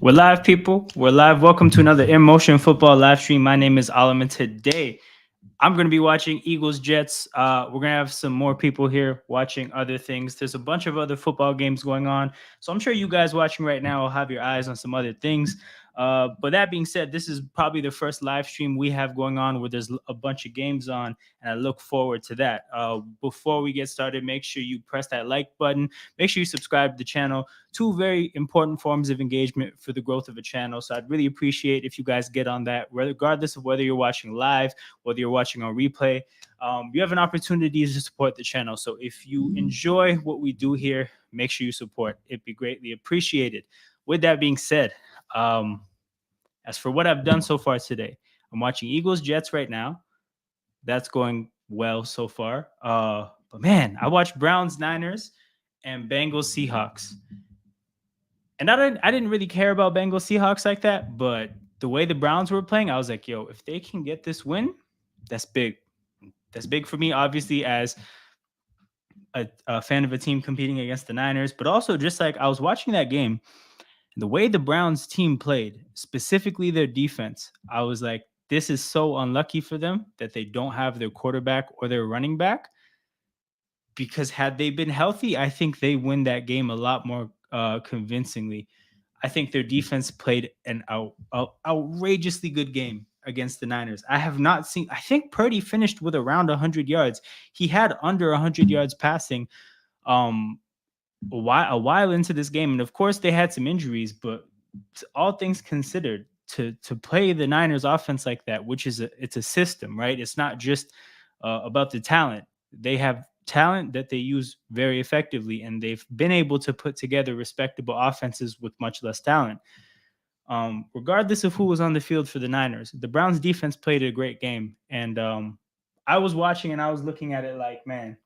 We're live, people. We're live. Welcome to another In Motion Football live stream. My name is Alam, and today I'm going to be watching Eagles Jets. We're going to have some more people here watching other things. There's a bunch of other football games going on. So I'm sure you guys watching right now will have your eyes on some other things. But that being said, this is probably the first live stream we have going on where there's a bunch of games on, and I look forward to that. Before we get started, make sure you press that like button. Make sure you subscribe to the channel. Two very important forms of engagement for the growth of a channel. So I'd really appreciate if you guys get on that, regardless of whether you're watching live, whether you're watching on replay. You have an opportunity to support the channel. So if you enjoy what we do here, make sure you support. It'd be greatly appreciated. With that being said, as for what I've done so far today, I'm watching Eagles Jets right now. That's going well so far. But man, I watched Browns Niners and Bengals Seahawks. And I didn't really care about Bengals Seahawks like that, but the way the Browns were playing, I was like, yo, if they can get this win, that's big. That's big for me, obviously, as a fan of a team competing against the Niners, but also just like I was watching that game, the way the Browns team played, specifically their defense, I was like, this is so unlucky for them that they don't have their quarterback or their running back. Because had they been healthy, I think they win that game a lot more convincingly. I think their defense played an outrageously good game against the Niners. I have not seen. I think Purdy finished with around 100 yards. He had under 100 yards passing um, a while into this game, and of course they had some injuries. But all things considered, to play the Niners offense like that, which is it's a system, right? It's not just about the talent. They have talent that they use very effectively, and they've been able to put together respectable offenses with much less talent. Regardless of who was on the field for the Niners, the Browns defense played a great game. And I was watching and I was looking at it like, man,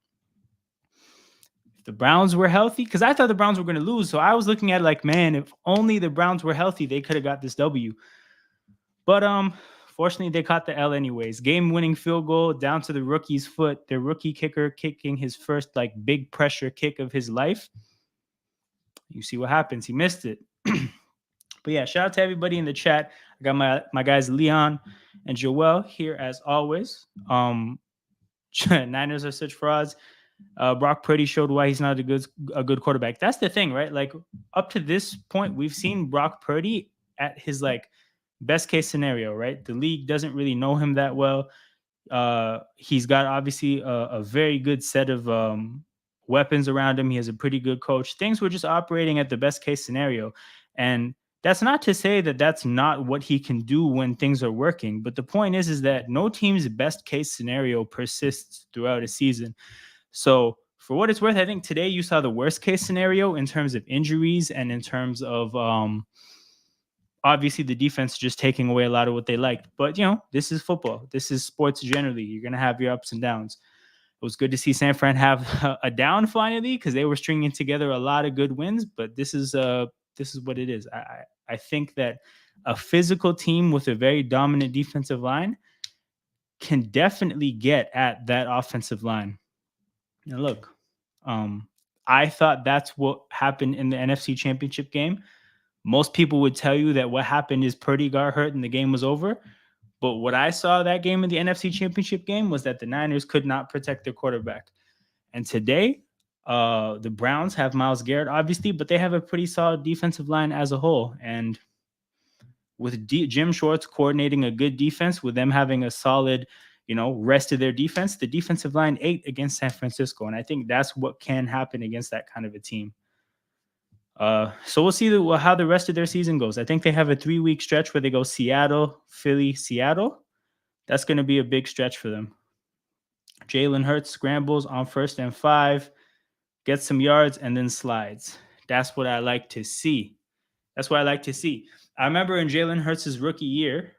if the Browns were healthy, because I thought the Browns were going to lose. So I was looking at it like, man, if only the Browns were healthy, they could have got this W. But fortunately, they caught the L anyways. Game-winning field goal down to the rookie's foot. Their rookie kicker kicking his first like big pressure kick of his life. You see what happens. He missed it. But yeah, shout out to everybody in the chat. I got my guys Leon and Joel here as always. Niners are such frauds. Brock Purdy showed why he's not a good quarterback. That's the thing, right? Like up to this point, we've seen Brock Purdy at his like best case scenario, right? The league doesn't really know him that well. He's got obviously a very good set of weapons around him. He has a pretty good coach. Things were just operating at the best case scenario. And that's not to say that that's not what he can do when things are working. But the point is that no team's best case scenario persists throughout a season. So for what it's worth, I think today you saw the worst case scenario in terms of injuries and in terms of obviously the defense just taking away a lot of what they liked. But this is football. This is sports generally. You're gonna have your ups and downs. It was good to see San Fran have a down finally because they were stringing together a lot of good wins. But this is what it is. I think that a physical team with a very dominant defensive line can definitely get at that offensive line. And look, I thought that's what happened in the NFC Championship game. Most people would tell you that what happened is Purdy got hurt and the game was over. But what I saw that game in the NFC Championship game was that the Niners could not protect their quarterback. And today, the Browns have Myles Garrett, obviously, but they have a pretty solid defensive line as a whole. And with Jim Schwartz coordinating a good defense, with them having a solid, rest of their defense, the defensive line ate against San Francisco. And I think that's what can happen against that kind of a team. So we'll see how the rest of their season goes. I think they have a 3-week stretch where they go Seattle, Philly, Seattle. That's going to be a big stretch for them. Jalen Hurts scrambles on 1st and 5, gets some yards, and then slides. That's what I like to see. I remember in Jalen Hurts' rookie year,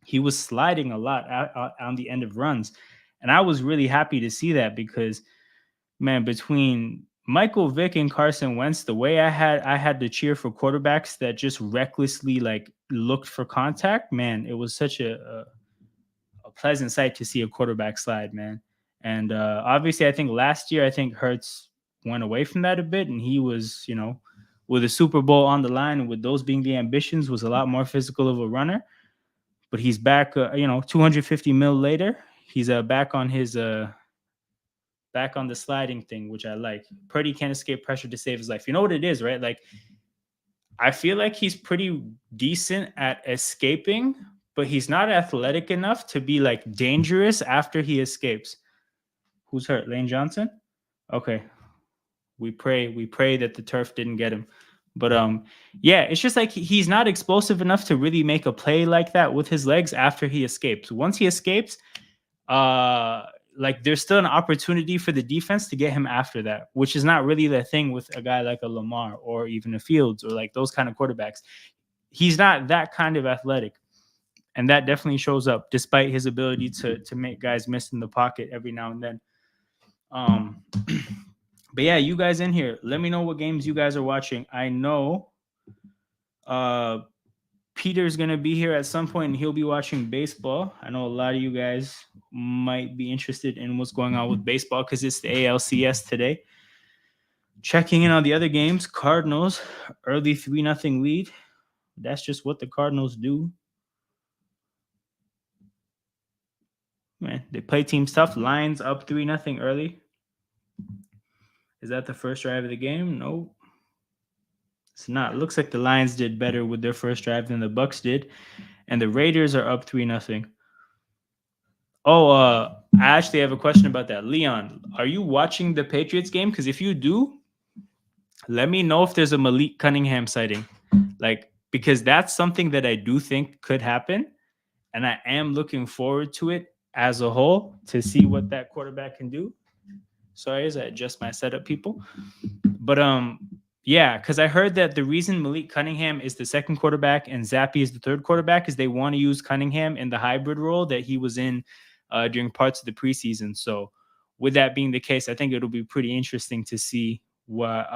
he was sliding a lot on the end of runs. And I was really happy to see that because, man, between Michael Vick and Carson Wentz, the way I had to cheer for quarterbacks that just recklessly like looked for contact, man, it was such a pleasant sight to see a quarterback slide, man. And obviously, I think last year, Hurts went away from that a bit, and he was, with a Super Bowl on the line and with those being the ambitions, was a lot more physical of a runner. But he's back, 250 mil later. He's back on the sliding thing, which I like. Purdy can't escape pressure to save his life. You know what it is, right? Like, I feel like he's pretty decent at escaping, but he's not athletic enough to be like dangerous after he escapes. Who's hurt? Lane Johnson? Okay. We pray that the turf didn't get him. But yeah, it's just like he's not explosive enough to really make a play like that with his legs after he escapes. Once he escapes, uh like there's still an opportunity for the defense to get him after that, which is not really the thing with a guy like a Lamar or even a Fields or like those kind of quarterbacks. He's not that kind of athletic. And that definitely shows up despite his ability to make guys miss in the pocket every now and then. Um but yeah, you guys in here, let me know what games you guys are watching. I know uh Peter's gonna be here at some point and he'll be watching baseball. I know a lot of you guys might be interested in what's going on with baseball because it's the ALCS today. Checking in on the other games, Cardinals, early 3-0 lead. That's just what the Cardinals do. Man, they play teams tough. Lions up 3-0 early. Is that the first drive of the game? No. It's not. It looks like the Lions did better with their first drive than the Bucks did. And the Raiders are up 3-0. Oh, I actually have a question about that. Leon, are you watching the Patriots game? Because if you do, let me know if there's a Malik Cunningham sighting. Like, because that's something that I do think could happen. And I am looking forward to it as a whole to see what that quarterback can do. Sorry, as I adjust my setup, people. But yeah, because I heard that the reason Malik Cunningham is the second quarterback and Zappy is the third quarterback is they want to use Cunningham in the hybrid role that he was in during parts of the preseason. So with that being the case, I think it'll be pretty interesting to see what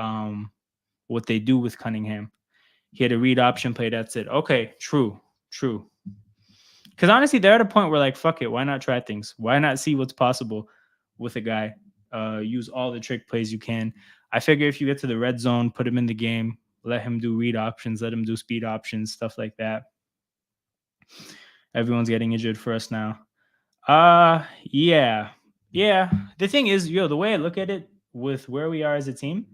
they do with Cunningham. He had a read option play. That's it. Okay, true. Because honestly, they're at a point where like, fuck it, why not try things? Why not see what's possible with a guy? Use all the trick plays you can. I figure if you get to the red zone, put him in the game, let him do read options, let him do speed options, stuff like that. Everyone's getting injured for us now. Yeah. The thing is, the way I look at it with where we are as a team,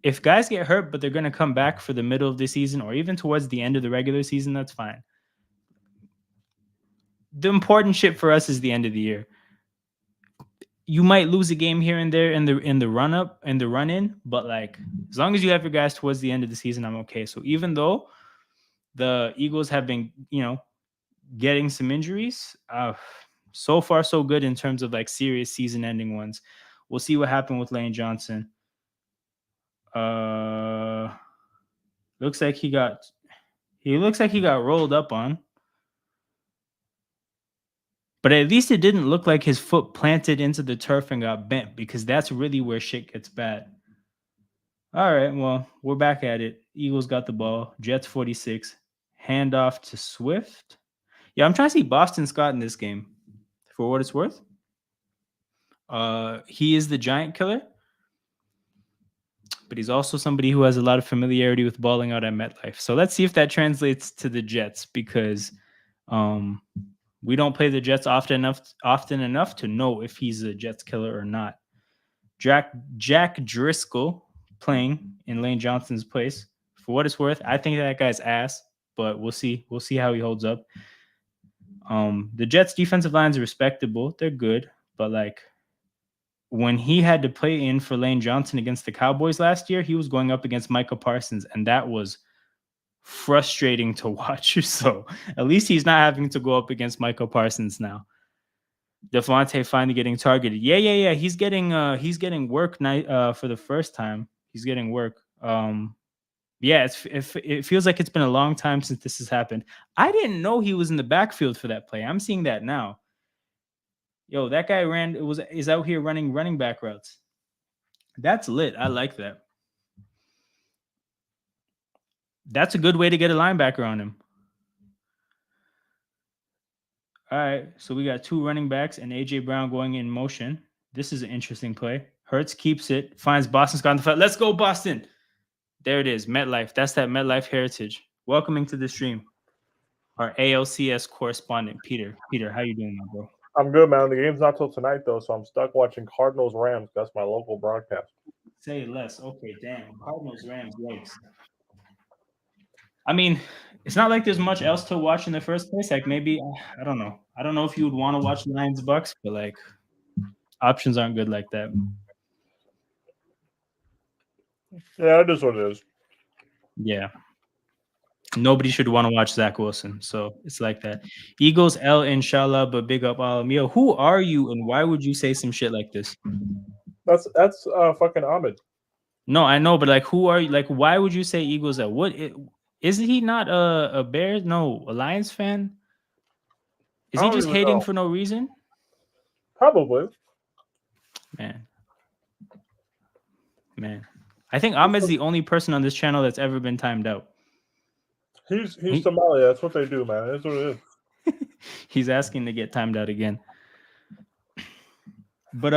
if guys get hurt, but they're going to come back for the middle of the season or even towards the end of the regular season, that's fine. The important shit for us is the end of the year. You might lose a game here and there in the run up and the run in, but like as long as you have your guys towards the end of the season, I'm okay. So even though the Eagles have been, getting some injuries, so far so good in terms of like serious season ending ones. We'll see what happened with Lane Johnson. Looks like he got rolled up on. But at least it didn't look like his foot planted into the turf and got bent because that's really where shit gets bad. All right, well, we're back at it. Eagles got the ball. Jets 46. Handoff to Swift. Yeah, I'm trying to see Boston Scott in this game. For what it's worth. He is the giant killer. But he's also somebody who has a lot of familiarity with balling out at MetLife. So let's see if that translates to the Jets because we don't play the Jets often enough to know if he's a Jets killer or not. Jack Driscoll playing in Lane Johnson's place. For what it's worth, I think that guy's ass, but we'll see. We'll see how he holds up. The Jets' defensive lines are respectable. They're good, but like when he had to play in for Lane Johnson against the Cowboys last year, he was going up against Micah Parsons, and that was frustrating to watch. So at least he's not having to go up against Michael Parsons now. Devontae finally getting targeted. Yeah. He's getting work for the first time. He's getting work. Yeah, it feels like it's been a long time since this has happened. I didn't know he was in the backfield for that play. I'm seeing that now. Yo, that guy is out here running back routes. That's lit. I like that. That's a good way to get a linebacker on him. All right, so we got two running backs and AJ Brown going in motion. This is an interesting play. Hurts keeps it, finds Boston Scott on the flat. Let's go, Boston. There it is, MetLife. That's that MetLife heritage. Welcoming to the stream, our ALCS correspondent, Peter. Peter, how you doing, my bro? I'm good, man. The game's not till tonight though, so I'm stuck watching Cardinals Rams. That's my local broadcast. Say less. Okay, damn. Cardinals, Rams, yikes. I mean, it's not like there's much else to watch in the first place. Like maybe I don't know. I don't know if you would want to watch Lions Bucks, but like options aren't good like that. Yeah, it is what it is. Yeah. Nobody should want to watch Zach Wilson. So it's like that. Eagles L inshallah, but big up Alamio. Who are you and why would you say some shit like this? That's fucking Ahmed. No, I know, but like who are you? Like, why would you say Eagles L? Isn't he not a Bears? No, a Lions fan? Is I he don't just even hating know. for no reason? Probably. Man. Man. I think Ahmed's the only person on this channel that's ever been timed out. He's He- Somalia. That's what they do, man. That's what it is. He's asking to get timed out again. But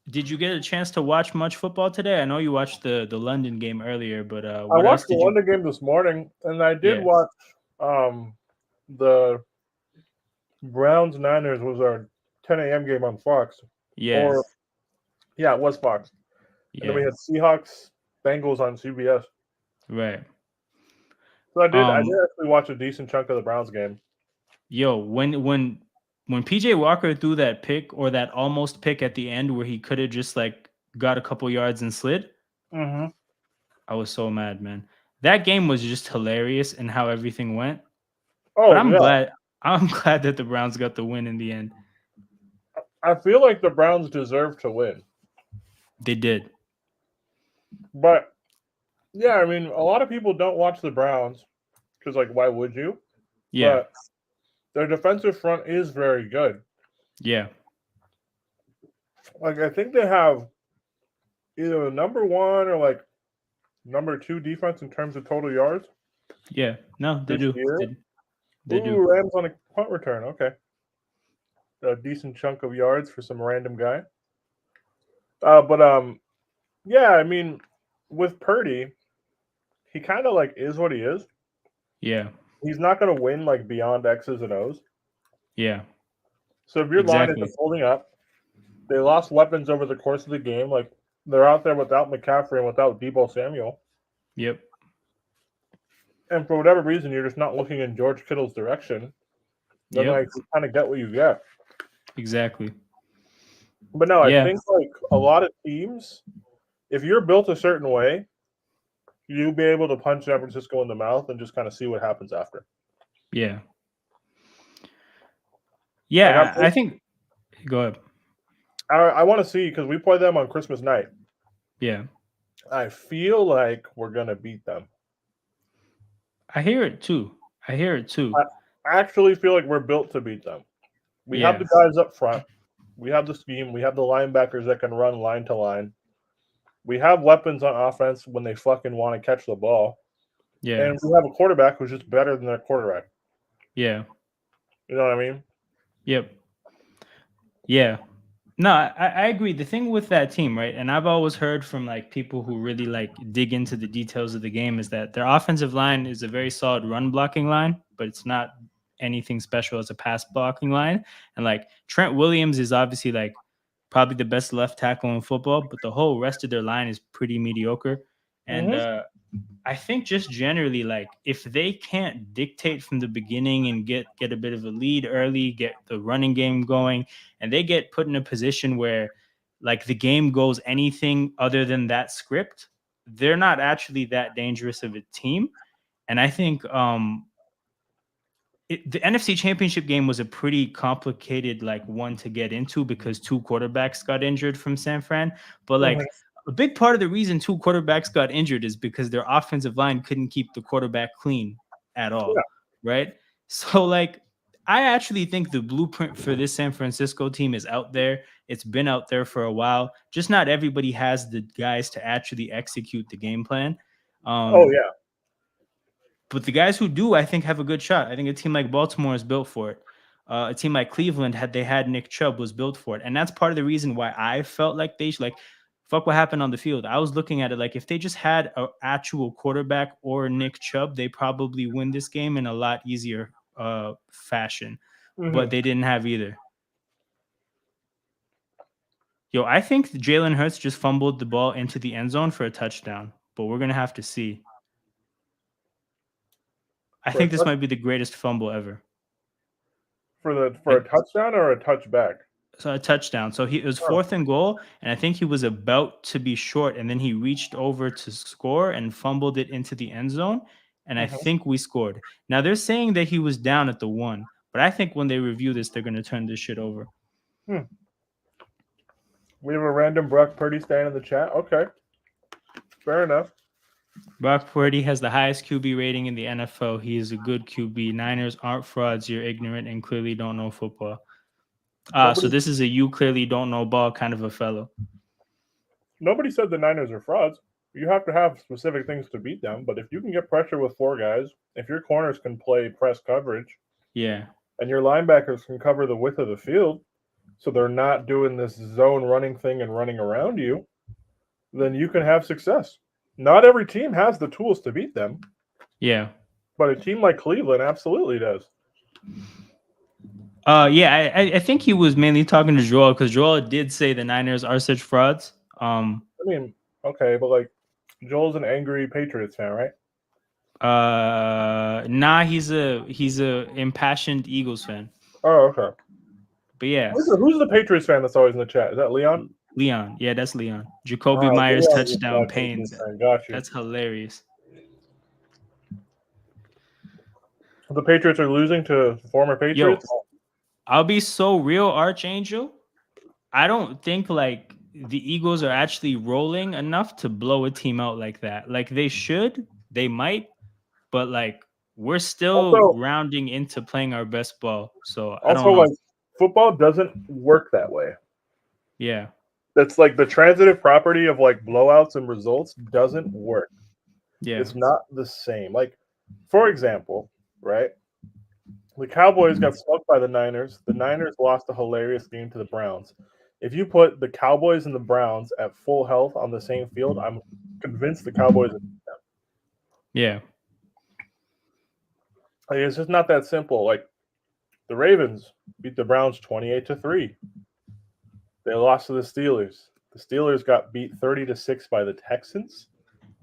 did you get a chance to watch much football today? I know you watched the London game earlier, but I what else watched the did you? London game this morning, and I did Yeah. watch the Browns Niners was our 10 a.m. game on Fox. Yeah. Or yeah, it was Fox. And then we Yeah. had Seahawks Bengals on CBS. Right. So I did actually watch a decent chunk of the Browns game. Yo, when PJ Walker threw that pick or that almost pick at the end where he could have just like got a couple yards and slid, Mm-hmm. I was so mad, man. That game was just hilarious and how everything went. Oh But I'm yeah, glad that the Browns got the win in the end. I feel like the Browns deserve to win, They did. but yeah, I mean, a lot of people don't watch the Browns because, like, why would you? Yeah. But their defensive front is very good. Yeah. Like, I think they have either the number one or like number two defense in terms of total yards. Yeah. No, they This do. year? They Ooh, do. Rams on a punt return. Okay, a decent chunk of yards for some random guy. But yeah, I mean, with Purdy, he kind of like is what he is. Yeah. He's not going to win like beyond X's and O's. Yeah. So if your line Exactly. isn't holding up, they lost weapons over the course of the game. Like they're out there without McCaffrey and without Debo Samuel. Yep. And for whatever reason, you're just not looking in George Kittle's direction. Then Yep. like you kind of get what you get. Exactly. But no, I Yeah. think like a lot of teams, if you're built a certain way, you'll be able to punch San Francisco in the mouth and just kind of see what happens after. Yeah. Like, Yeah. I think. Go ahead. I want to see because we play them on Christmas night. Yeah. I feel like we're gonna beat them. I hear it too. I actually feel like we're built to beat them. We have the guys up front. We have the scheme. We have the linebackers that can run line to line. We have weapons on offense when they fucking want to catch the ball. Yeah. And we have a quarterback who's just better than their quarterback. Yeah. You know what I mean? Yep. Yeah. No, I agree. The thing with that team, right? And I've always heard from like people who really like dig into the details of the game is that their offensive line is a very solid run blocking line, but it's not anything special as a pass blocking line. And like Trent Williams is obviously like probably the best left tackle in football, but the whole rest of their line is pretty mediocre. And I think just generally, like if they can't dictate from the beginning and get a bit of a lead early, get the running game going, and they get put in a position where like the game goes anything other than that script, they're not actually that dangerous of a team. And I think the NFC Championship game was a pretty complicated like one to get into because two quarterbacks got injured from San Fran. But like a big part of the reason two quarterbacks got injured is because their offensive line couldn't keep the quarterback clean at all, right? So like I actually think the blueprint for this San Francisco team is out there. It's been out there for a while. Just not everybody has the guys to actually execute the game plan. But the guys who do, I think, have a good shot. I think a team like Baltimore is built for it. A team like Cleveland, had they had Nick Chubb, was built for it. And that's part of the reason why I felt like they should, like, fuck what happened on the field. I was looking at it like if they just had an actual quarterback or Nick Chubb, they probably win this game in a lot easier fashion. But they didn't have either. Yo, I think Jalen Hurts just fumbled the ball into the end zone for a touchdown, but we're gonna have to see. I think this might be the greatest fumble ever. For a touchdown or a touchback? So a touchdown. So it was 4th and goal, and I think he was about to be short, and then he reached over to score and fumbled it into the end zone, and I think we scored. Now they're saying that he was down at the 1, but I think when they review this, they're gonna turn this shit over. We have a random Brock Purdy stand in the chat. Okay, fair enough. Brock Purdy has the highest QB rating in the NFL. He is a good QB. Niners aren't frauds. You're ignorant and clearly don't know football. So this is a you clearly don't know ball kind of a fellow. Nobody said the Niners are frauds. You have to have specific things to beat them. But if you can get pressure with 4 guys, if your corners can play press coverage, yeah, and your linebackers can cover the width of the field, so they're not doing this zone running thing and running around you, then you can have success. Not every team has the tools to beat them. Yeah. But a team like Cleveland absolutely does. Yeah, I think he was mainly talking to Joel because Joel did say the Niners are such frauds. I mean, okay, but like Joel's an angry Patriots fan, right? Nah, he's a impassioned Eagles fan. Oh, okay. But yeah. Who's the Patriots fan that's always in the chat? Is that Leon? Leon. Yeah, that's Leon. Jacoby Myers Leon touchdown pain. Got you. That's hilarious. The Patriots are losing to former Patriots? Yo, I'll be so real, Archangel. I don't think like the Eagles are actually rolling enough to blow a team out like that. Like they should, they might, but like we're still rounding into playing our best ball. So I don't know. Like football doesn't work that way. Yeah. That's like the transitive property of like blowouts and results doesn't work. Yeah. It's not the same. Like, for example, right? The Cowboys got smoked by the Niners. The Niners lost a hilarious game to the Browns. If you put the Cowboys and the Browns at full health on the same field, I'm convinced the Cowboys would beat them. Yeah. Like, it's just not that simple. Like the Ravens beat the Browns 28-3. They lost to the Steelers. The Steelers got beat 30-6 by the Texans.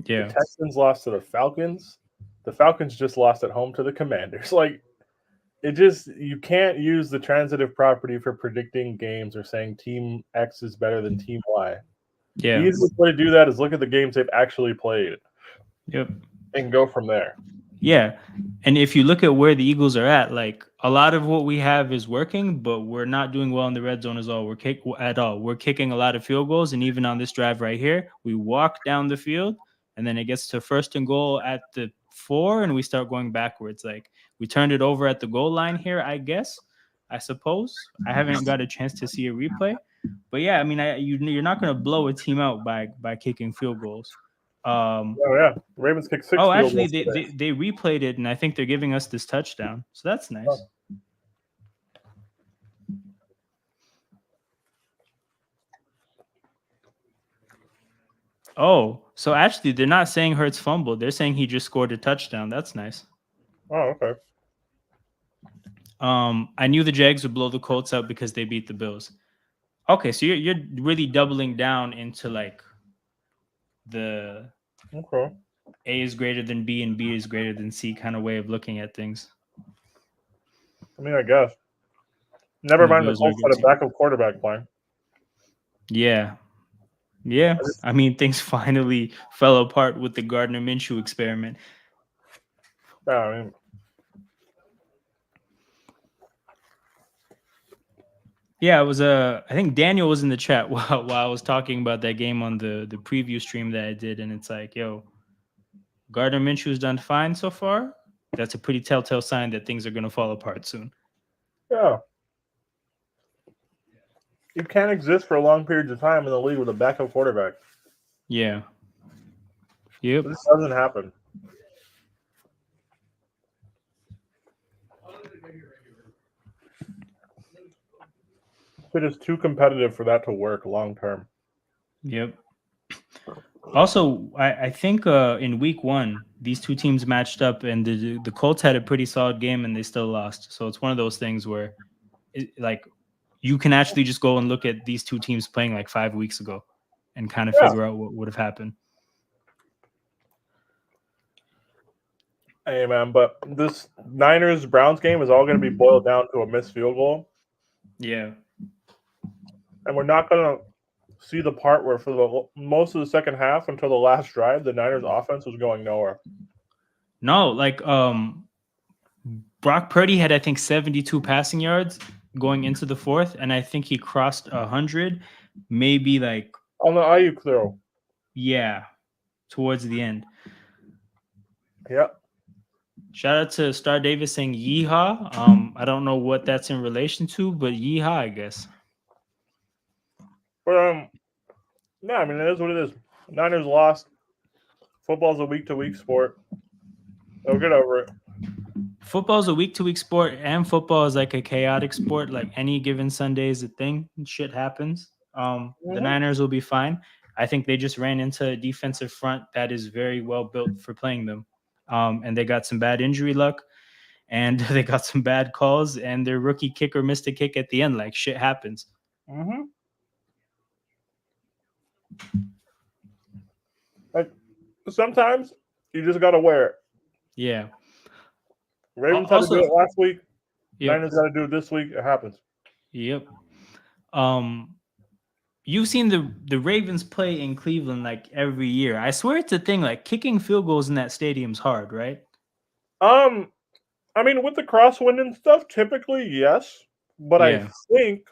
Yeah. The Texans lost to the Falcons. The Falcons just lost at home to the Commanders. Like, you can't use the transitive property for predicting games or saying Team X is better than Team Y. Yeah. The easiest way to do that is look at the games they've actually played. Yep. And go from there. Yeah. And if you look at where the Eagles are at, like a lot of what we have is working, but we're not doing well in the red zone We're kicking a lot of field goals. And even on this drive right here, we walk down the field and then it gets to 1st and goal at the 4 and we start going backwards. Like we turned it over at the goal line here, I suppose. I haven't got a chance to see a replay. But yeah, I mean, you're not going to blow a team out by kicking field goals. Ravens kicked 6 field goals. Actually, they replayed it, and I think they're giving us this touchdown. So that's nice. Oh, so actually, they're not saying Hurts fumbled. They're saying he just scored a touchdown. That's nice. Oh, okay. I knew the Jags would blow the Colts out because they beat the Bills. Okay, so you're really doubling down into like the A is greater than B and B is greater than C kind of way of looking at things. I mean, I guess. Never mind the Colts had a backup quarterback playing. Yeah. Yeah. I mean, things finally fell apart with the Gardner Minshew experiment. Yeah, I mean, yeah, it was I think Daniel was in the chat while I was talking about that game on the preview stream that I did, and it's like, yo, Gardner Minshew's done fine so far. That's a pretty telltale sign that things are going to fall apart soon. Yeah. You can't exist for long periods of time in the league with a backup quarterback. Yeah. Yep. This doesn't happen. It is too competitive for that to work long term. Yep. Also, I think in week one, these two teams matched up, and the Colts had a pretty solid game, and they still lost. So it's one of those things where, like, you can actually just go and look at these two teams playing like 5 weeks ago, and kind of Yeah. figure out what would have happened. Hey man, but this Niners Browns game is all going to be boiled down to a missed field goal, Yeah. and we're not going to see the part where for the most of the second half until the last drive, the Niners offense was going nowhere. No, like Brock Purdy had, I think, 72 passing yards going into the fourth, and I think he crossed 100, maybe like, On the Ayuk throw. yeah, towards the end. Yep. Shout out to Star Davis saying yeehaw. I don't know what that's in relation to, but yeehaw, I guess. But yeah, I mean it is what it is. Niners lost. Football's a week-to-week sport. They'll get over it. Football's a week-to-week sport, and football is like a chaotic sport. Like any given Sunday is a thing. Shit happens. The Niners will be fine. I think they just ran into a defensive front that is very well built for playing them. And they got some bad injury luck, and they got some bad calls, and their rookie kicker missed a kick at the end. Like shit happens. Like sometimes you just gotta wear it. Yeah. Ravens had to do it last week. Yep. Niners got to do it this week. It happens. Yep. You've seen the Ravens play in Cleveland like every year. I swear it's a thing. Like kicking field goals in that stadium's hard, right? I mean, with the crosswind and stuff, typically yes, but I think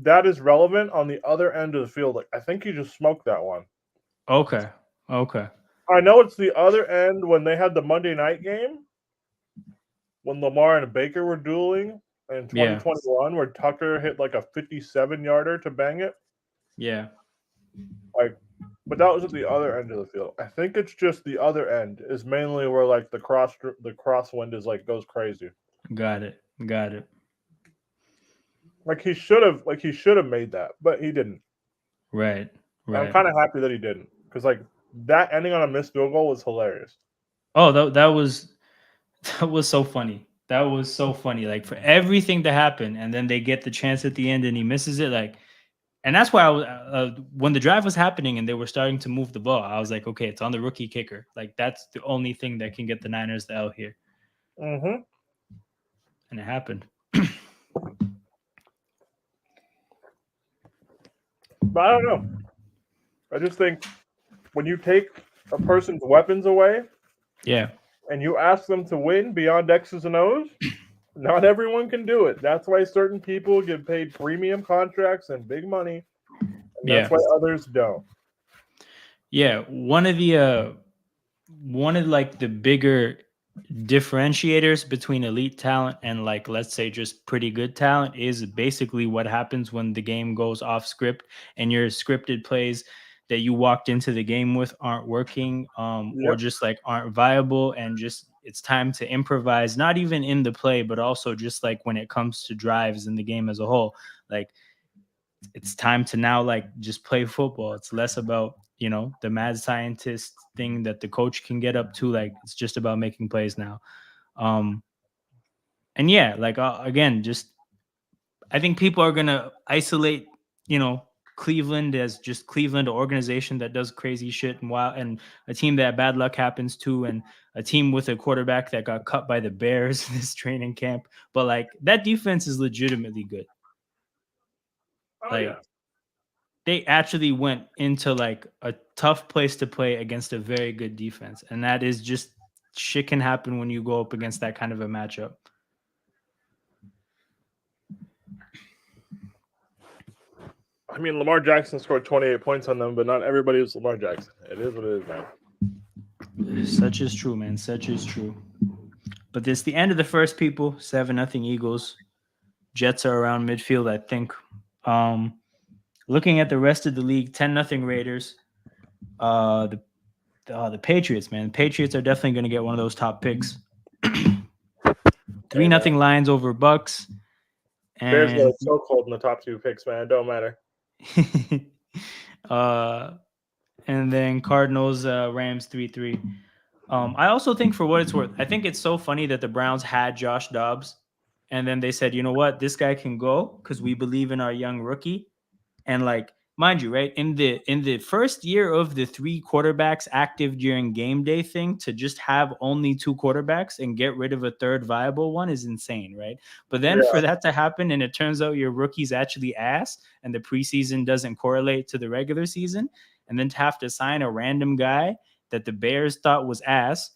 that is relevant on the other end of the field. Like I think you just smoked that one. Okay. I know it's the other end when they had the Monday night game when Lamar and Baker were dueling in 2021, where Tucker hit like a 57-yarder to bang it. Yeah. Like, but that was at the other end of the field. I think it's just the other end is mainly where like the crosswind is like goes crazy. Got it. Like he should have made that, but he didn't. Right. I'm kind of happy that he didn't because like that ending on a missed field goal was hilarious. Oh, that was so funny. That was so funny. Like for everything to happen, and then they get the chance at the end, and he misses it. Like, and that's why I was when the drive was happening and they were starting to move the ball, I was like, okay, it's on the rookie kicker. Like that's the only thing that can get the Niners the L here. And it happened. But I don't know. I just think when you take a person's weapons away, and you ask them to win beyond X's and O's, not everyone can do it. That's why certain people get paid premium contracts and big money, and that's why others don't. Yeah, one of like the bigger differentiators between elite talent and like let's say just pretty good talent is basically what happens when the game goes off script and your scripted plays that you walked into the game with aren't working or just like aren't viable, and just it's time to improvise, not even in the play but also just like when it comes to drives in the game as a whole. Like it's time to now like just play football. It's less about the mad scientist thing that the coach can get up to. Like it's just about making plays now. And yeah, like again, just I think people are gonna isolate Cleveland as just Cleveland, an organization that does crazy shit and a team that bad luck happens to, and a team with a quarterback that got cut by the Bears this training camp. But like that defense is legitimately good. They actually went into like a tough place to play against a very good defense. And that is just shit can happen when you go up against that kind of a matchup. I mean, Lamar Jackson scored 28 points on them, but not everybody is Lamar Jackson. It is what it is, man. Such is true, man. Such is true. But this the end of the first, people. 7-0 Eagles. Jets are around midfield, I think. Looking at the rest of the league, 10-0 Raiders. The Patriots, man. The Patriots are definitely going to get one of those top picks. 3-0 Lions over Bucks. And Bears got so cold in the top two picks, man. It don't matter. and then Cardinals, Rams 3-3. I also think, for what it's worth, I think it's so funny that the Browns had Josh Dobbs, and then they said, you know what, this guy can go because we believe in our young rookie. And like, mind you, right, in the first year of the 3 quarterbacks active during game day thing, to just have only 2 quarterbacks and get rid of a third viable one is insane, right? But then Yeah. for that to happen, and it turns out your rookie's actually ass, and the preseason doesn't correlate to the regular season, and then to have to sign a random guy that the Bears thought was ass,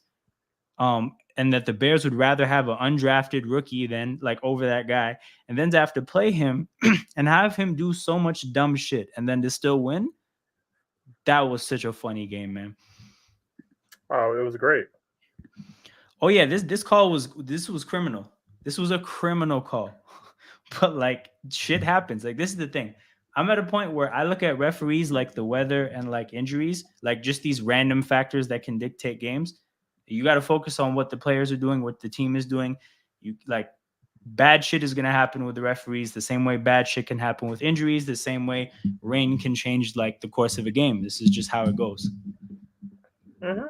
and that the Bears would rather have an undrafted rookie than like over that guy, and then to have to play him and have him do so much dumb shit and then to still win. That was such a funny game, man. Oh, it was great. Oh yeah, this was criminal. This was a criminal call. But like, shit happens. Like, this is the thing. I'm at a point where I look at referees like the weather and like injuries, like just these random factors that can dictate games. You got to focus on what the players are doing, what the team is doing. You like, bad shit is going to happen with the referees the same way bad shit can happen with injuries, the same way rain can change like the course of a game. This is just how it goes. Mm-hmm.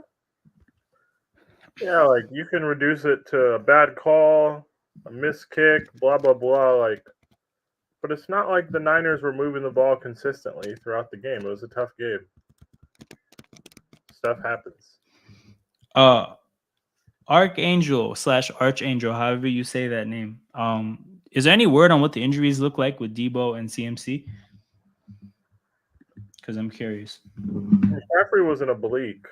Yeah, like you can reduce it to a bad call, a missed kick, blah blah blah. Like, but it's not like the Niners were moving the ball consistently throughout the game. It was a tough game. Stuff happens. Archangel/Archangel, however you say that name. Is there any word on what the injuries look like with Debo and CMC? Because I'm curious. McCaffrey was an oblique.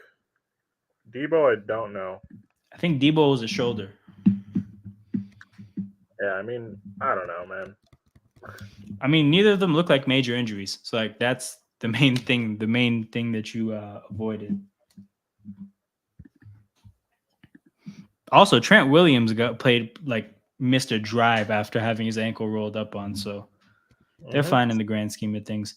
Debo, I don't know. I think Debo was a shoulder. Yeah, I mean, I don't know, man. I mean, neither of them look like major injuries. So like, that's the main thing. The main thing that you avoided. Also, Trent Williams missed a drive after having his ankle rolled up on. So they're fine in the grand scheme of things.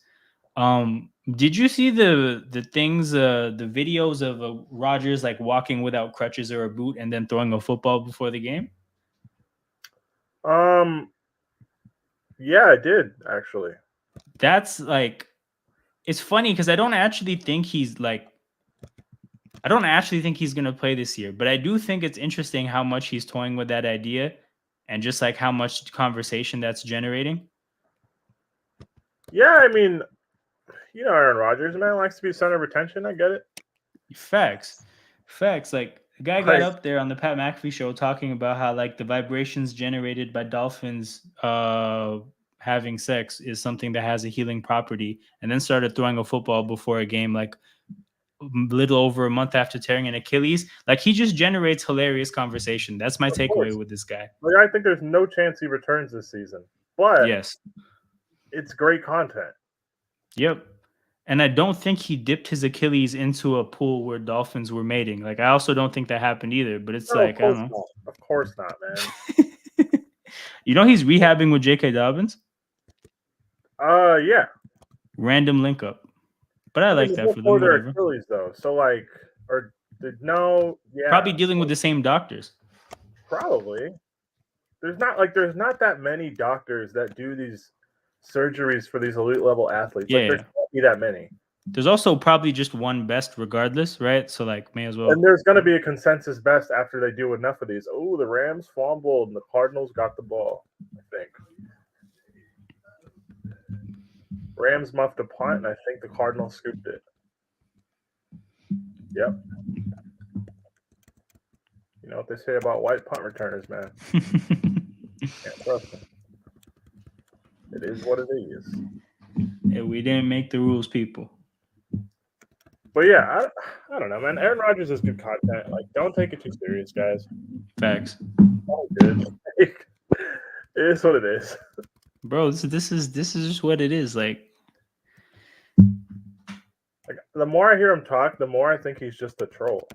Did you see the things, the videos of Rodgers like walking without crutches or a boot and then throwing a football before the game? Yeah, I did actually. That's like, it's funny because I don't actually think he's going to play this year, but I do think it's interesting how much he's toying with that idea and just like how much conversation that's generating. Yeah, I mean, you know, Aaron Rodgers, man, likes to be center of attention. I get it. Facts. Like, the guy got up there on the Pat McAfee show talking about how like the vibrations generated by dolphins having sex is something that has a healing property, and then started throwing a football before a game like little over a month after tearing an Achilles. Like, he just generates hilarious conversation. That's my takeaway with this guy. Like, I think there's no chance he returns this season, but yes, it's great content. Yep. And I don't think he dipped his Achilles into a pool where dolphins were mating. Like, I also don't think that happened either, but it's like, I don't know. Of course not, man. You know, he's rehabbing with J.K. Dobbins? Yeah. Random link up. But I like that for them. Their Achilles, though. So, like, yeah. Probably dealing with the same doctors. Probably. There's not that many doctors that do these surgeries for these elite level athletes. Yeah, like, there can't be that many. There's also probably just one best regardless, right? So like, may as well. And there's going to be a consensus best after they do enough of these. Oh, the Rams fumbled and the Cardinals got the ball, I think. Rams muffed a punt, and I think the Cardinals scooped it. Yep. You know what they say about white punt returners, man. Can't trust them. It is what it is. Yeah, we didn't make the rules, people. But yeah, I don't know, man. Aaron Rodgers is good content. Like, don't take it too serious, guys. Facts. All good. It is what it is. Bro, this is just what it is. Like, the more I hear him talk, the more I think he's just a troll.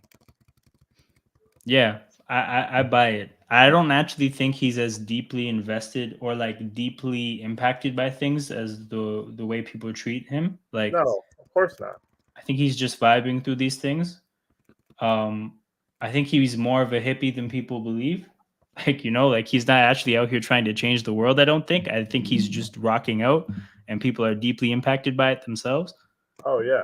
Yeah, I buy it. I don't actually think he's as deeply invested or like deeply impacted by things as the way people treat him. Like, no, of course not. I think he's just vibing through these things. I think he's more of a hippie than people believe. Like, you know, like, he's not actually out here trying to change the world, I don't think. I think he's just rocking out, and people are deeply impacted by it themselves. Oh, yeah.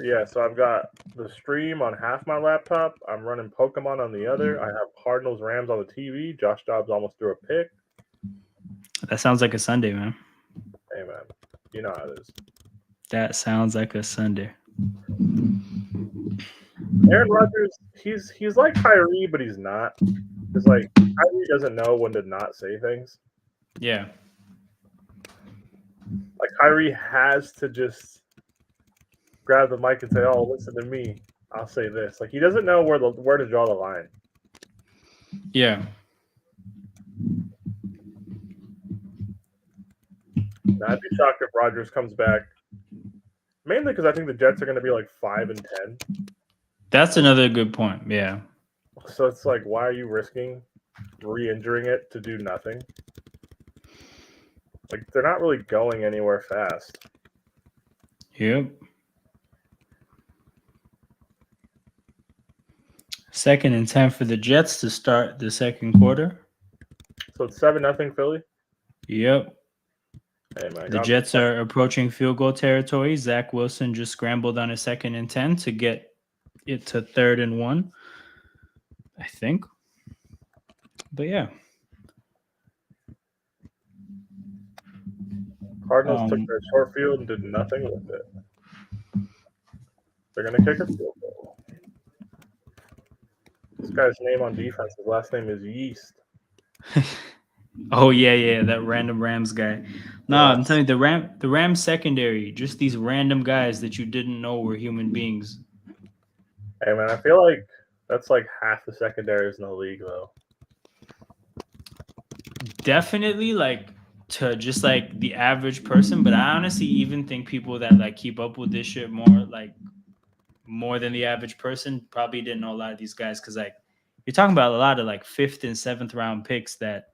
Yeah, so I've got the stream on half my laptop. I'm running Pokemon on the other. I have Cardinals Rams on the TV. Josh Dobbs almost threw a pick. That sounds like a Sunday, man. Hey man, you know how it is. That sounds like a Sunday. Aaron Rodgers, he's like Kyrie, but he's not. It's like Kyrie doesn't know when to not say things. Yeah. Like Kyrie has to just grab the mic and say, "Oh, listen to me. I'll say this." Like he doesn't know where to draw the line. Yeah. Now, I'd be shocked if Rodgers comes back. Mainly because I think the Jets are going to be like 5-10. That's another good point. Yeah. So it's like, why are you risking re-injuring it to do nothing? Like they're not really going anywhere fast. Yep. 2nd and 10 for the Jets to start the second quarter. So it's 7-0 Philly. Yep. Hey, man, The Jets are approaching field goal territory. Zach Wilson just scrambled on a 2nd and 10 to get it to 3rd and 1, I think. But yeah. Cardinals took their short field and did nothing with it. They're going to kick a field goal. This guy's name on defense, his last name is Yeast. Oh yeah, that random Rams guy. No, yes. I'm telling you, the Rams secondary, just these random guys that you didn't know were human beings. Hey man, I feel like that's like half the secondaries in the league, though. Definitely, like to just like the average person, but I honestly even think people that like keep up with this shit more than the average person probably didn't know a lot of these guys, because like you're talking about a lot of like 5th and 7th round picks that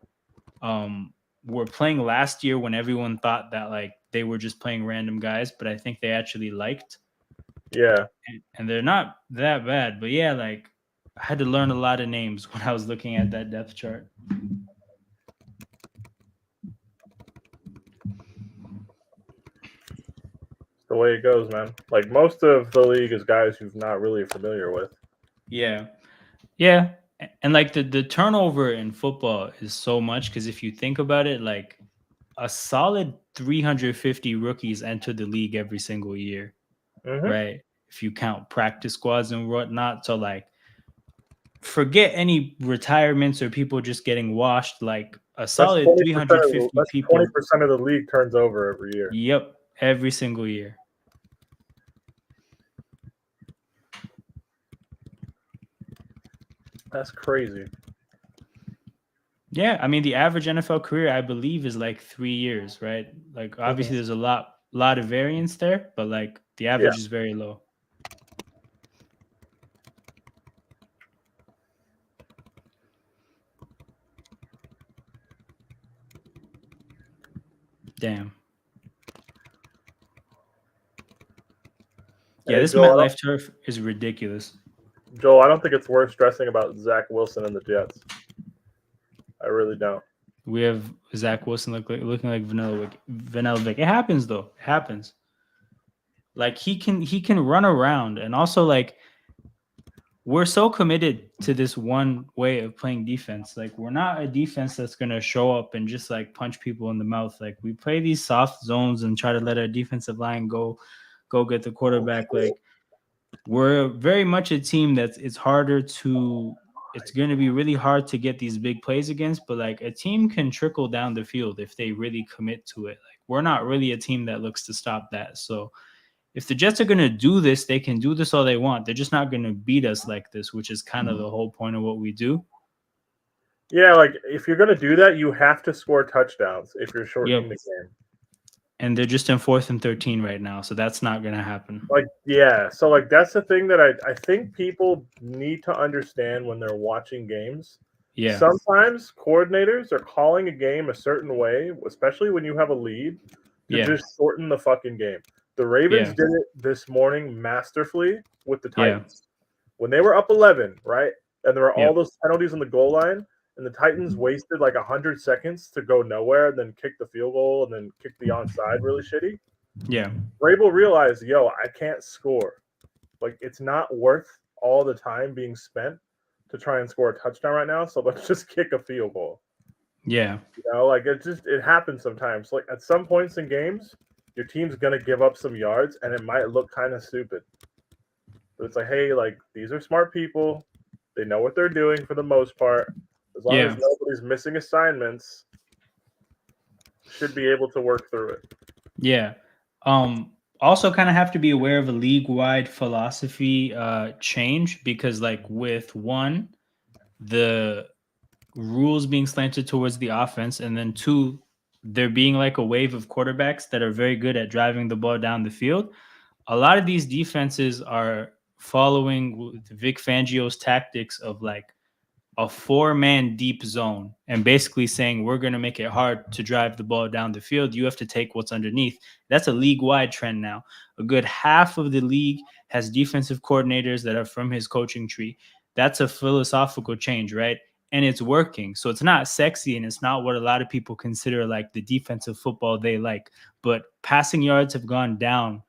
were playing last year when everyone thought that like they were just playing random guys, but I think they actually liked. Yeah. And they're not that bad, but yeah, like I had to learn a lot of names when I was looking at that depth chart. The way it goes, man. Like most of the league is guys who's not really familiar with. Yeah. And like the turnover in football is so much, because if you think about it, like a solid 350 rookies enter the league every single year, right? If you count practice squads and whatnot. So like forget any retirements or people just getting washed, like a solid 350 people. 20% of the league turns over every year. Yep, every single year. That's crazy. Yeah, I mean the average NFL career, I believe, is like 3 years, right? Like obviously there's a lot of variance there, but like the average is very low. Damn. Yeah, this MetLife turf is ridiculous. Joel, I don't think it's worth stressing about Zach Wilson and the Jets. I really don't. We have Zach Wilson looking like Vanilla Vic. It happens though. It happens. Like he can run around, and also like we're so committed to this one way of playing defense. Like we're not a defense that's gonna show up and just like punch people in the mouth. Like we play these soft zones and try to let our defensive line go get the quarterback. Like we're very much a team that's it's going to be really hard to get these big plays against, but like a team can trickle down the field if they really commit to it. Like we're not really a team that looks to stop that. So if the Jets are going to do this, they can do this all they want. They're just not going to beat us like this, which is kind of the whole point of what we do. Yeah, like if you're going to do that, you have to score touchdowns if you're shortening the game. And they're just in 4th and 13 right now, so that's not going to happen. Like, yeah, so like that's the thing that I think people need to understand when they're watching games. Yeah. Sometimes coordinators are calling a game a certain way, especially when you have a lead, to just shorten the fucking game. The Ravens did it this morning masterfully with the Titans. When they were up 11, right? And there were all those penalties on the goal line, and the Titans wasted like 100 seconds to go nowhere and then kick the field goal and then kick the onside really shitty. Yeah. Vrabel realized, I can't score. Like, it's not worth all the time being spent to try and score a touchdown right now. So let's just kick a field goal. Yeah. Like it happens sometimes. Like at some points in games, your team's gonna give up some yards, and it might look kind of stupid. But it's like, hey, like these are smart people. They know what they're doing for the most part. As long as nobody's missing assignments, should be able to work through it. Yeah. Also kind of have to be aware of a league-wide philosophy change, because like with one, the rules being slanted towards the offense, and then two, there being like a wave of quarterbacks that are very good at driving the ball down the field. A lot of these defenses are following Vic Fangio's tactics of like a 4-man deep zone and basically saying we're going to make it hard to drive the ball down the field. You have to take what's underneath. That's a league-wide trend now. A good half of the league has defensive coordinators that are from his coaching tree. That's a philosophical change, right? And it's working. So it's not sexy, and it's not what a lot of people consider like the defensive football they like. But passing yards have gone down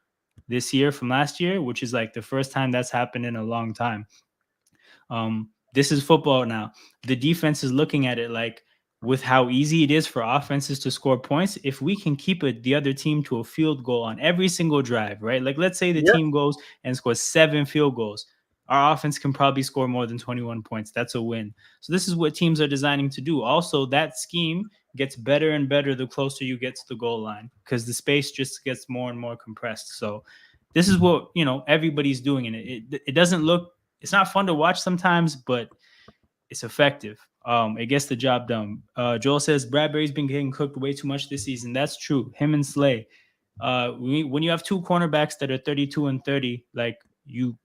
this year from last year, which is like the first time that's happened in a long time. This is football now. The defense is looking at it like, with how easy it is for offenses to score points, if we can keep the other team to a field goal on every single drive, right? Like, let's say the team goes and scores 7 field goals. Our offense can probably score more than 21 points. That's a win. So this is what teams are designing to do. Also, that scheme gets better and better the closer you get to the goal line, because the space just gets more and more compressed. So this is what, everybody's doing. And it doesn't look, it's not fun to watch sometimes, but it's effective. It gets the job done. Joel says Bradbury's been getting cooked way too much this season. That's true. Him and Slay. When you have two cornerbacks that are 32 and 30, like, you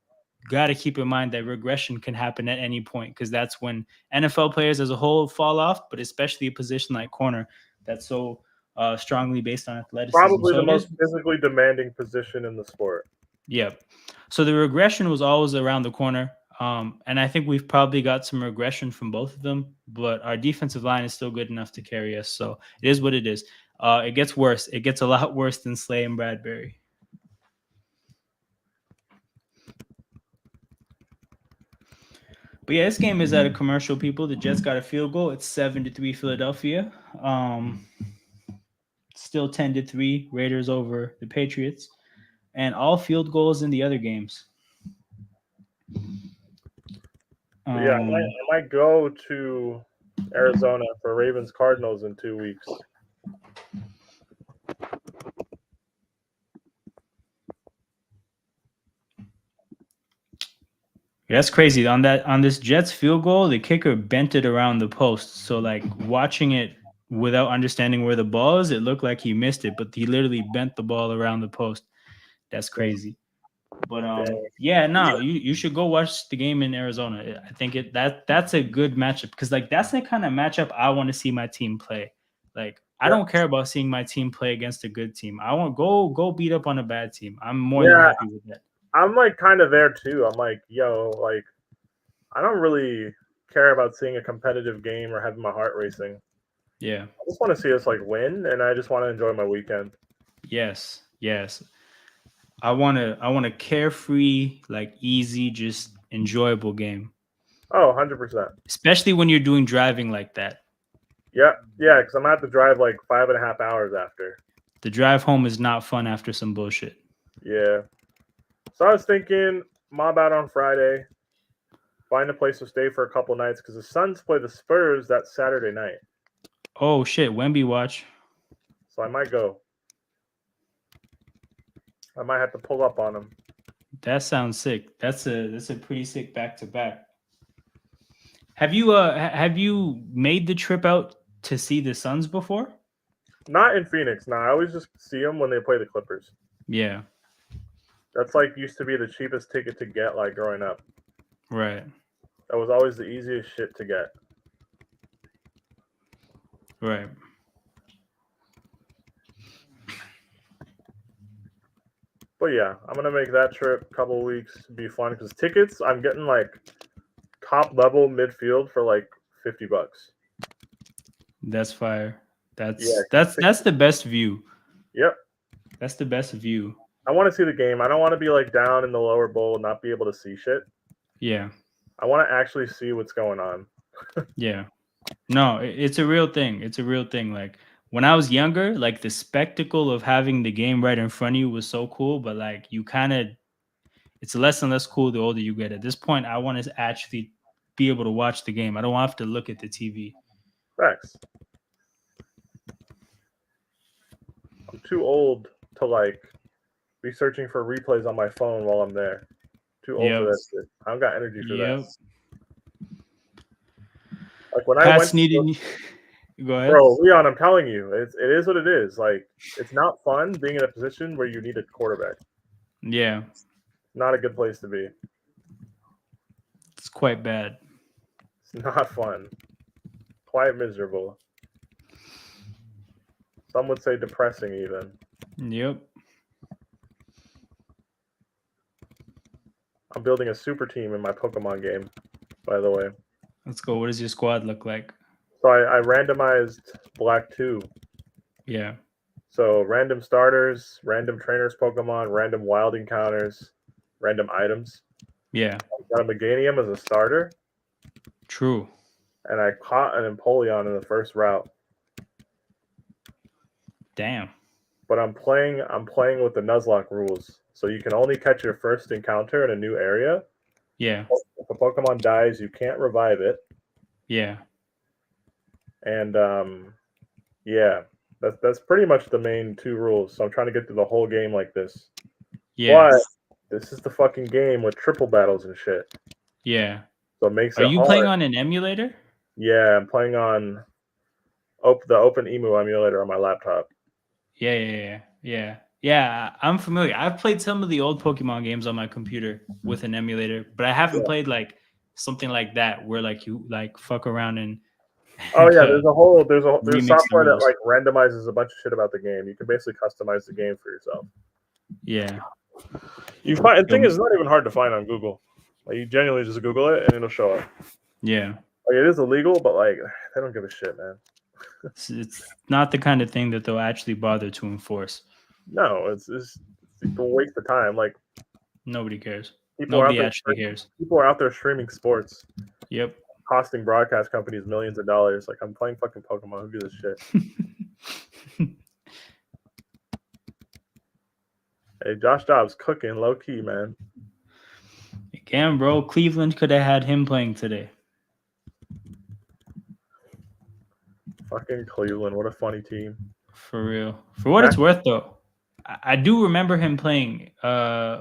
got to keep in mind that regression can happen at any point, because that's when NFL players as a whole fall off, but especially a position like corner that's so strongly based on athleticism. Probably the most physically demanding position in the sport. Yeah. So the regression was always around the corner. And I think we've probably got some regression from both of them, but our defensive line is still good enough to carry us. So it is what it is. It gets worse. It gets a lot worse than Slay and Bradbury. But yeah, this game is at a commercial, people. The Jets got a field goal. It's 7-3 Philadelphia. Still 10-3 Raiders over the Patriots. And all field goals in the other games. Yeah, I might go to Arizona for Ravens Cardinals in 2 weeks. That's crazy. On this Jets field goal, the kicker bent it around the post. So like, watching it without understanding where the ball is, it looked like he missed it, but he literally bent the ball around the post. That's crazy. But you should go watch the game in Arizona. I think that's a good matchup, because like, that's the kind of matchup I want to see my team play. Like, I don't care about seeing my team play against a good team. I want go beat up on a bad team. I'm more than happy with that. I'm like kind of there too. I'm like, like, I don't really care about seeing a competitive game or having my heart racing. Yeah. I just want to see us like win, and I just want to enjoy my weekend. Yes. I want a carefree, like, easy, just enjoyable game. Oh, 100%. Especially when you're doing driving like that. Yeah, because I'm going to have to drive like 5.5 hours after. The drive home is not fun after some bullshit. Yeah. So I was thinking, mob out on Friday, find a place to stay for a couple nights, because the Suns play the Spurs that Saturday night. Oh, shit. Wemby watch. So I might go. I might have to pull up on them. That sounds sick. That's a pretty sick back-to-back. Have you made the trip out to see the Suns before? Not in Phoenix. No, I always just see them when they play the Clippers. Yeah. That's like used to be the cheapest ticket to get, like, growing up. Right. That was always the easiest shit to get. Right. But yeah, I'm gonna make that trip a couple weeks. Be fun, because tickets, I'm getting like top level midfield for like $50. That's fire. That's the best view. Yep. That's the best view. I want to see the game. I don't want to be like down in the lower bowl and not be able to see shit. Yeah. I want to actually see what's going on. Yeah. No, it's a real thing. It's a real thing. Like when I was younger, like the spectacle of having the game right in front of you was so cool, but like you kind of, it's less and less cool the older you get. At this point, I want to actually be able to watch the game. I don't have to look at the TV. Facts. I'm too old to like be searching for replays on my phone while I'm there. Too old for Yep. that shit. I don't got energy for Yep. that. Like when I Pats went, needed. Go ahead. bro, Leon, I'm telling you, it is what it is. Like it's not fun being in a position where you need a quarterback. Yeah. Not a good place to be. It's quite bad. It's not fun. Quite miserable. Some would say depressing even. Yep. I'm building a super team in my Pokemon game, by the way. Let's go. What does your squad look like? So I randomized Black 2. Yeah. So random starters, random trainers Pokemon, random wild encounters, random items. Yeah. I got a Meganium as a starter, True. and I caught an Empoleon in the first route. Damn. But I'm playing with the Nuzlocke rules. So you can only catch your first encounter in a new area. Yeah. If a Pokemon dies, you can't revive it. Yeah. And yeah, that's pretty much the main two rules. So I'm trying to get through the whole game like this. Yeah. But this is the fucking game with triple battles and shit. Yeah. So it makes Are it you hard. playing on an emulator? Yeah, I'm playing on the Open Emu emulator on my laptop. Yeah, I'm familiar. I've played some of the old Pokemon games on my computer with an emulator, but I haven't played like something like that where like you like fuck around and Oh yeah, there's remix the software that rules. like randomizes a bunch of shit about the game. You can basically customize the game for yourself. Yeah. You find the thing is, it's not even hard to find on Google. Like you genuinely just Google it and it'll show up. Yeah. Like it is illegal, but like they don't give a shit, man. It's not the kind of thing that they'll actually bother to enforce. No, it's a waste of time. Like Nobody cares. people Nobody are out actually there, cares. people are out there streaming sports. Yep. Costing broadcast companies millions of dollars. Like I'm playing fucking Pokemon. Who gives a shit? Hey, Josh Dobbs cooking low key, man. Again, bro, Cleveland could have had him playing today. Fucking Cleveland, what a funny team. For real. For what it's worth, though, I do remember him playing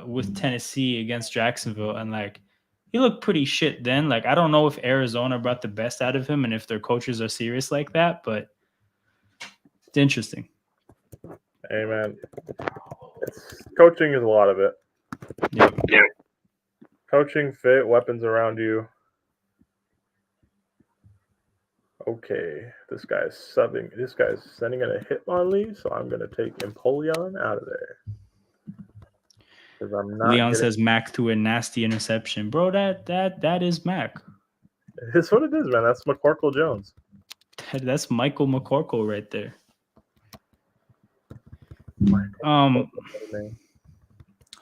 with Tennessee against Jacksonville, and like he looked pretty shit then. Like I don't know if Arizona brought the best out of him and if their coaches are serious like that, but it's interesting. Hey man, coaching is a lot of it. Yeah. Coaching, fit, weapons around you. Okay, this guy's subbing. This guy's sending in a Hitmonlee, so I'm gonna take Empoleon out of there. Because I'm not. Leon says Mac threw a nasty interception, bro. That is Mac. It's what it is, man. That's McCorkle Jones. That's Michael McCorkle right there.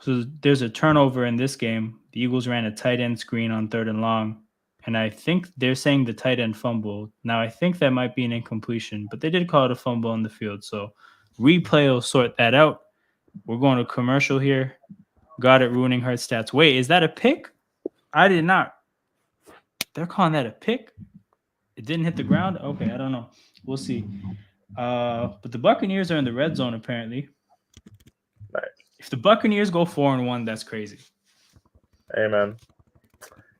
So there's a turnover in this game. The Eagles ran a tight end screen on 3rd and long, and I think they're saying the tight end fumbled. Now I think that might be an incompletion, but they did call it a fumble on the field. So replay will sort that out. We're going to commercial here. Got it, ruining her stats. Wait, is that a pick? I did not. They're calling that a pick? It didn't hit the ground? Okay, I don't know. We'll see. But the Buccaneers are in the red zone, apparently. Nice. If the Buccaneers go 4-1, that's crazy. Hey, man.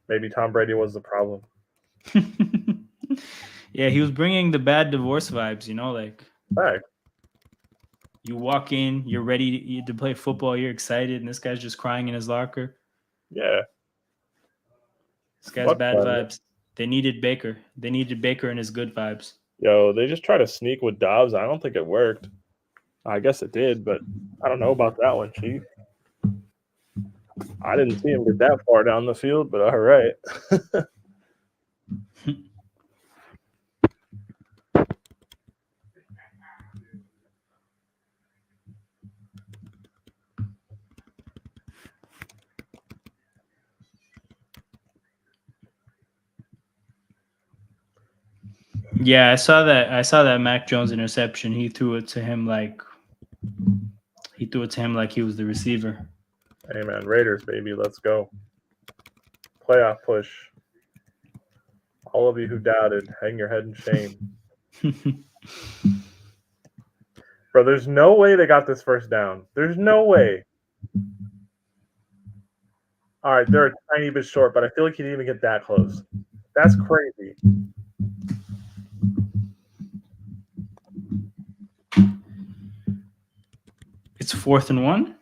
Maybe Tom Brady was the problem. Yeah, he was bringing the bad divorce vibes, you know, like Fact. You walk in, you're ready to play football, you're excited, and this guy's just crying in his locker. Yeah. This guy's bad vibes. They needed Baker. They needed Baker and his good vibes. Yo, they just tried to sneak with Dobbs. I don't think it worked. I guess it did, but I don't know about that one, Chief. I didn't see him get that far down the field, but all right. Yeah, I saw that. I saw that Mac Jones interception. He threw it to him like he was the receiver. Hey man, Raiders baby, let's go. Playoff push. All of you who doubted, hang your head in shame. Bro, there's no way they got this first down. There's no way. All right, they're a tiny bit short, but I feel like he didn't even get that close. That's crazy. It's 4th and 1.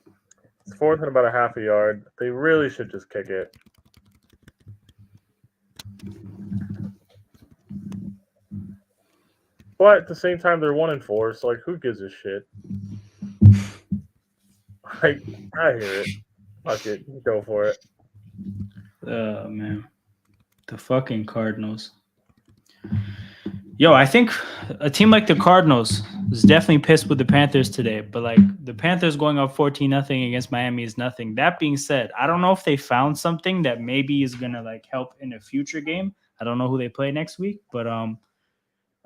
It's 4th and about a half a yard. They really should just kick it. But at the same time, they're 1 and 4, so like, who gives a shit? I hear it. Fuck it, go for it. Oh man, the fucking Cardinals. Yo, I think a team like the Cardinals is definitely pissed with the Panthers today, but like the Panthers going up 14-0 against Miami is nothing. That being said, I don't know if they found something that maybe is gonna like help in a future game. I don't know who they play next week, but all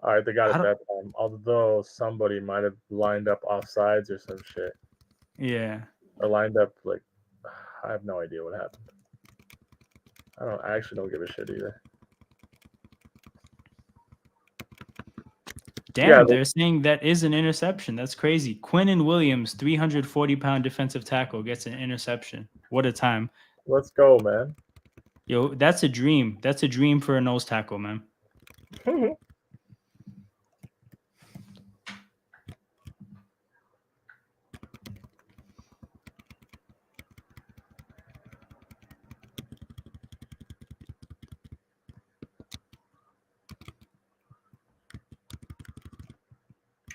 right, they got it that time. Although somebody might have lined up offsides or some shit. Yeah. Or lined up like I have no idea what happened. I actually don't give a shit either. Damn, yeah, they're saying that is an interception. That's crazy. Quinnen Williams, 340-pound defensive tackle, gets an interception. What a time. Let's go, man. Yo, that's a dream. That's a dream for a nose tackle, man.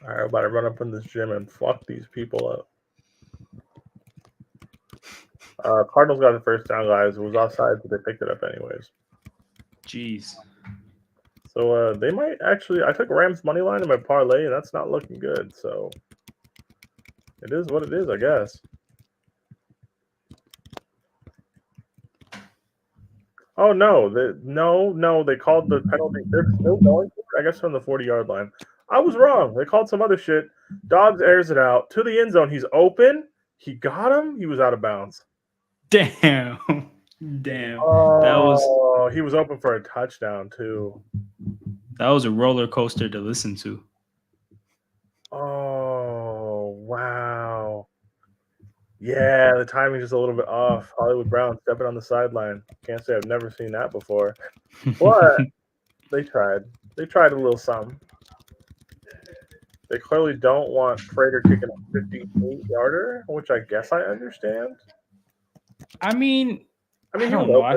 All right, I'm about to run up in this gym and fuck these people up. Cardinals got the first down, guys. It was offside, but they picked it up anyways. Jeez. So they might actually. I took Rams money line in my parlay, and that's not looking good. So it is what it is, I guess. Oh no! They called the penalty. They're still going for it, I guess, from the 40-yard line. I was wrong. They called some other shit. Dobbs airs it out to the end zone. He's open. He got him. He was out of bounds. Damn. Damn. Oh, he was open for a touchdown too. That was a roller coaster to listen to. Oh, wow. Yeah, the timing's just a little bit off. Hollywood Brown stepping on the sideline. Can't say I've never seen that before. But they tried. They tried a little something. They clearly don't want Prater kicking a 58-yarder, which I guess I understand. I mean, I don't know. I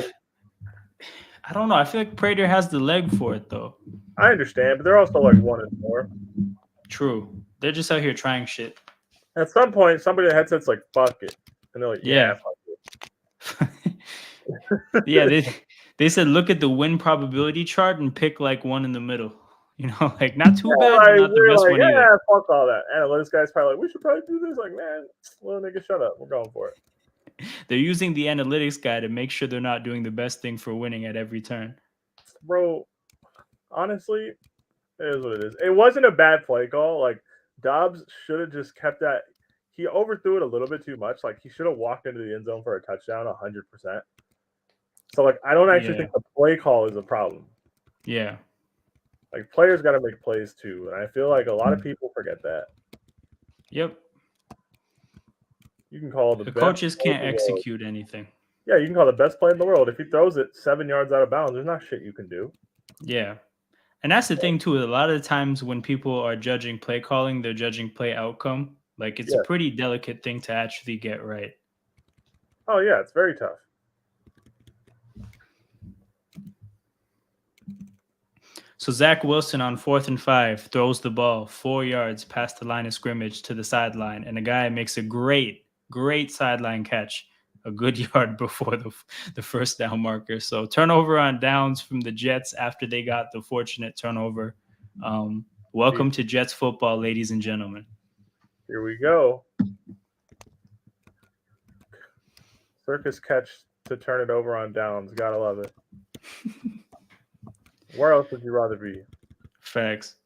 don't know. I feel like Prater has the leg for it, though. I understand, but they're also like 1 and 4. True. They're just out here trying shit. At some point, somebody in the headset's like, fuck it. And they're like, yeah fuck it. Yeah, they said, look at the win probability chart and pick like one in the middle. You know, like not too bad, but not the best one either. Yeah, fuck all that. Analytics guys probably like, we should probably do this. Like, man, little nigga, shut up. We're going for it. They're using the analytics guy to make sure they're not doing the best thing for winning at every turn. Bro, honestly, it is what it is. It wasn't a bad play call. Like, Dobbs should have just kept that. He overthrew it a little bit too much. Like, he should have walked into the end zone for a touchdown 100%. So, like, I don't actually think the play call is a problem. Yeah. Like, players got to make plays too. And I feel like a lot of people forget that. Yep. You can call the coaches can't execute anything. Yeah, you can call the best play in the world. If he throws it 7 yards out of bounds, there's not shit you can do. Yeah. And that's the thing, too. A lot of the times when people are judging play calling, they're judging play outcome. Like, it's a pretty delicate thing to actually get right. Oh, yeah. It's very tough. So Zach Wilson on 4th and 5 throws the ball 4 yards past the line of scrimmage to the sideline. And the guy makes a great sideline catch a good yard before the first down marker. So turnover on downs from the Jets after they got the fortunate turnover. Welcome to Jets football, ladies and gentlemen. Here we go. Circus catch to turn it over on downs. Gotta love it. Where else would you rather be? Facts.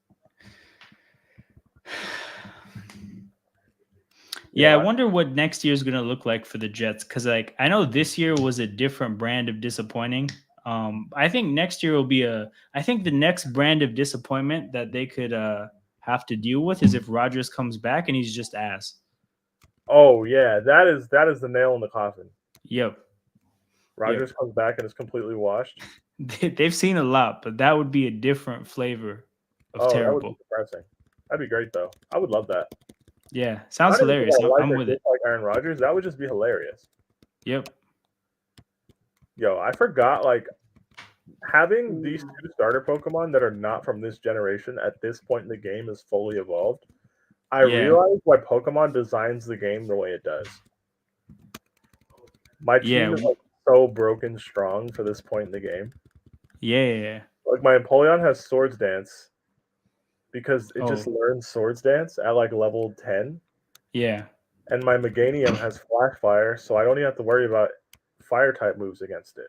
Yeah, I wonder what next year is going to look like for the Jets, because like I know this year was a different brand of disappointing. I think next year will be I think the next brand of disappointment that they could have to deal with is if Rodgers comes back and he's just ass. Oh yeah, that is the nail in the coffin. Yep. Rodgers comes back and is completely washed. They've seen a lot, but that would be a different flavor of That would be terrible. depressing. That'd be great though. I would love that. Yeah, sounds Not even hilarious. I like I'm or with it. dislike Aaron Rodgers. That would just be hilarious. Yep. Yo, I forgot like having these two starter Pokemon that are not from this generation at this point in the game is fully evolved. I realize why Pokemon designs the game the way it does. My team is like so broken strong for this point in the game. Yeah. Like my Empoleon has Swords Dance because it just learns Swords Dance at like level 10. Yeah. And my Meganium has Flash Fire, so I don't even have to worry about fire type moves against it.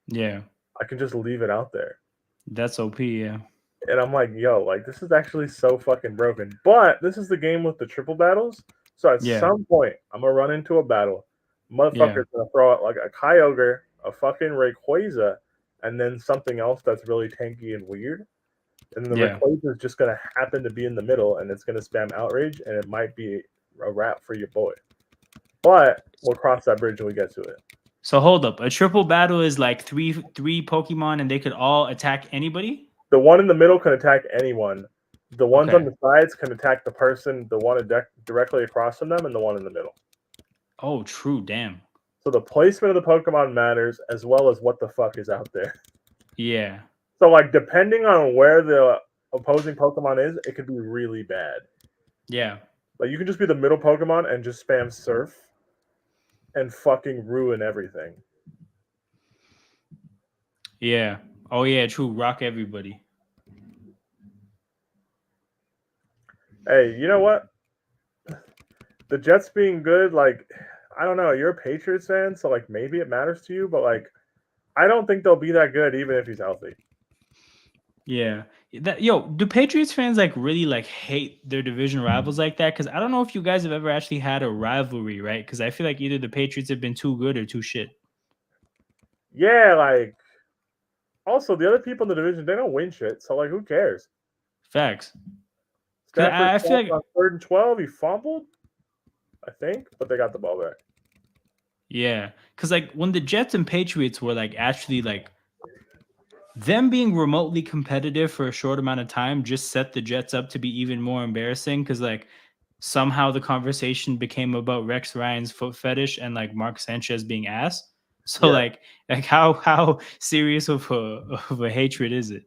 Yeah. I can just leave it out there. That's OP, yeah. And I'm like, yo, like this is actually so fucking broken. But this is the game with the triple battles. So at some point, I'm gonna run into a battle. Motherfucker's gonna throw out like a Kyogre, a fucking Rayquaza, and then something else that's really tanky and weird. And the Rayquaza is just gonna happen to be in the middle, and it's gonna spam Outrage, and it might be a wrap for your boy. But we'll cross that bridge when we get to it. So hold up, a triple battle is like three Pokemon, and they could all attack anybody? The one in the middle can attack anyone. The ones on the sides can attack the person, the one directly across from them, and the one in the middle. Oh, true. Damn. So the placement of the Pokemon matters as well as what the fuck is out there. Yeah. So like depending on where the opposing Pokemon is, it could be really bad. Yeah. Like you can just be the middle Pokemon and just spam Surf and fucking ruin everything. Yeah. Oh yeah, true. Rock everybody. Hey, you know what? The Jets being good, like, I don't know. You're a Patriots fan, so like maybe it matters to you, but like, I don't think they'll be that good even if he's healthy. Yeah. Do Patriots fans like really like hate their division rivals like that? Because I don't know if you guys have ever actually had a rivalry, right? Because I feel like either the Patriots have been too good or too shit. Yeah, like. Also, the other people in the division, they don't win shit, so like, who cares? Facts. I feel like on 3rd and 12, he fumbled, I think, but they got the ball back. Yeah, because like when the Jets and Patriots were like actually like them being remotely competitive for a short amount of time just set the Jets up to be even more embarrassing because like somehow the conversation became about Rex Ryan's foot fetish and like Mark Sanchez being ass. So like how serious of a hatred is it?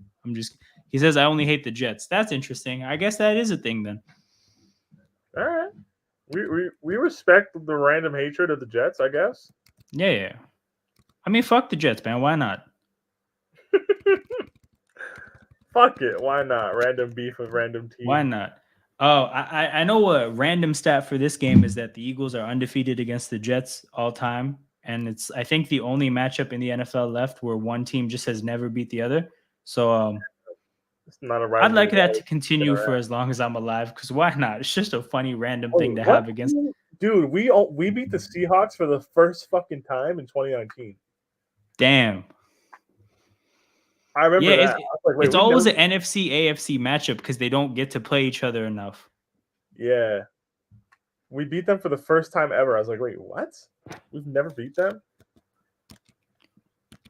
He says I only hate the Jets. That's interesting. I guess that is a thing then. All right. We respect the random hatred of the Jets, I guess. Yeah. I mean, fuck the Jets, man. Why not? Fuck it. Why not? Random beef with random team. Why not? Oh, I know a random stat for this game is that the Eagles are undefeated against the Jets all time. And it's, I think, the only matchup in the NFL left where one team just has never beat the other. So it's not a I'd like that to continue for as long as I'm alive, because why not? It's just a funny random thing to have against. Dude, we beat the Seahawks for the first fucking time in 2019. Damn. I remember that. It's always an NFC AFC matchup because they don't get to play each other enough. Yeah. We beat them for the first time ever. I was like, wait, what? We've never beat them?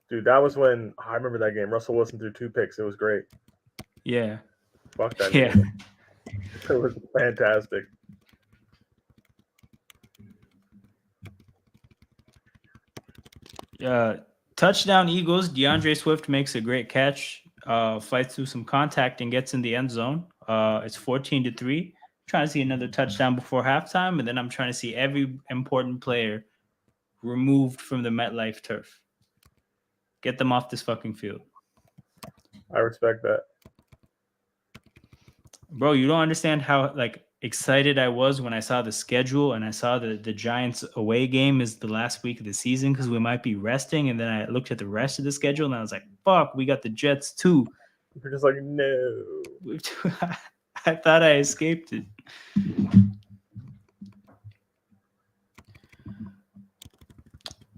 Dude, that was when I remember that game. Russell Wilson threw 2 picks. It was great. Yeah. Fuck that game. It was fantastic. Touchdown Eagles. DeAndre Swift makes a great catch, fights through some contact and gets in the end zone. It's 14-3. Trying to see another touchdown before halftime, and then I'm trying to see every important player removed from the MetLife turf. Get them off this fucking field. I respect that. Bro, you don't understand how like excited I was when I saw the schedule and I saw the Giants away game is the last week of the season because we might be resting. And then I looked at the rest of the schedule and I was like, fuck, we got the Jets too. You're just like, no. I thought I escaped it.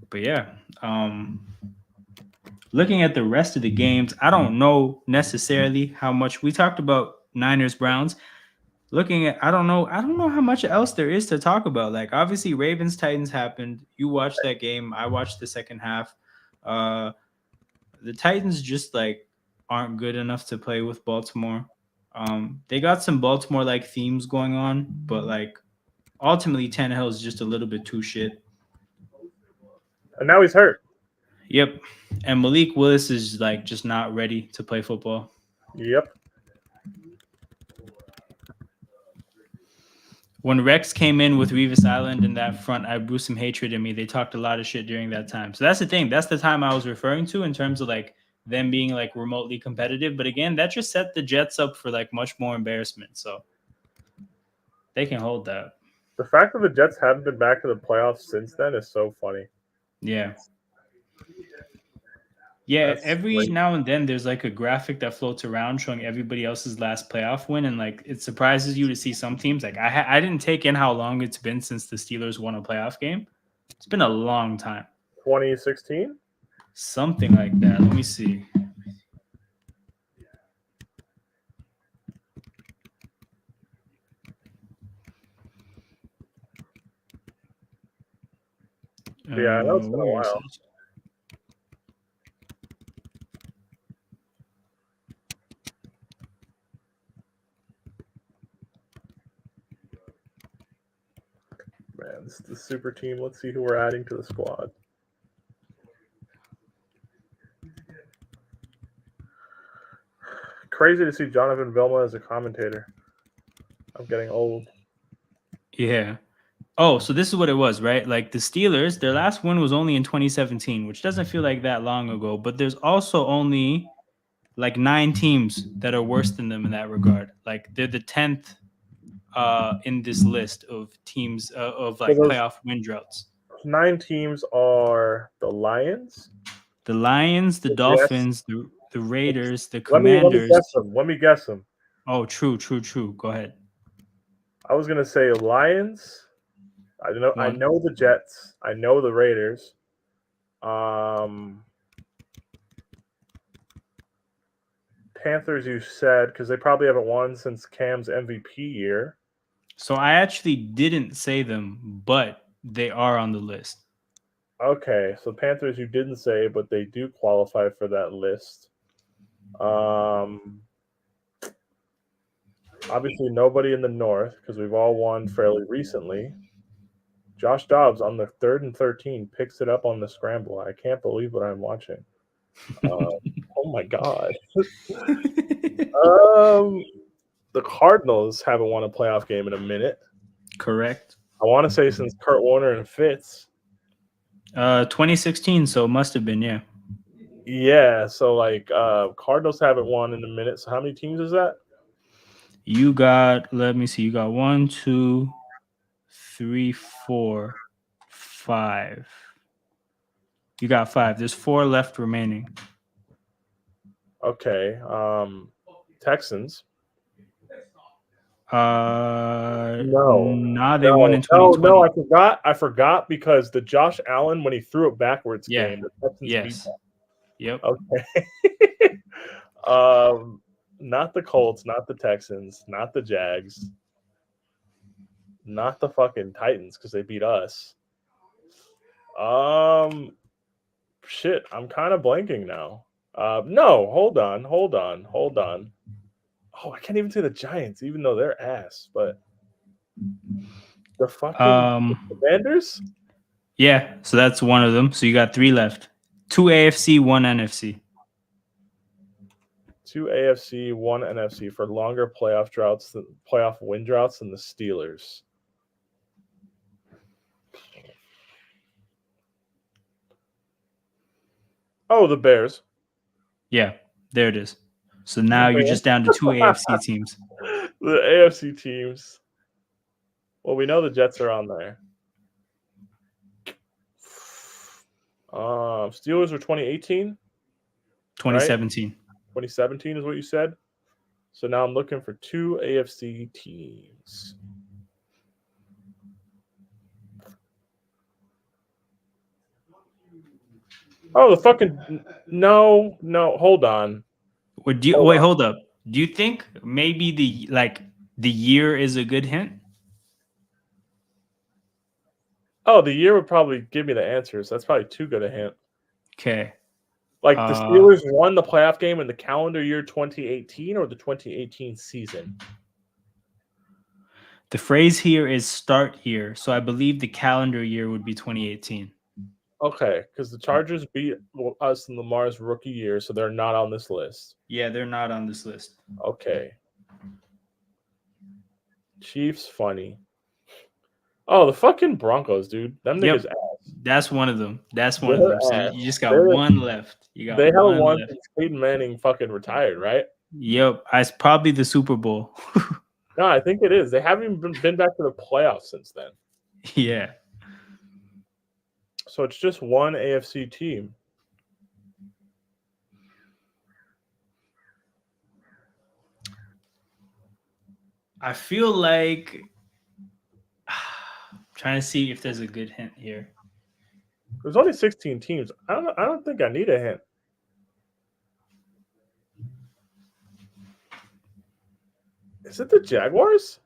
But yeah, looking at the rest of the games, I don't know necessarily how much we talked about Niners Browns. Looking at, I don't know how much else there is to talk about. Like obviously Ravens Titans happened. You watched that game. I watched the second half. The Titans just like aren't good enough to play with Baltimore. They got some Baltimore like themes going on, but like ultimately Tannehill is just a little bit too shit. And now he's hurt. Yep. And Malik Willis is like just not ready to play football. Yep. When Rex came in with Revis Island in that front, I blew some hatred in me. They talked a lot of shit during that time. So that's the thing. That's the time I was referring to in terms of like them being like remotely competitive. But again, that just set the Jets up for like much more embarrassment. So they can hold that. The fact that the Jets haven't been back to the playoffs since then is so funny. Yeah. Yeah, That's every great. now and then there's like a graphic that floats around showing everybody else's last playoff win, and like it surprises you to see some teams. Like I didn't take in how long it's been since the Steelers won a playoff game. It's been a long time. 2016? Something like that. Let me see. Yeah, I know it's been a Where is while. it? Man, this is the super team. Let's see who we're adding to the squad. Crazy to see Jonathan Vilma as a commentator. I'm getting old. Yeah. Oh, so this is what it was, right? Like the Steelers, their last win was only in 2017, which doesn't feel like that long ago, but there's also only like 9 teams that are worse than them in that regard. Like they're the 10th in this list of teams of So like those playoff win droughts. 9 teams are the Lions, The Lions, the the Jets. Dolphins, the Raiders, the Let me Commanders. guess them. Let me guess them. Oh, true. Go ahead. I was gonna say Lions. I One. know the Jets. I know the Raiders. Panthers, you said, because they probably haven't won since Cam's MVP year. So I actually didn't say them, but they are on the list. Okay, so Panthers you didn't say, but they do qualify for that list. Obviously, nobody in the North because we've all won fairly recently. Josh Dobbs on the 3rd and 13 picks it up on the scramble. I can't believe what I'm watching. Oh my god. The Cardinals haven't won a playoff game in a minute. Correct. I want to say since Kurt Warner and Fitz. 2016, so it must have been, yeah. Yeah, so like Cardinals haven't won in a minute. So how many teams is that? You got, let me see, you got 1, 2, 3, 4, 5. You got 5. There's 4 left remaining. Okay. Texans. Nah, they won in 2020. No, I forgot because the Josh Allen when he threw it backwards game, the Texans beat Yes. them. Yep. Okay. Not the Colts, not the Texans, not the Jags, not the fucking Titans because they beat us. Shit, I'm kind of blanking now. No, hold on. Oh, I can't even say the Giants, even though they're ass. But the fucking Commanders. Yeah, so that's one of them. So you got 3 left. 2 AFC, 1 NFC. 2 AFC, 1 NFC for longer playoff win droughts than the Steelers. Oh, the Bears. Yeah, there it is. So now you're just down to 2 AFC teams. The AFC teams. Well, we know the Jets are on there. Steelers were 2018? 2017. Right? 2017 is what you said. So now I'm looking for 2 AFC teams. Oh, the fucking no, hold on. Wait, hold up. Do you think maybe the year is a good hint? Oh, the year would probably give me the answers. That's probably too good a hint. Okay. Like the Steelers won the playoff game in the calendar year 2018 or the 2018 season? The phrase here is start year. So I believe the calendar year would be 2018. Okay, because the Chargers beat us in Lamar's rookie year, so they're not on this list. Yeah, they're not on this list. Okay. Chiefs, funny. Oh, the fucking Broncos, dude. Them niggas ass. That's one of them. That's one They're of them. So ass. you just got one left. You got they haven't one won left. since Peyton Manning fucking retired, right? Yep. It's probably the Super Bowl. No, I think it is. They haven't even been back to the playoffs since then. Yeah. So it's just one AFC team. I feel like trying to see if there's a good hint here. There's only 16 teams. I don't think I need a hint. Is it the Jaguars?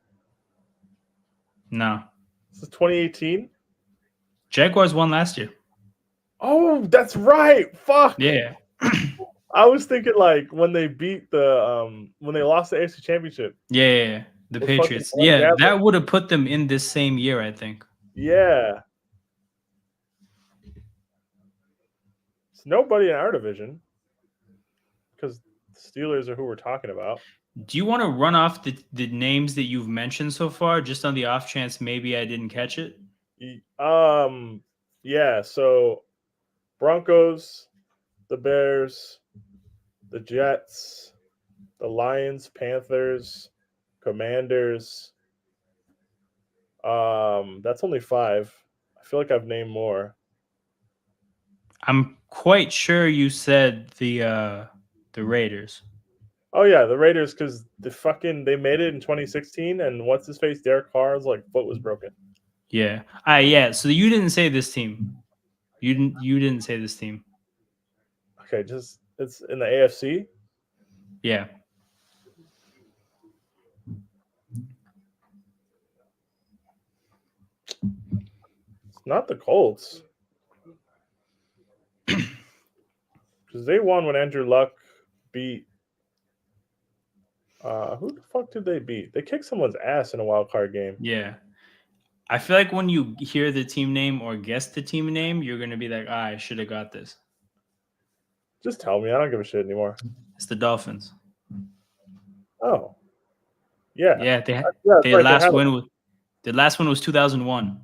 No. This is 2018. Jaguars won last year. Oh, that's right. Fuck. Yeah. I was thinking like when they beat the when they lost the AFC Championship. Yeah. The Patriots. Yeah, that would have put them in this same year, I think. Yeah. It's nobody in our division because the Steelers are who we're talking about. Do you want to run off the names that you've mentioned so far, just on the off chance maybe I didn't catch it? Yeah. So Broncos, the Bears, the Jets, the Lions, Panthers, Commanders. That's only 5. I feel like I've named more. I'm quite sure you said the Raiders. Oh yeah, the Raiders, because they made it in 2016, and what's his face, Derek Carr's foot was broken. Yeah. Yeah. So you didn't say this team. You didn't say this team. Okay, just it's in the AFC. Yeah. It's not the Colts. Because they won when Andrew Luck beat. Who the fuck did they beat? They kicked someone's ass in a wild card game. Yeah. I feel like when you hear the team name or guess the team name, you're gonna be like, I should have got this. Just tell me. I don't give a shit anymore. It's the Dolphins. Oh. Yeah. Yeah, their last one was 2001.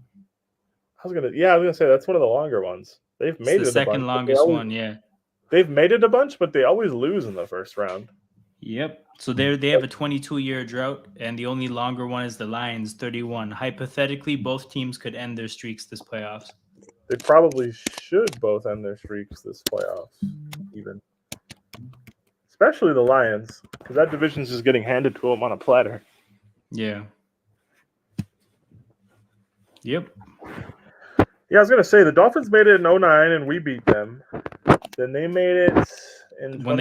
I was gonna say that's one of the longer ones. They've made it the second longest one, yeah. They've made it a bunch, but they always lose in the first round. Yep. So they have a 22-year drought, and the only longer one is the Lions, 31. Hypothetically, both teams could end their streaks this playoffs. They probably should both end their streaks this playoffs, even. Especially the Lions, because that division's just getting handed to them on a platter. Yeah. Yep. Yeah, I was gonna say the Dolphins made it in 2009 and we beat them. Then they made it in when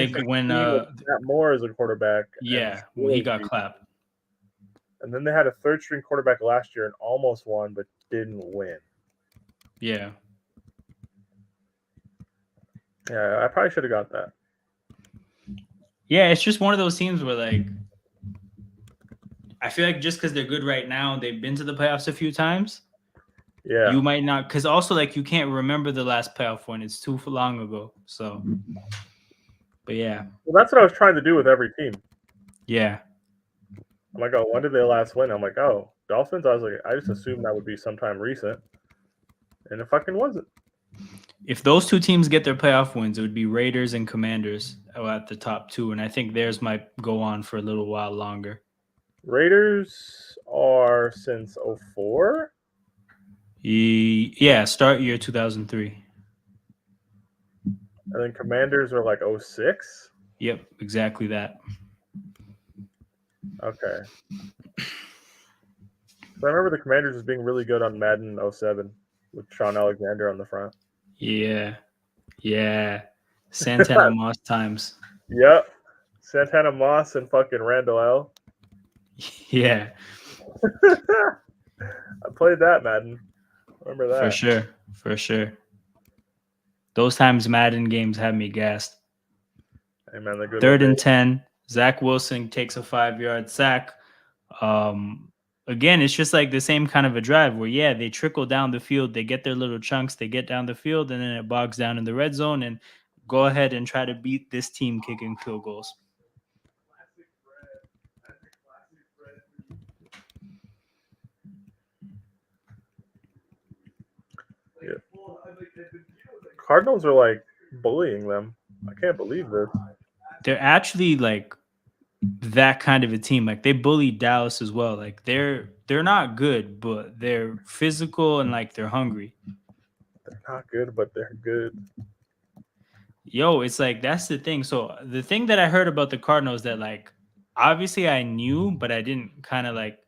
Matt Moore as a quarterback. Yeah, when he got clapped. And then they had a third string quarterback last year and almost won, but didn't win. Yeah. Yeah, I probably should have got that. Yeah, it's just one of those teams where I feel like just because they're good right now, they've been to the playoffs a few times. Yeah. You might not, because also you can't remember the last playoff one. It's too long ago. So, but yeah. Well, that's what I was trying to do with every team. Yeah. I'm like, oh, when did they last win? I'm like, oh, Dolphins. I was like, I just assumed that would be sometime recent, and it fucking wasn't. If those two teams get their playoff wins, it would be Raiders and Commanders at the top 2, and I think theirs might go on for a little while longer. Raiders are since 2004. Yeah, start year 2003. And then Commanders are 2006. Yep, exactly that. Okay. So I remember the Commanders as being really good on Madden 07 with Sean Alexander on the front. Yeah. Santana Moss times. Yep. Santana Moss and fucking Randall L. Yeah, I played that Madden. Remember for that? sure. Those times Madden games had me gassed. Hey man, the good old 3rd and days. 10. Zach Wilson takes a 5-yard sack. Again, it's just like the same kind of a drive where, yeah, they trickle down the field, they get their little chunks, they get down the field, and then it bogs down in the red zone and go ahead and try to beat this team kicking field goals. Yeah. Cardinals are like bullying them. I can't believe this. They're actually like that kind of a team. Like they bullied Dallas as well. Like they're not good, but they're physical and like they're hungry. They're not good, but they're good. Yo, it's like that's the thing. So the thing that I heard about the Cardinals that like obviously I knew, but I didn't kind of like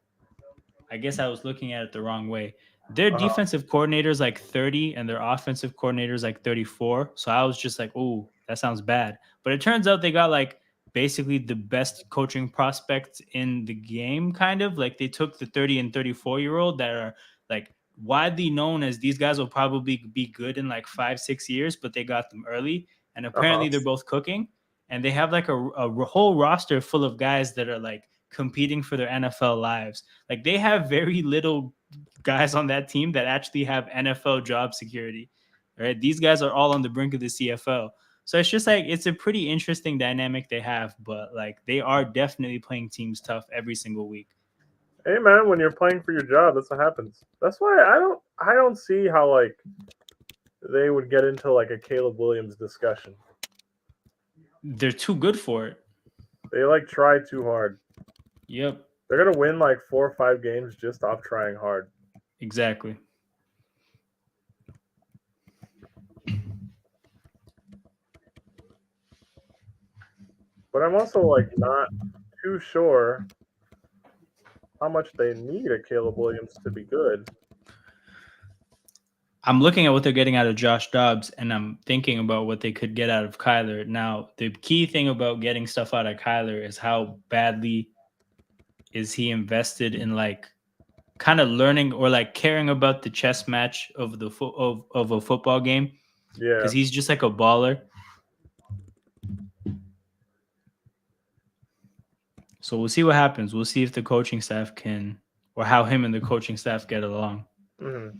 I guess I was looking at it the wrong way. Their Uh-huh. defensive coordinator is like 30 and their offensive coordinator is like 34. So I was just like, oh, that sounds bad. But it turns out they got like basically the best coaching prospects in the game, kind of. Like they took the 30 and 34-year-old that are like widely known as these guys will probably be good in like 5-6 years, but they got them early. And Uh-huh. apparently they're both cooking. And they have like a whole roster full of guys that are like competing for their NFL lives. Like they have very little guys on that team that actually have NFL job security. Right? These guys are all on the brink of the CFL. So it's just like it's a pretty interesting dynamic they have, but like they are definitely playing teams tough every single week. Hey man, when you're playing for your job, that's what happens. That's why I don't see how like they would get into like a Caleb Williams discussion. They're too good for it. They like try too hard. Yep, They're gonna win like 4 or 5 games just off trying hard. exactly. But I'm also like not too sure how much they need a Caleb Williams to be good. I'm looking at what they're getting out of Josh Dobbs, and I'm thinking about what they could get out of Kyler. Now, the key thing about getting stuff out of Kyler is how badly is he invested in like kind of learning or like caring about the chess match of the of a football game Yeah. because he's just like a baller. So we'll see what happens. We'll see if the coaching staff can, or how him and the coaching staff get along. Mm-hmm.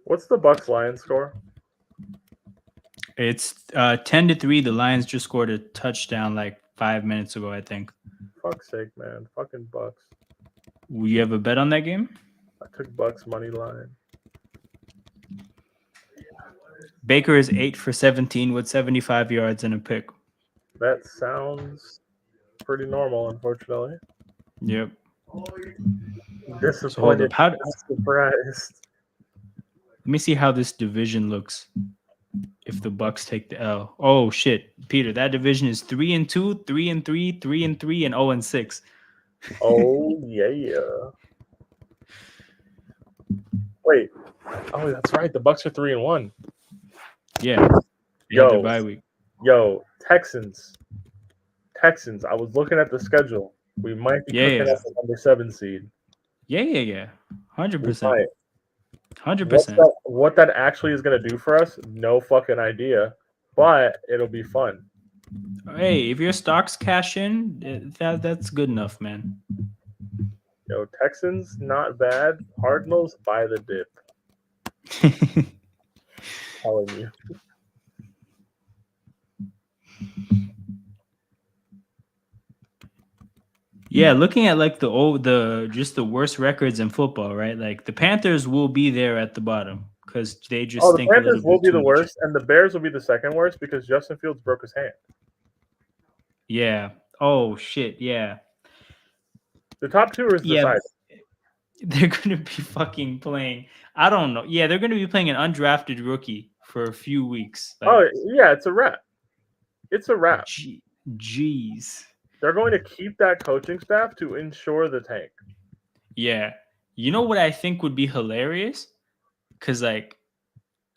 What's the Bucks Lions score? It's 10-3. The Lions just scored a touchdown like 5 minutes ago, I think. Fuck's sake, man. Fucking Bucks. You have a bet on that game? I took Bucks money line. Baker is 8 for 17 with 75 yards and a pick. That sounds pretty normal, unfortunately. Yep. Disappointed. So Surprised. let me see how this division looks if the Bucks take the L. Oh shit, Peter, that division is 3-2, 3-3, 3-3, and 0-6. Oh yeah. Wait. Oh, that's right. The Bucks are 3-1. Yeah. Their bye week. Yo, Texans. I was looking at the schedule. We might be cooking up the number 7 seed. Yeah. 100%. 100%. What that actually is going to do for us, no fucking idea. But it'll be fun. Hey, if your stocks cash in, that's good enough, man. Yo, Texans, not bad. Cardinals, buy the dip. Telling you. Yeah, looking at like the worst records in football, right? Like the Panthers will be there at the bottom because they just the Panthers will be the worst, and the Bears will be the second worst because Justin Fields broke his hand. Yeah. Oh shit. Yeah. The top two are decided. They're going to be fucking playing. I don't know. Yeah, they're going to be playing an undrafted rookie for a few weeks. Like, it's a wrap. It's a wrap. Jeez. They're going to keep that coaching staff to ensure the tank. Yeah. You know what I think would be hilarious? Because like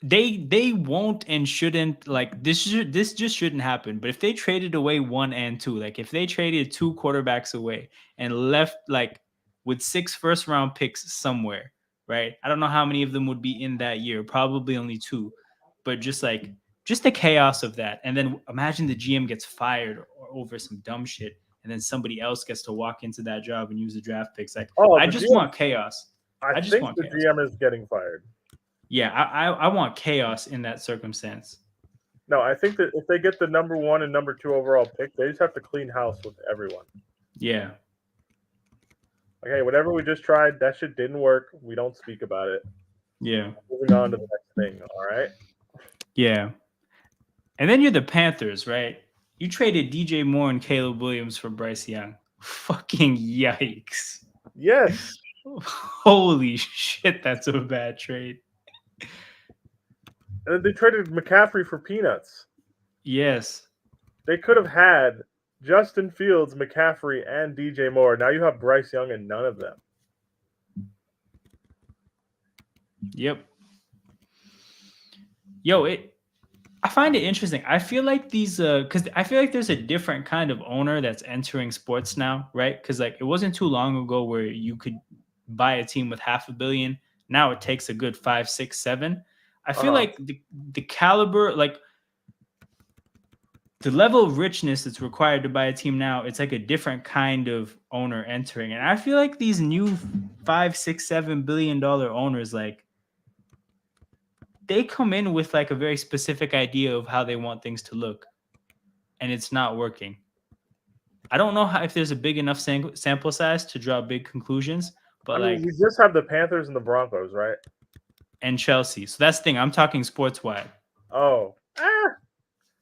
they won't and shouldn't like this just shouldn't happen. But if they traded away 1 and 2, like if they traded 2 quarterbacks away and left like with 6 first-round picks somewhere, right? I don't know how many of them would be in that year. Probably only 2. But just the chaos of that. And then imagine the GM gets fired over some dumb shit, and then somebody else gets to walk into that job and use the draft picks. Like, I just want chaos. I just want the chaos. GM is getting fired. Yeah, I want chaos in that circumstance. No, I think that if they get the number 1 and number 2 overall pick, they just have to clean house with everyone. Yeah. Okay, whatever we just tried, that shit didn't work. We don't speak about it. Yeah. Moving on to the next thing, all right? Yeah. And then you're the Panthers, right? You traded DJ Moore and Caleb Williams for Bryce Young. Fucking yikes. Yes. Holy shit, that's a bad trade. And they traded McCaffrey for peanuts. Yes. They could have had Justin Fields, McCaffrey, and DJ Moore. Now you have Bryce Young and none of them. Yep. Yo, I find it interesting. I feel like these because I feel like there's a different kind of owner that's entering sports now, right? Because like it wasn't too long ago where you could buy a team with $500 million. Now it takes a good 5, 6, 7. I feel like the caliber, like the level of richness that's required to buy a team now, it's like a different kind of owner entering. And I feel like these new 5, 6, $7 billion owners, like they come in with like a very specific idea of how they want things to look, and it's not working. I don't know if there's a big enough sample size to draw big conclusions, but I mean, we just have the Panthers and the Broncos, right? And Chelsea. So that's the thing. I'm talking sports wide. Oh.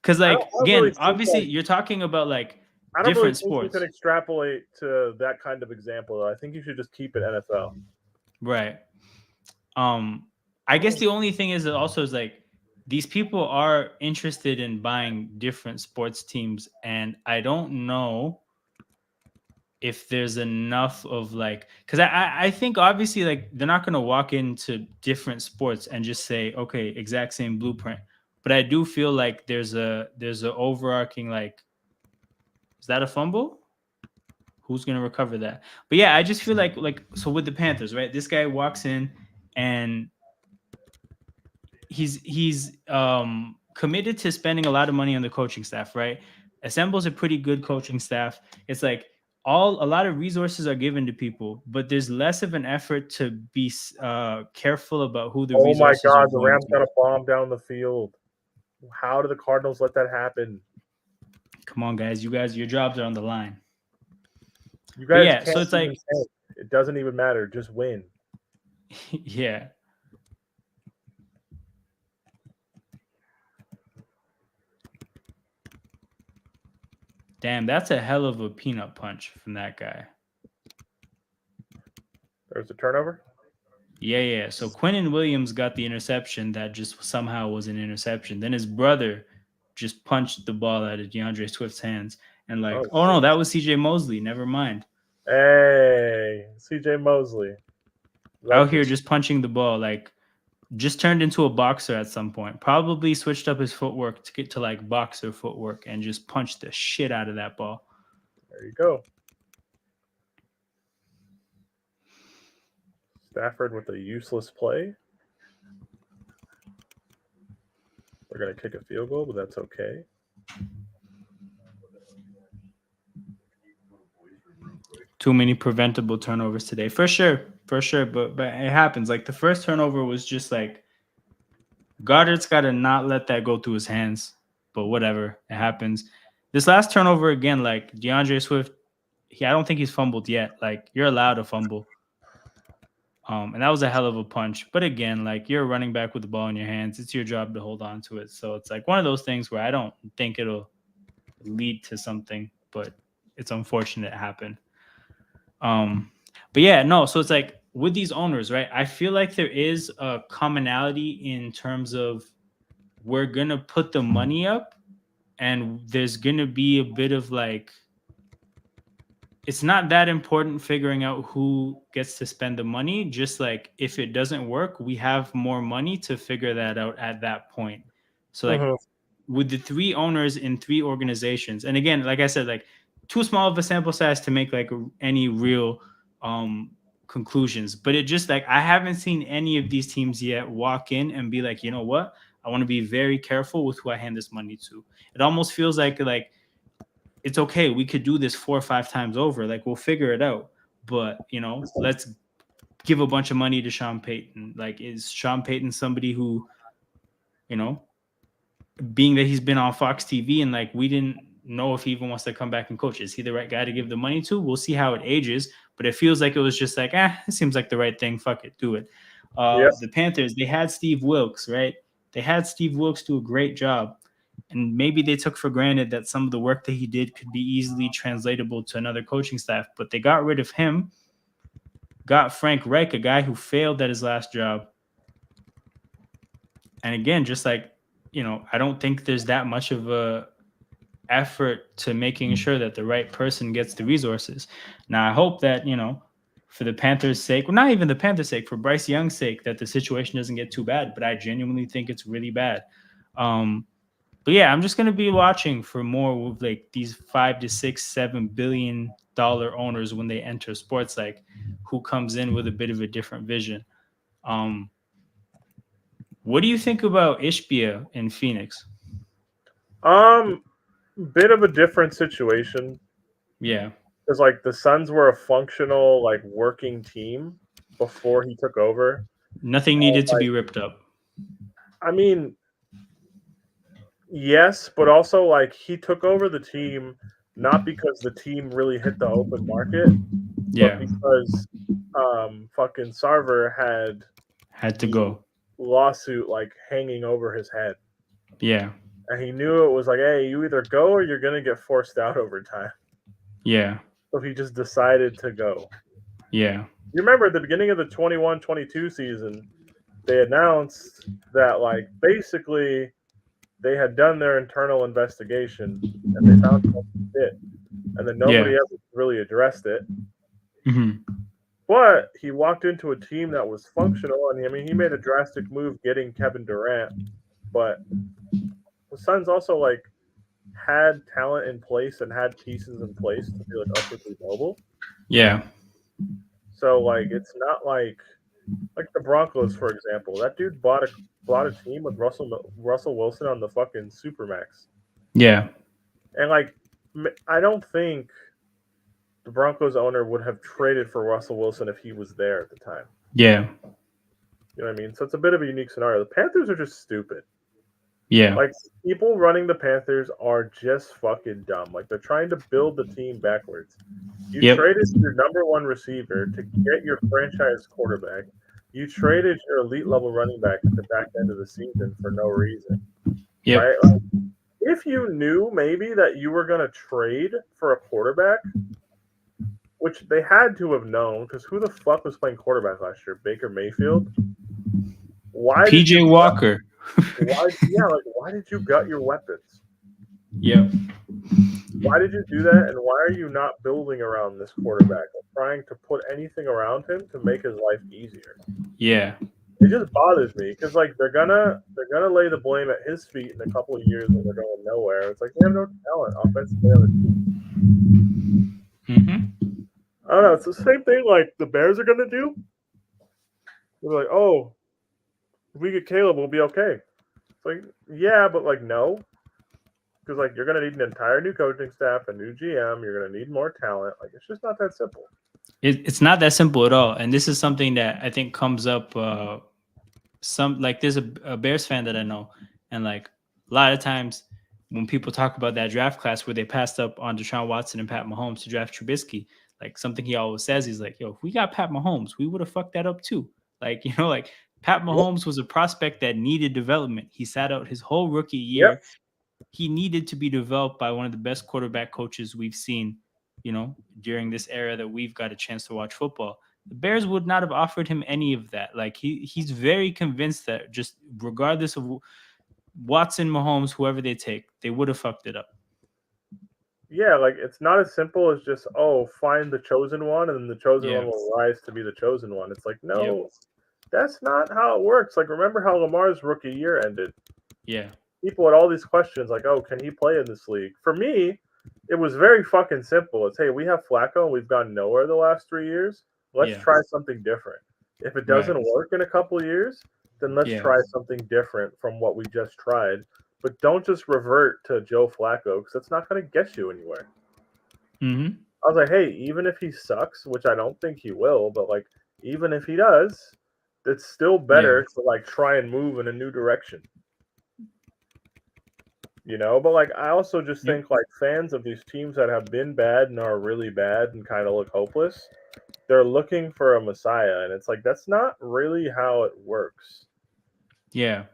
Because like again, really obviously you're talking about like different sports. You can extrapolate to that kind of example. I think you should just keep it NFL. Right. I guess the only thing is also is like these people are interested in buying different sports teams, and I don't know if there's enough of like, because I think obviously like they're not going to walk into different sports and just say, okay, exact same blueprint. But I do feel like there's a overarching like, is that a fumble? Who's going to recover that? But yeah, I just feel like so with the Panthers, right? This guy walks in and he's committed to spending a lot of money on the coaching staff, right? Assembles a pretty good coaching staff. It's like a lot of resources are given to people, but there's less of an effort to be careful about who the resources are. Oh my God, the Rams got a bomb down the field. How do the Cardinals let that happen? Come on, guys. Your jobs are on the line. You guys so it's like it doesn't even matter. Just win. Yeah. Damn, that's a hell of a peanut punch from that guy. There's a turnover? Yeah. So Quinnen Williams got the interception that just somehow was an interception. Then his brother just punched the ball out of DeAndre Swift's hands. And like, oh no, that was CJ Mosley. Never mind. Hey, CJ Mosley. Out here just punching the ball, like just turned into a boxer at some point. Probably switched up his footwork to get to like boxer footwork and just punched the shit out of that ball. There you go. Stafford with a useless play. We're going to kick a field goal, but that's okay. Too many preventable turnovers today. For sure. But it happens. Like the first turnover was just like Goddard's got to not let that go through his hands. But whatever. It happens. This last turnover again, like DeAndre Swift, I don't think he's fumbled yet. Like you're allowed to fumble. And that was a hell of a punch. But again, like you're a running back with the ball in your hands. It's your job to hold on to it. So it's like one of those things where I don't think it'll lead to something, but it's unfortunate it happened. But yeah, no. So it's like with these owners, right? I feel like there is a commonality in terms of we're gonna put the money up, and there's gonna be a bit of like it's not that important figuring out who gets to spend the money. Just like if it doesn't work, we have more money to figure that out at that point. So like Mhm. with the three owners in three organizations, and again, like I said, like too small of a sample size to make like any real um conclusions. But it just like I haven't seen any of these teams yet walk in and be like, you know what? I want to be very careful with who I hand this money to. It almost feels like it's okay. We could do this 4 or 5 times over. Like we'll figure it out. But let's give a bunch of money to Sean Payton. Like, is Sean Payton somebody who, you know, being that he's been on Fox TV and like we didn't know if he even wants to come back and coach. Is he the right guy to give the money to? We'll see how it ages. But it feels like it was just like, it seems like the right thing. Fuck it, do it. Yeah. The Panthers, they had Steve Wilkes, right? They had Steve Wilkes do a great job. And maybe they took for granted that some of the work that he did could be easily translatable to another coaching staff. But they got rid of him, got Frank Reich, a guy who failed at his last job. And again, just like, I don't think there's that much of a effort to making sure that the right person gets the resources. Now, I hope that, for the Panthers' sake, well, not even the Panthers' sake, for Bryce Young's sake, that the situation doesn't get too bad. But I genuinely think it's really bad. But yeah, I'm just gonna be watching for more with like these 5 to 6, 7 billion dollar owners when they enter sports, like who comes in with a bit of a different vision. Um, what do you think about Ishbia in Phoenix? Bit of a different situation Yeah, because like the Suns were a functional like working team before he took over. nothing And, needed to like, be ripped up. I mean, yes, but also like he took over the team not because the team really hit the open market, but Yeah, because fucking Sarver had had to the go. lawsuit like hanging over his head. Yeah, And he knew it was like, hey, you either go or you're gonna get forced out over time. yeah, So he just decided to go. yeah, You remember at the beginning of the 21-22 season, they announced that like basically they had done their internal investigation and they found it, and then nobody yeah. ever really addressed it. Hmm. But he walked into a team that was functional, and I mean he made a drastic move getting Kevin Durant. But the Suns also like had talent in place and had pieces in place to be like upwardly mobile. Yeah, So like it's not like the Broncos, for example. That dude bought a team with Russell Wilson on the fucking supermax, yeah, and like I don't think the Broncos owner would have traded for Russell Wilson if he was there at the time. yeah, You know what I mean? So it's a bit of a unique scenario. The Panthers are just stupid. yeah. Like people running the Panthers are just fucking dumb. Like they're trying to build the team backwards. You Yep, traded your number one receiver to get your franchise quarterback. You traded your elite level running back at the back end of the season for no reason, yep. right? Like, if you knew maybe that you were going to trade for a quarterback, which they had to have known, because who the fuck was playing quarterback last year? Baker Mayfield. Why did PJ you? Walker. Why? Yeah, like why did you gut your weapons? Yep. Why did you do that? And why are you not building around this quarterback or trying to put anything around him to make his life easier? Yeah. It just bothers me because like they're gonna lay the blame at his feet in a couple of years when they're going nowhere. It's like they have no talent offensively on the team. Mm-hmm. I don't know. It's the same thing like the Bears are gonna do. They're like, oh, if we get Caleb, we'll be okay. It's like, yeah, but like no, because like you're gonna need an entire new coaching staff, a new GM. You're gonna need more talent. Like it's just not that simple. It's not that simple at all. And this is something that I think comes up some like there's a Bears fan that I know, and like a lot of times when people talk about that draft class where they passed up on Deshaun Watson and Pat Mahomes to draft Trubisky, like something he always says, he's like, yo, if we got Pat Mahomes, we would have fucked that up too. Like, like Pat Yep. Mahomes was a prospect that needed development. He sat out his whole rookie Yep. year. He needed to be developed by one of the best quarterback coaches we've seen during this era that we've got a chance to watch football. The Bears would not have offered him any of that. Like he's very convinced that just regardless of Watson, Mahomes, whoever they take, they would have fucked it up. Yeah, like it's not as simple as just find the chosen one and then the chosen one will rise to be the chosen one. It's like no, that's not how it works. Like remember how Lamar's rookie year ended? Yeah. People had all these questions like, oh, can he play in this league? For me, it was very fucking simple. It's hey, we have Flacco and we've gone nowhere the last 3 years. Let's try something different. If it doesn't work in a couple of years, then let's try something different from what we just tried. But don't just revert to Joe Flacco because that's not going to get you anywhere. Mm-hmm. I was like, hey, even if he sucks, which I don't think he will, but like even if he does, it's still better to like try and move in a new direction. But like I also just think like fans of these teams that have been bad and are really bad and kind of look hopeless, they're looking for a messiah, and it's like that's not really how it works. Yeah.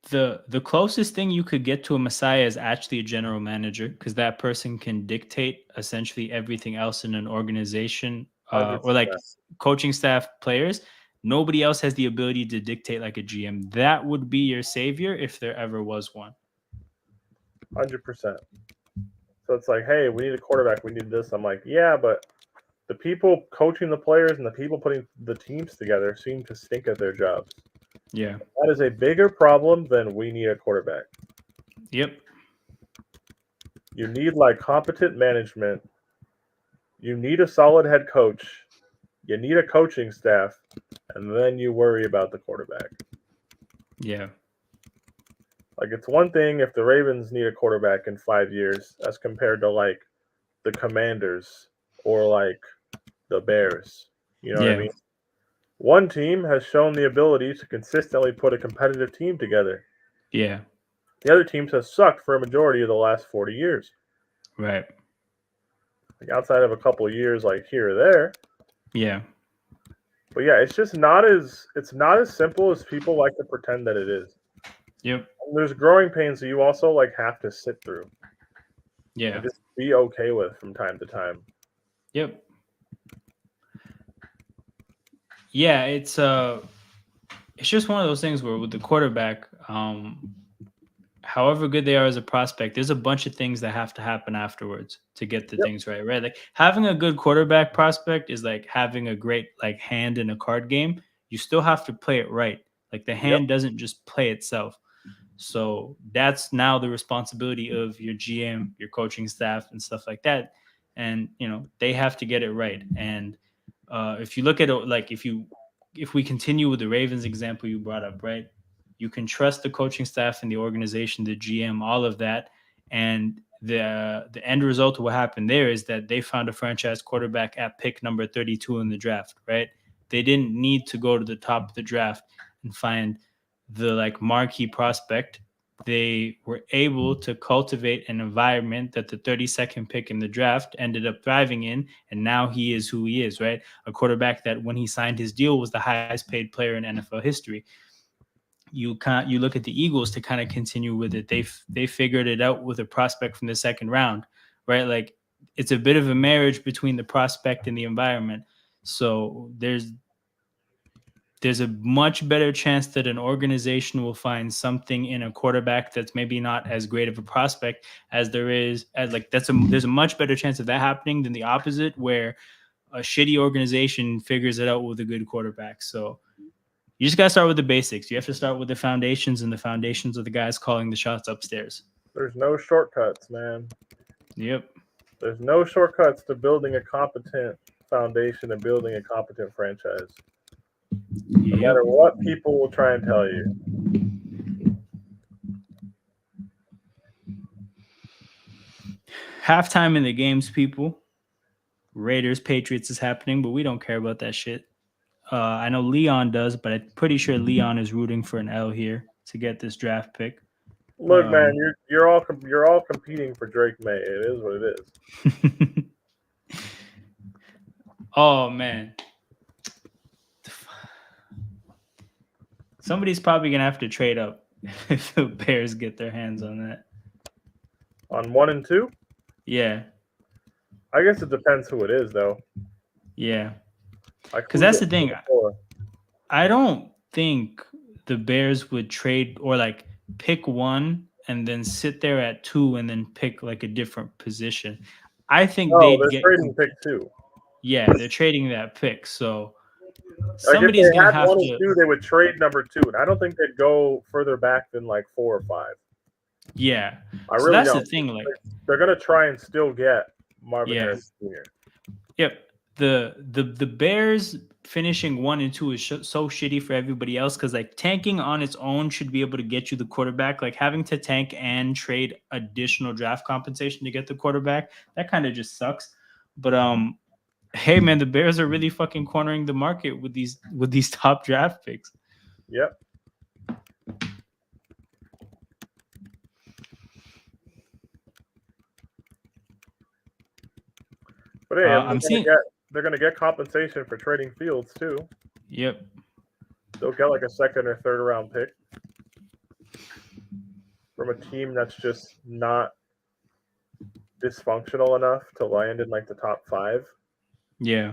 The closest thing you could get to a messiah is actually a general manager, because that person can dictate essentially everything else in an organization, or like coaching staff, players. Nobody else has the ability to dictate like a GM. That would be your savior if there ever was one. 100%. So it's like, hey, we need a quarterback. We need this. I'm like, yeah, but the people coaching the players and the people putting the teams together seem to stink at their jobs. Yeah. That is a bigger problem than we need a quarterback. Yep. You need like competent management. You need a solid head coach. You need a coaching staff, and then you worry about the quarterback. Yeah. Like it's one thing if the Ravens need a quarterback in 5 years as compared to like the Commanders or like the Bears. You know what I mean? One team has shown the ability to consistently put a competitive team together. Yeah. The other teams have sucked for a majority of the last 40 years. Right. Like outside of a couple of years like here or there. Yeah. But yeah, it's not as simple as people like to pretend that it is. Yep. And there's growing pains that you also like have to sit through. Yeah. And just be okay with from time to time. Yep. Yeah, it's just one of those things where with the quarterback, however good they are as a prospect, there's a bunch of things that have to happen afterwards to get the things right. Like having a good quarterback prospect is like having a great like hand in a card game. You still have to play it right. Like the hand doesn't just play itself. So that's now the responsibility of your GM, your coaching staff, and stuff like that. And they have to get it right. And if you look at it, like if we continue with the Ravens example you brought up, right? You can trust the coaching staff and the organization, the GM, all of that. And the end result of what happened there is that they found a franchise quarterback at pick number 32 in the draft, right? They didn't need to go to the top of the draft and find the like marquee prospect. They were able to cultivate an environment that the 32nd pick in the draft ended up thriving in, and now he is who he is, right? A quarterback that when he signed his deal was the highest paid player in NFL history. You look at the Eagles to kind of continue with it. They figured it out with a prospect from the second round, right? Like it's a bit of a marriage between the prospect and the environment. So there's a much better chance that an organization will find something in a quarterback that's maybe not as great of a prospect as there's a much better chance of that happening than the opposite, where a shitty organization figures it out with a good quarterback. So you just got to start with the basics. You have to start with the foundations, and the foundations are the guys calling the shots upstairs. There's no shortcuts, man. Yep. There's no shortcuts to building a competent foundation and building a competent franchise. No matter what people will try and tell you. Halftime in the games, people. Raiders Patriots is happening, but we don't care about that shit. I know Leon does, but I'm pretty sure Leon is rooting for an L here to get this draft pick. Look, man, you're all competing for Drake May. It is what it is. Oh man, somebody's probably gonna have to trade up if the Bears get their hands on that. On 1 and 2? Yeah. I guess it depends who it is, though. Yeah, Like, because who's that's the it thing. for? I don't think the Bears would trade or like pick one and then sit there at 2 and then pick like a different position. I think No, they'd they're get trading pick 2. yeah, they're trading that pick. So Like, if somebody's they gonna had have 1 and to 2, they would trade number 2, and I don't think they'd go further back than like 4 or 5. yeah. I So really that's the don't. thing, like They're gonna try and still get Marvin yeah. Harris Jr. Yep. The Bears finishing 1 and 2 is so shitty for everybody else because like tanking on its own should be able to get you the quarterback. Like having to tank and trade additional draft compensation to get the quarterback, that kind of just sucks. But hey man, the Bears are really fucking cornering the market with these top draft picks. Yep. But hey, I'm seeing. they're gonna get compensation for trading Fields too. Yep. They'll get like a second or third round pick from a team that's just not dysfunctional enough to land in like the top 5. Yeah.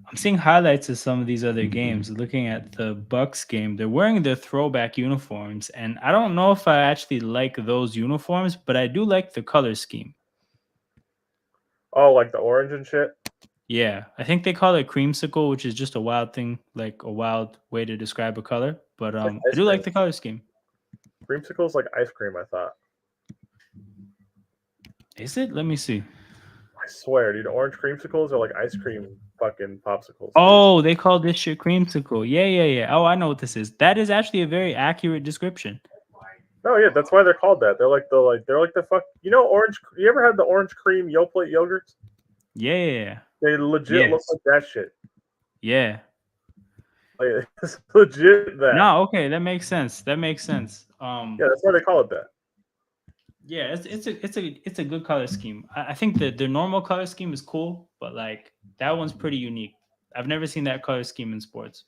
I'm seeing highlights of some of these other games. Looking at the Bucks game, they're wearing their throwback uniforms, and I don't know if I actually like those uniforms, but I do like the color scheme. Oh, like the orange and shit. Yeah, I think they call it creamsicle, which is just a wild thing, like a wild way to describe a color. But Like I ice do cream. like the color scheme. Creamsicle's like ice cream, I thought. Is it? Let me see. I swear, dude, orange creamsicles are like ice cream fucking popsicles. Oh, they call this shit creamsicle. Yeah. Oh, I know what this is. That is actually a very accurate description. No, yeah, that's why they're called that. They're like the fuck. You know, orange. You ever had the orange cream Yoplait yogurts? Yeah. They legit Yes. look like that shit. Yeah. Like, it's legit that. No, okay, that makes sense. That makes sense. Yeah, that's why they call it that. Yeah, it's a good color scheme. I think that the normal color scheme is cool, but like that one's pretty unique. I've never seen that color scheme in sports.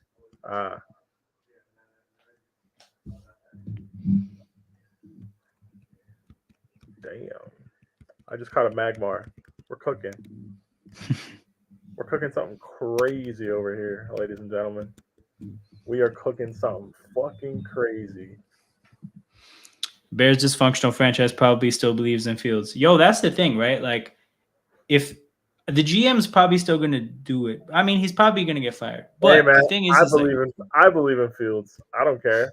Damn. I just caught a Magmar. We're cooking. We're cooking something crazy over here, ladies and gentlemen. We are cooking something fucking crazy. Bears dysfunctional franchise probably still believes in Fields. Yo, that's the thing, right? Like, if the GM's probably still going to do it. I mean, he's probably going to get fired. But hey man, the thing is, I believe in Fields. I don't care.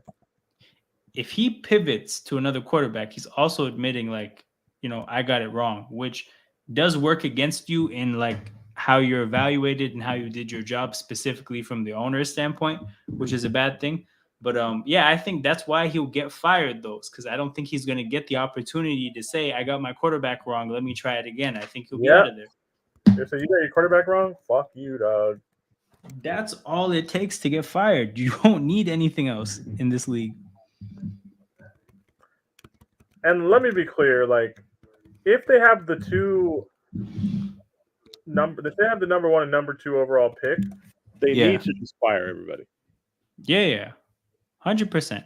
If he pivots to another quarterback, he's also admitting, like, I got it wrong, which does work against you in like how you're evaluated and how you did your job specifically from the owner's standpoint, which is a bad thing. But yeah, I think that's why he'll get fired, because I don't think he's going to get the opportunity to say, I got my quarterback wrong, let me try it again. I think he'll be out of there. So you got your quarterback wrong? Fuck you, dog. That's all it takes to get fired. You don't need anything else in this league. And let me be clear, like, if they have the number 1 and number 2 overall pick, they need to just fire everybody. Yeah. 100%.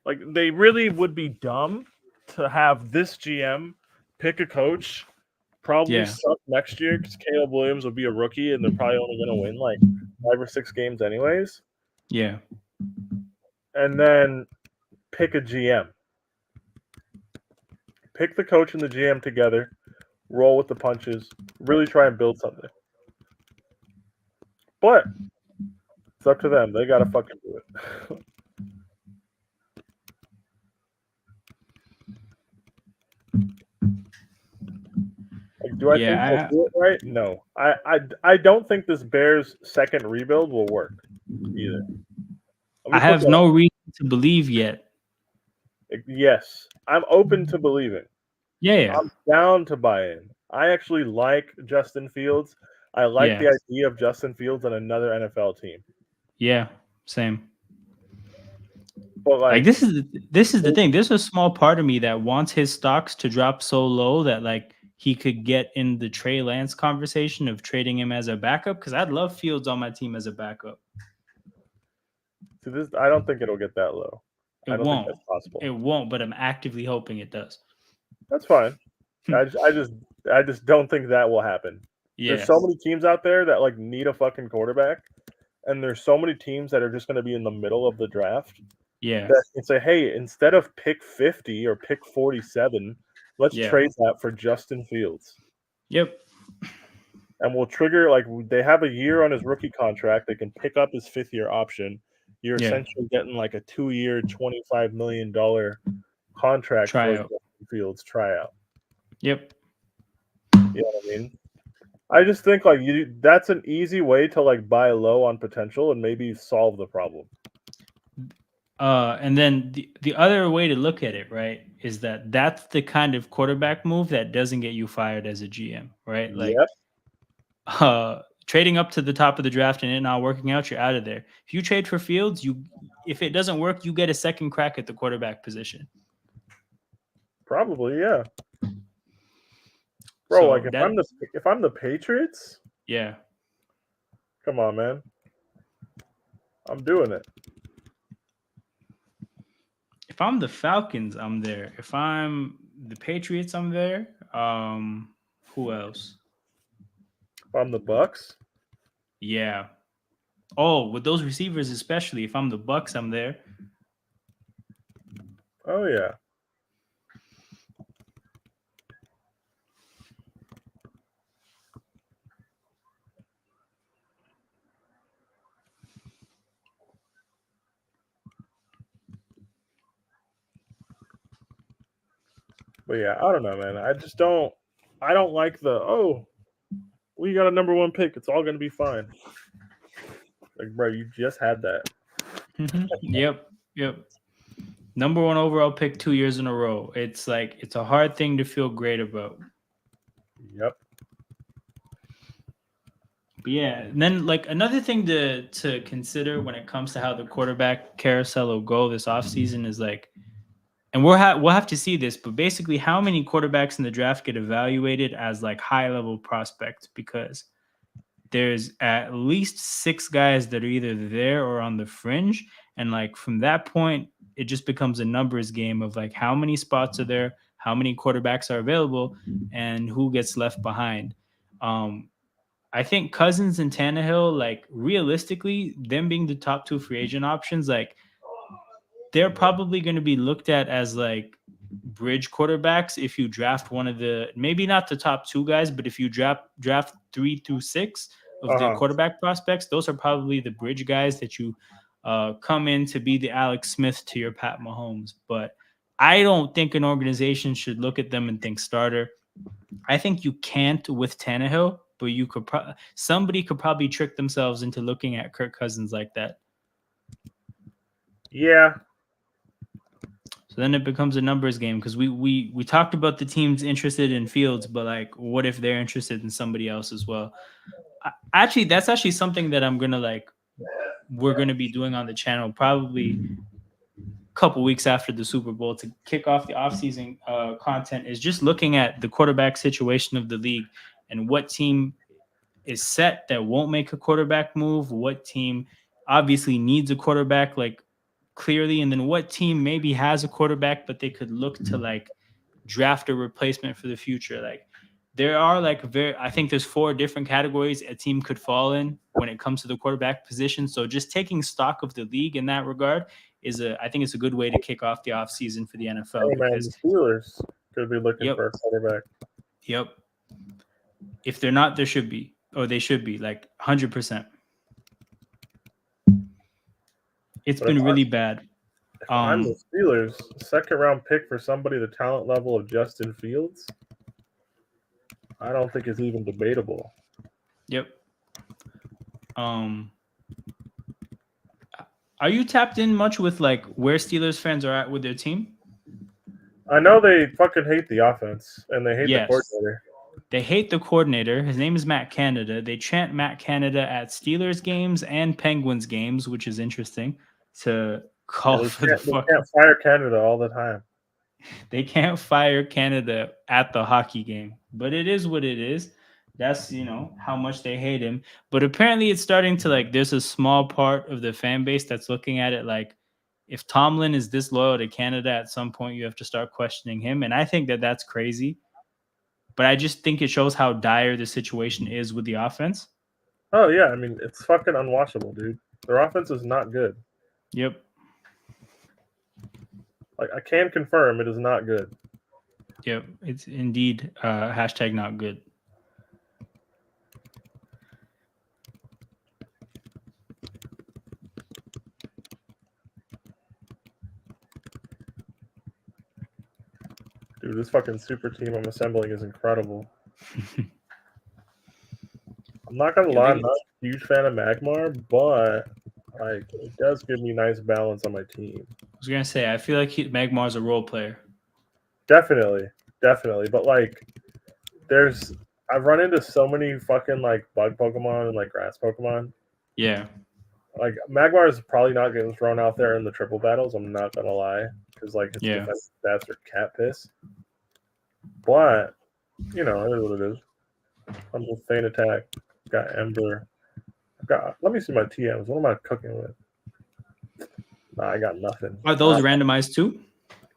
Like, they really would be dumb to have this GM pick a coach, probably suck next year because Caleb Williams will be a rookie and they're probably only going to win like 5 or 6 games anyways. Yeah. And then pick a GM. Pick the coach and the GM together, roll with the punches, really try and build something. But it's up to them. They got to fucking do it. Like, do I think they'll do it right? No. I don't think this Bears second rebuild will work either. I have no reason to believe yet. Yes. I'm open to believing. Yeah. I'm down to buy in. I actually like Justin Fields. I like the idea of Justin Fields on another NFL team. Yeah, same. But like this is the thing. There's a small part of me that wants his stocks to drop so low that like he could get in the Trey Lance conversation of trading him as a backup, because I'd love Fields on my team as a backup. I don't think it'll get that low. It I don't think won't. that's possible. It won't, but I'm actively hoping it does. That's fine. I just don't think that will happen. There's Yeah. so many teams out there that like need a fucking quarterback, and there's so many teams that are just going to be in the middle of the draft Yeah. that can say, "Hey, instead of pick 50 or pick 47, let's Yeah. trade that for Justin Fields." Yep. And we'll trigger like they have a year on his rookie contract. They can pick up his 5th-year option. You're Yeah. essentially getting like a 2-year, $25 million contract for Tryout. Justin Fields tryout. Yep. You know what I mean? I just think like that's an easy way to like buy low on potential and maybe solve the problem. And then the other way to look at it, right, is that that's the kind of quarterback move that doesn't get you fired as a GM, right? Like, Yep. trading up to the top of the draft and it not working out, you're out of there. If you trade for Fields, if it doesn't work, you get a second crack at the quarterback position. Probably, yeah. Bro, So like if I'm the Patriots, yeah, come on, man. I'm doing it. if I'm the Falcons, I'm there. If I'm the Patriots, I'm there. Who else? If I'm the Bucks, Yeah. Oh, with those receivers, especially if I'm the Bucks, I'm there. oh yeah. But yeah, I don't know, man. I don't like we got a number 1 pick. It's all gonna be fine. Like, bro, you just had that. Yep. Number 1 overall pick 2 years in a row. It's like it's a hard thing to feel great about. Yep. But yeah, and then like another thing to consider when it comes to how the quarterback carousel will go this offseason is like, and we'll have to see this, but basically how many quarterbacks in the draft get evaluated as like high level prospects, because there's at least 6 guys that are either there or on the fringe, and like from that point it just becomes a numbers game of like how many spots are there, how many quarterbacks are available, and who gets left behind. I think Cousins and Tannehill, like realistically, them being the top 2 free agent options, like they're probably going to be looked at as like bridge quarterbacks if you draft one of the, maybe not the top 2 guys, but if you draft 3 through 6 of the quarterback prospects, those are probably the bridge guys that you come in to be the Alex Smith to your Pat Mahomes. But I don't think an organization should look at them and think starter. I think you can't with Tannehill, but you could somebody could probably trick themselves into looking at Kirk Cousins like that. Yeah. So then it becomes a numbers game, because we talked about the teams interested in Fields, but like, what if they're interested in somebody else as well? Actually, that's actually something that we're gonna be doing on the channel probably a couple weeks after the Super Bowl to kick off the offseason content, is just looking at the quarterback situation of the league and what team is set that won't make a quarterback move, what team obviously needs a quarterback like clearly, and then what team maybe has a quarterback but they could look to like draft a replacement for the future. Like there are like I think there's 4 different categories a team could fall in when it comes to the quarterback position. So just taking stock of the league in that regard I think it's a good way to kick off the offseason for the NFL. Hey, man, the Steelers could be looking for a quarterback. Yep. If they're not, there should be, or they should be, like 100%. It's been really bad. If I'm the Steelers, 2nd round pick for somebody the talent level of Justin Fields, I don't think it's even debatable. Yep. Are you tapped in much with like where Steelers fans are at with their team? I know they fucking hate the offense and they hate the coordinator. They hate the coordinator. His name is Matt Canada. They chant Matt Canada at Steelers games and Penguins games, which is interesting to call for the fuck. They can't fire Canada all the time. They can't fire Canada at the hockey game, but it is what it is. That's, how much they hate him. But apparently it's starting to like, there's a small part of the fan base that's looking at it like if Tomlin is this loyal to Canada, at some point you have to start questioning him. And I think that that's crazy. But I just think it shows how dire the situation is with the offense. Oh, yeah. I mean, it's fucking unwatchable, dude. Their offense is not good. Yep. Like, I can confirm it is not good. Yep. It's indeed hashtag not good. Dude, this fucking super team I'm assembling is incredible. I'm not gonna lie, I'm not a huge fan of Magmar, but like it does give me nice balance on my team. I was gonna say, I feel like Magmar's a role player. Definitely. But like I've run into so many fucking like bug Pokemon and like grass Pokemon. Yeah. Like Magmar is probably not getting thrown out there in the triple battles, I'm not gonna lie. Because like its defense stats are cat piss. But you know, it is what it is. I'm with Feint Attack. Got Ember. Let me see my TMs. What am I cooking with? Nah, I got nothing. Are those randomized too?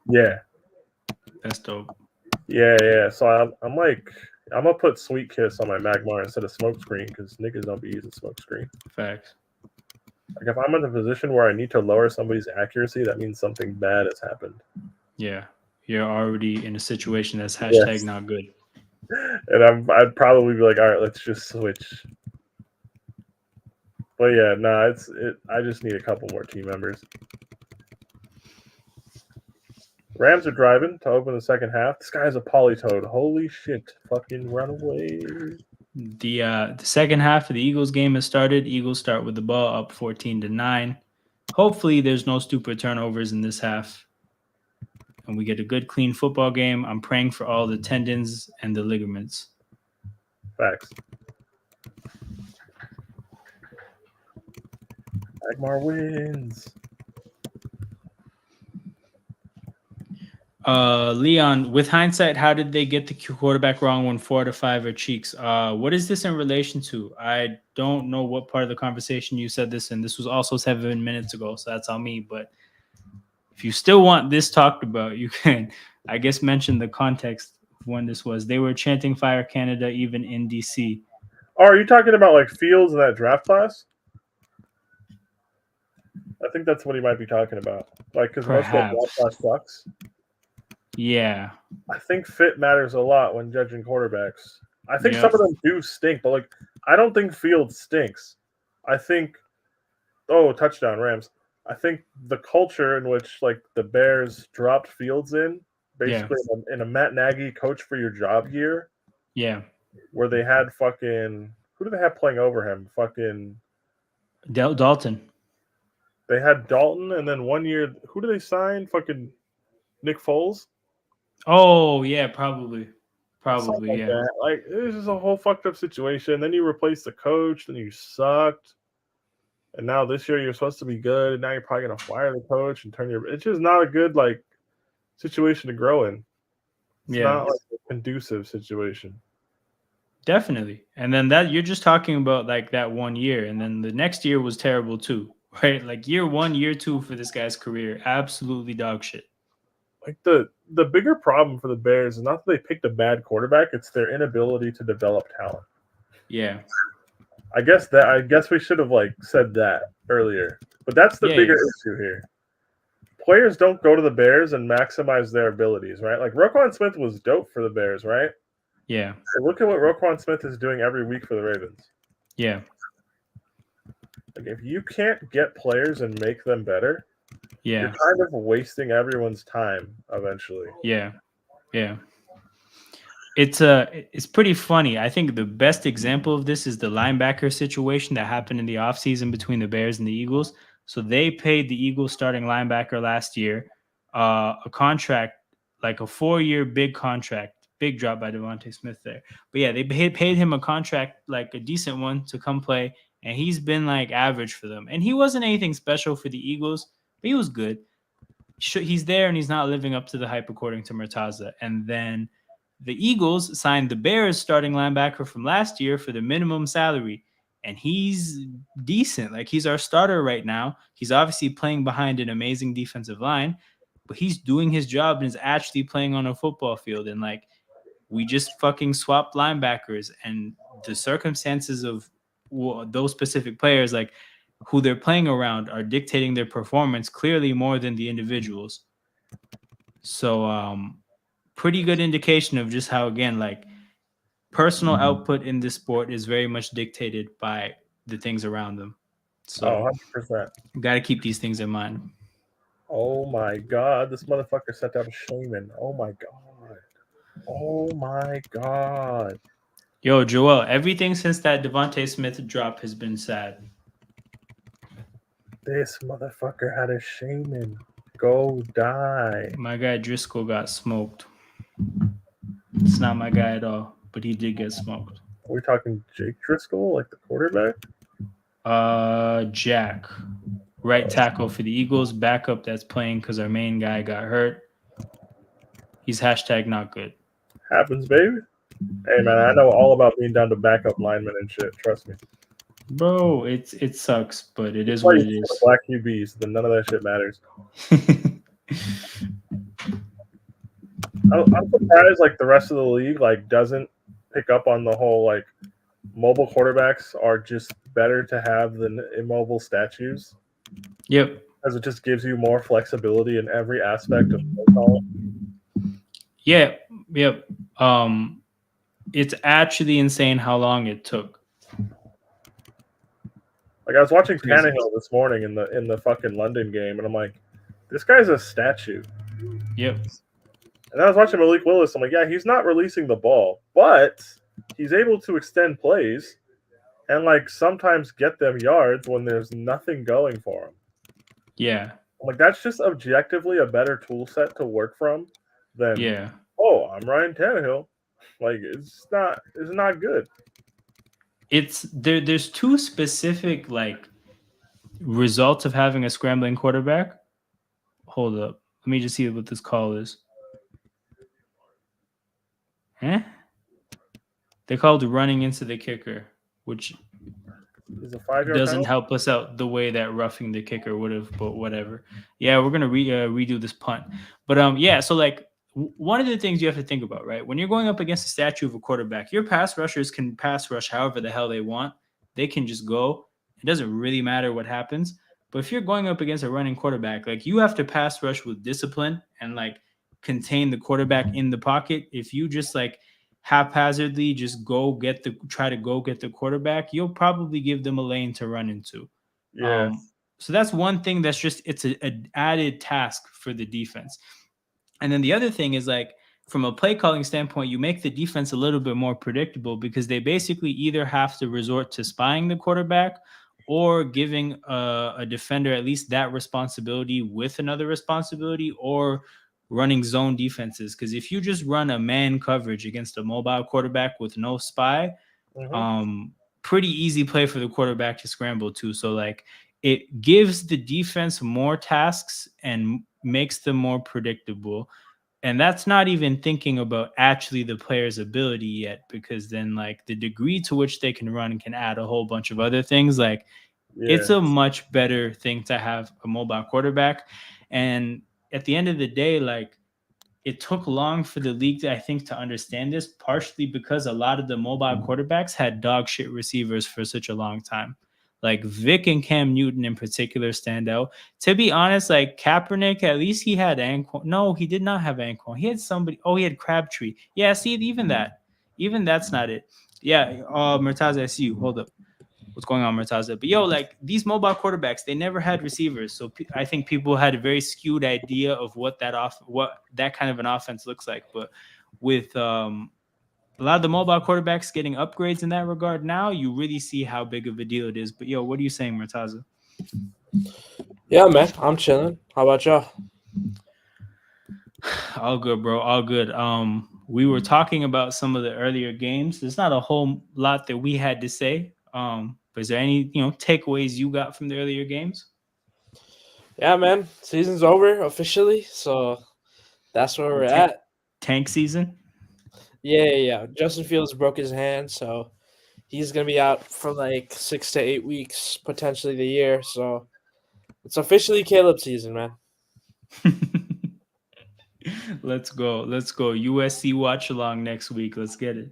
Yeah. That's dope. Yeah. So I'm like, I'm gonna put Sweet Kiss on my Magmar instead of Smokescreen because niggas don't be using Smokescreen. Facts. Like if I'm in a position where I need to lower somebody's accuracy, that means something bad has happened. Yeah, you're already in a situation that's hashtag not good. And I'd probably be like, all right, let's just switch. But yeah, nah, I just need a couple more team members. Rams are driving to open the second half. This guy's a Polytoad. Holy shit. Fucking run away. The second half of the Eagles game has started. Eagles start with the ball up 14-9. Hopefully there's no stupid turnovers in this half. And we get a good, clean football game. I'm praying for all the tendons and the ligaments. Facts. Magmar wins. Leon, with hindsight, how did they get the quarterback wrong when 4 to 5 are cheeks? What is this in relation to? I don't know what part of the conversation you said this in. This was also 7 minutes ago, so that's on me. But if you still want this talked about, you can, I guess, mention the context of when this was. They were chanting Fire Canada even in DC. Oh, are you talking about like Fields in that draft class? I think that's what he might be talking about. Like, because most of that draft class sucks. Yeah. I think fit matters a lot when judging quarterbacks. I think some of them do stink, but like, I don't think Fields stinks. I think, touchdown Rams. I think the culture in which like the Bears dropped Fields in, basically in a Matt Nagy coach for your job year. Yeah. Where they had fucking, who do they have playing over him? Fucking Dalton. They had Dalton, and then 1 year, who do they sign? Fucking Nick Foles? Oh, yeah, probably. Probably, like yeah. That. Like, this is a whole fucked up situation. Then you replace the coach, then you sucked. And now this year you're supposed to be good, and now you're probably going to fire the coach and turn your... It's just not a good, like, situation to grow in. It's not, like, a conducive situation. Definitely. And then that you're just talking about, like, that 1 year. And then the next year was terrible, too. Right? Like, year 1, year 2 for this guy's career. Absolutely dog shit. Like, the bigger problem for the Bears is not that they picked a bad quarterback, it's their inability to develop talent. Yeah. I guess we should have like said that earlier. But that's the bigger issue here. Players don't go to the Bears and maximize their abilities, right? Like Roquan Smith was dope for the Bears, right? Yeah. So look at what Roquan Smith is doing every week for the Ravens. Yeah. Like if you can't get players and make them better, you're kind of wasting everyone's time eventually. Yeah. It's pretty funny. I think the best example of this is the linebacker situation that happened in the offseason between the Bears and the Eagles. So they paid the Eagles starting linebacker last year a contract, like a 4-year big contract, big drop by Devontae Smith there. But yeah, they paid him a contract, like a decent one, to come play. And he's been like average for them. And he wasn't anything special for the Eagles, but he was good. He's there and he's not living up to the hype according to Murtaza. And then the Eagles signed the Bears starting linebacker from last year for the minimum salary. and he's decent. Like, he's our starter right now. He's obviously playing behind an amazing defensive line, but he's doing his job and is actually playing on a football field. And like, we just fucking swapped linebackers, and the circumstances of those specific players, like who they're playing around, are dictating their performance clearly more than the individuals. So, pretty good indication of just how, again, like, personal output in this sport is very much dictated by the things around them. So, 100%. got to keep these things in mind. Oh my god, this motherfucker sent out a shaman. Oh my god. Oh my god. Yo, Joel, everything since that Devontae Smith drop has been sad. This motherfucker had a shaman. Go die. My guy Driscoll got smoked. It's not my guy at all, but he did get smoked. Are we talking Jake Driscoll, like the quarterback? Jack, right tackle for the Eagles, backup that's playing because our main guy got hurt. He's hashtag not good. Happens, baby. Hey man, I know all about being down to backup linemen and shit. Trust me, bro. It sucks, but it is what it is. Black QBs, then none of that shit matters. I'm surprised, like, the rest of the league, like, doesn't pick up on the whole, like, mobile quarterbacks are just better to have than immobile statues. Yep. Because it just gives you more flexibility in every aspect of football. Yeah. Yep. It's actually insane how long it took. Like, I was watching Tannehill this morning in the fucking London game, and I'm like, this guy's a statue. Yep. And I was watching Malik Willis. I'm like, yeah, he's not releasing the ball, but he's able to extend plays and, like, sometimes get them yards when there's nothing going for him. Yeah. I'm like, that's just objectively a better tool set to work from than, oh, I'm Ryan Tannehill. Like, it's not good. It's there's two specific, like, results of having a scrambling quarterback. Hold up. Let me just see what this call is. They called running into the kicker, which is a 5-yard doesn't penalty? help us out the way that roughing the kicker would have, but whatever. Yeah, we're gonna redo this punt. But yeah, so like one of the things you have to think about, right? When you're going up against a statue of a quarterback, your pass rushers can pass rush however the hell they want. They can just go. It doesn't really matter what happens. But if you're going up against a running quarterback, like, you have to pass rush with discipline and, like, contain the quarterback in the pocket. If you just, like, haphazardly just try to go get the quarterback, you'll probably give them a lane to run into. Yeah. So that's one thing that's just, it's an added task for the defense. And then the other thing is, like, from a play calling standpoint, you make the defense a little bit more predictable because they basically either have to resort to spying the quarterback or giving a defender at least that responsibility with another responsibility, or running zone defenses. Because if you just run a man coverage against a mobile quarterback with no spy, pretty easy play for the quarterback to scramble to. So, like, it gives the defense more tasks and makes them more predictable. And that's not even thinking about actually the player's ability yet, because then, like, the degree to which they can run can add a whole bunch of other things. Like, it's a much better thing to have a mobile quarterback. And at the end of the day, like, it took long for the league, I think, to understand this, partially because a lot of the mobile quarterbacks had dog shit receivers for such a long time. Like, Vic and Cam Newton in particular stand out. To be honest, like, Kaepernick, at least he had Anquan. No, he did not have Anquan. He had somebody. Oh, he had Crabtree. Yeah, see, even that's not it. Yeah, Murtaza, I see you. Hold up. What's going on, Murtaza? But yo, like, these mobile quarterbacks, they never had receivers. So I think people had a very skewed idea of what that kind of an offense looks like. But with a lot of the mobile quarterbacks getting upgrades in that regard now, you really see how big of a deal it is. But yo, what are you saying, Murtaza? Yeah, man, I'm chilling. How about y'all? All good, bro. All good. We were talking about some of the earlier games. There's not a whole lot that we had to say. But is there any, takeaways you got from the earlier games? Yeah, man, season's over officially, so that's where we're at. Tank season? Yeah. Justin Fields broke his hand, so he's gonna be out for like 6 to 8 weeks, potentially the year. So it's officially Caleb season, man. Let's go. Let's go. USC Watchalong next week. Let's get it.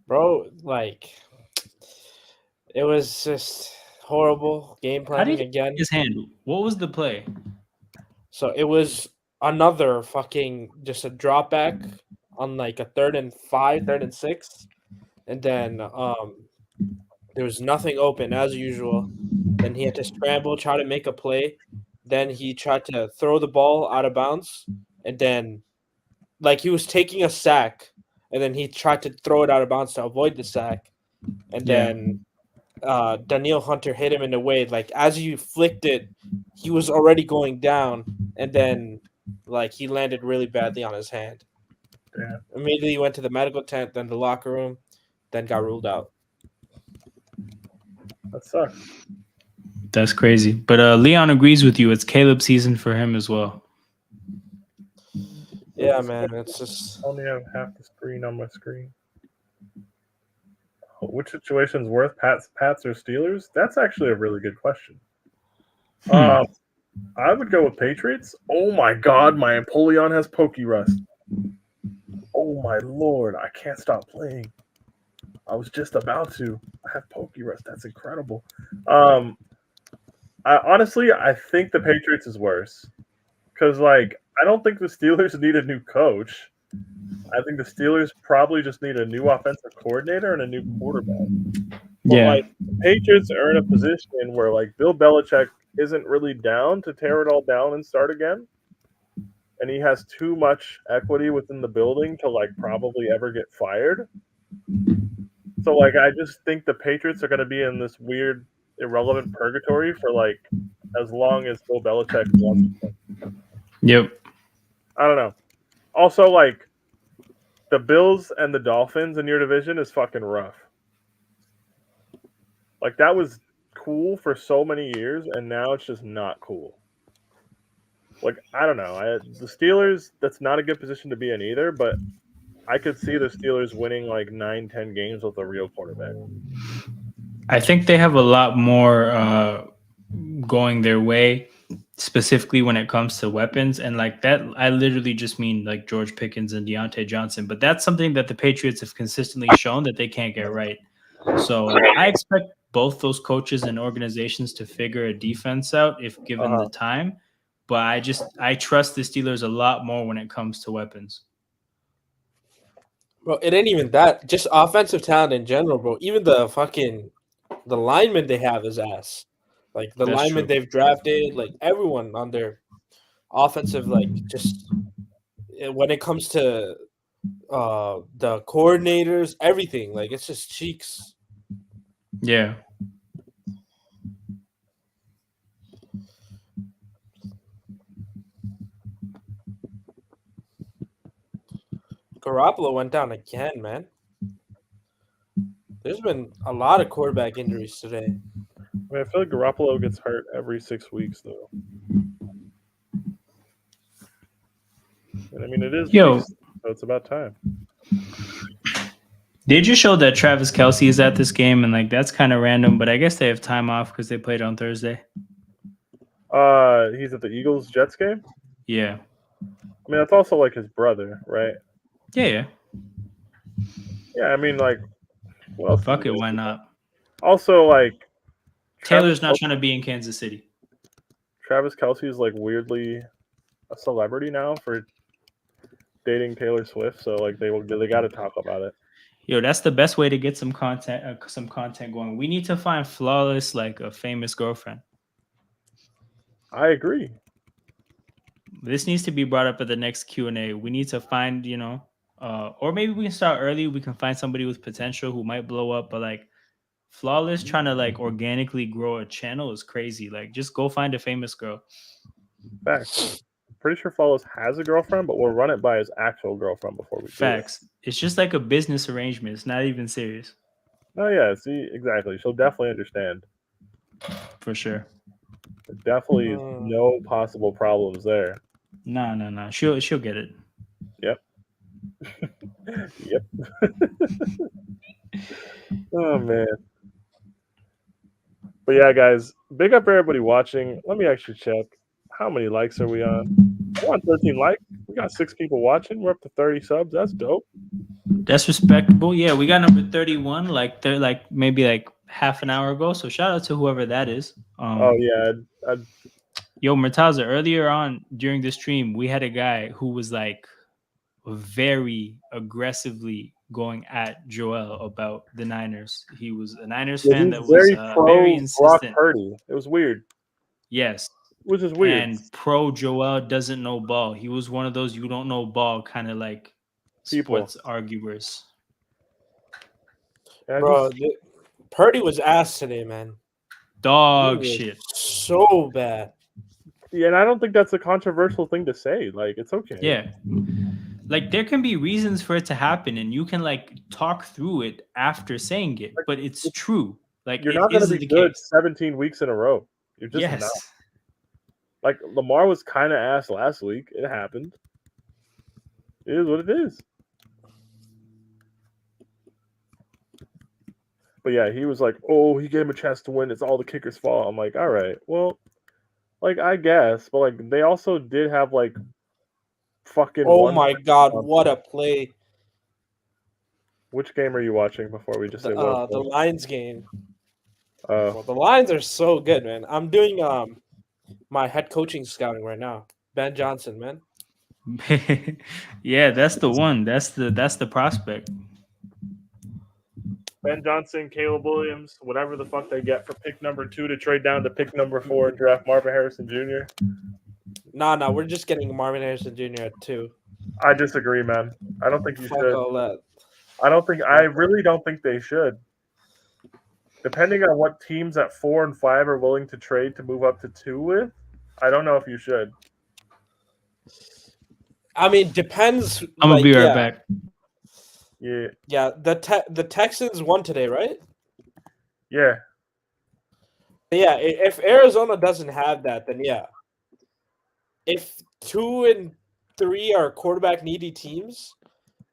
Bro, like it was just horrible game How did planning he again. his hand? What was the play? So it was another fucking just a drop back on like a 3rd and 5, 3rd and 6. And then there was nothing open as usual. Then he had to scramble, try to make a play. Then he tried to throw the ball out of bounds. And then like he was taking a sack, and then he tried to throw it out of bounds to avoid the sack. And then Daniil Hunter hit him in a way like as you flicked it, he was already going down, and then like he landed really badly on his hand. Yeah. Immediately went to the medical tent, then the locker room, then got ruled out. That sucks. That's crazy. But Leon agrees with you. It's Caleb season for him as well. Yeah, man, it's just I only have half the screen on my screen. Which situation's worth Pats or Steelers? That's actually a really good question. I would go with Patriots. Oh my God, my Empoleon has Pokey Rust. Oh my Lord, I can't stop playing. I was just about to. I have Pokey Rust. That's incredible. I think the Patriots is worse because, like, I don't think the Steelers need a new coach. I think the Steelers probably just need a new offensive coordinator and a new quarterback. But, like, the Patriots are in a position where, like, Bill Belichick isn't really down to tear it all down and start again. And he has too much equity within the building to, like, probably ever get fired. So, like, I just think the Patriots are going to be in this weird, irrelevant purgatory for, like, as long as Bill Belichick wants them. Yep. I don't know. Also, like, the Bills and the Dolphins in your division is fucking rough. Like, that was cool for so many years, and now it's just not cool. Like, I don't know. The Steelers, that's not a good position to be in either, but I could see the Steelers winning like 9-10 games with a real quarterback. I think they have a lot more going their way, specifically when it comes to weapons. And like that, I literally just mean like George Pickens and Deontay Johnson. But that's something that the Patriots have consistently shown that they can't get right. So I expect both those coaches and organizations to figure a defense out if given the time. But I trust the Steelers a lot more when it comes to weapons. Bro, it ain't even that. Just offensive talent in general, bro. Even the linemen they have is ass. Like the linemen they've drafted, like everyone on their offensive, like just when it comes to the coordinators, everything, like it's just cheeks. Yeah. Garoppolo went down again, man. There's been a lot of quarterback injuries today. I mean, I feel like Garoppolo gets hurt every 6 weeks, though. And I mean, it is weeks, so it's about time. They just showed that Travis Kelce is at this game, and like that's kind of random, but I guess they have time off because they played on Thursday. He's at the Eagles-Jets game? Yeah. I mean, that's also like his brother, right? Yeah. Yeah, I mean, like, well, fuck it, why not? Also, like, Taylor's not trying to be in Kansas City. Travis Kelce is like weirdly a celebrity now for dating Taylor Swift, so like they got to talk about it. Yo, that's the best way to get some content going. We need to find Flawless like a famous girlfriend. I agree. This needs to be brought up at the next Q&A. We need to find, or maybe we can start early. We can find somebody with potential who might blow up, but like Flawless trying to like organically grow a channel is crazy. Like just go find a famous girl. Facts. Pretty sure Flawless has a girlfriend, but we'll run it by his actual girlfriend before we Facts. do it. It's just like a business arrangement. It's not even serious. Oh yeah, see, exactly. She'll definitely understand. For sure. There definitely no possible problems there. No. She'll get it. Yep. Yep. Oh man. But yeah, guys, big up everybody watching. Let me actually check. How many likes are we on? We're on 13 likes. We got 6 people watching. We're up to 30 subs. That's dope. That's respectable. Yeah, we got number 31, like they're like maybe like half an hour ago. So shout out to whoever that is. Oh yeah. Yo, Murtaza, earlier on during the stream, we had a guy who was like very aggressively going at Joel about the Niners. He was a Niners fan He's that was very very pro Brock insistent. Purdy. It was weird. Yes. Which is weird. And pro Joel doesn't know ball. He was one of those you don't know ball kind of like People. sports arguers. Bro, Purdy was ass today, man. Dog shit. So bad. Yeah, and I don't think that's a controversial thing to say. Like, it's okay. Yeah. Like there can be reasons for it to happen and you can like talk through it after saying it, but it's true. Like you're not going to be good case. 17 weeks in a row. You're just not. Like Lamar was kind of ass last week. It happened. It is what it is. But yeah, he was like, "Oh, he gave him a chance to win. It's all the kicker's fault." I'm like, "All right, well, like I guess, but like they also did have like fucking." Oh my god, what a play! Which game are you watching before we just say what? The Lions game. Well, the Lions are so good, man. I'm doing my head coaching scouting right now. Ben Johnson, man. Yeah, that's the one. That's the prospect. Ben Johnson, Caleb Williams, whatever the fuck they get for pick number 2 to trade down to pick number 4 and draft Marvin Harrison Jr. Nah, we're just getting Marvin Harrison Jr. at 2. I disagree, man. I don't think you should. All that. I really don't think they should. Depending on what teams at 4 and 5 are willing to trade to move up to 2 with, I don't know if you should. I mean, depends. I'm gonna be right back. Yeah. Yeah, the Texans won today, right? Yeah. Yeah, if Arizona doesn't have that, then yeah. If 2 and 3 are quarterback needy teams,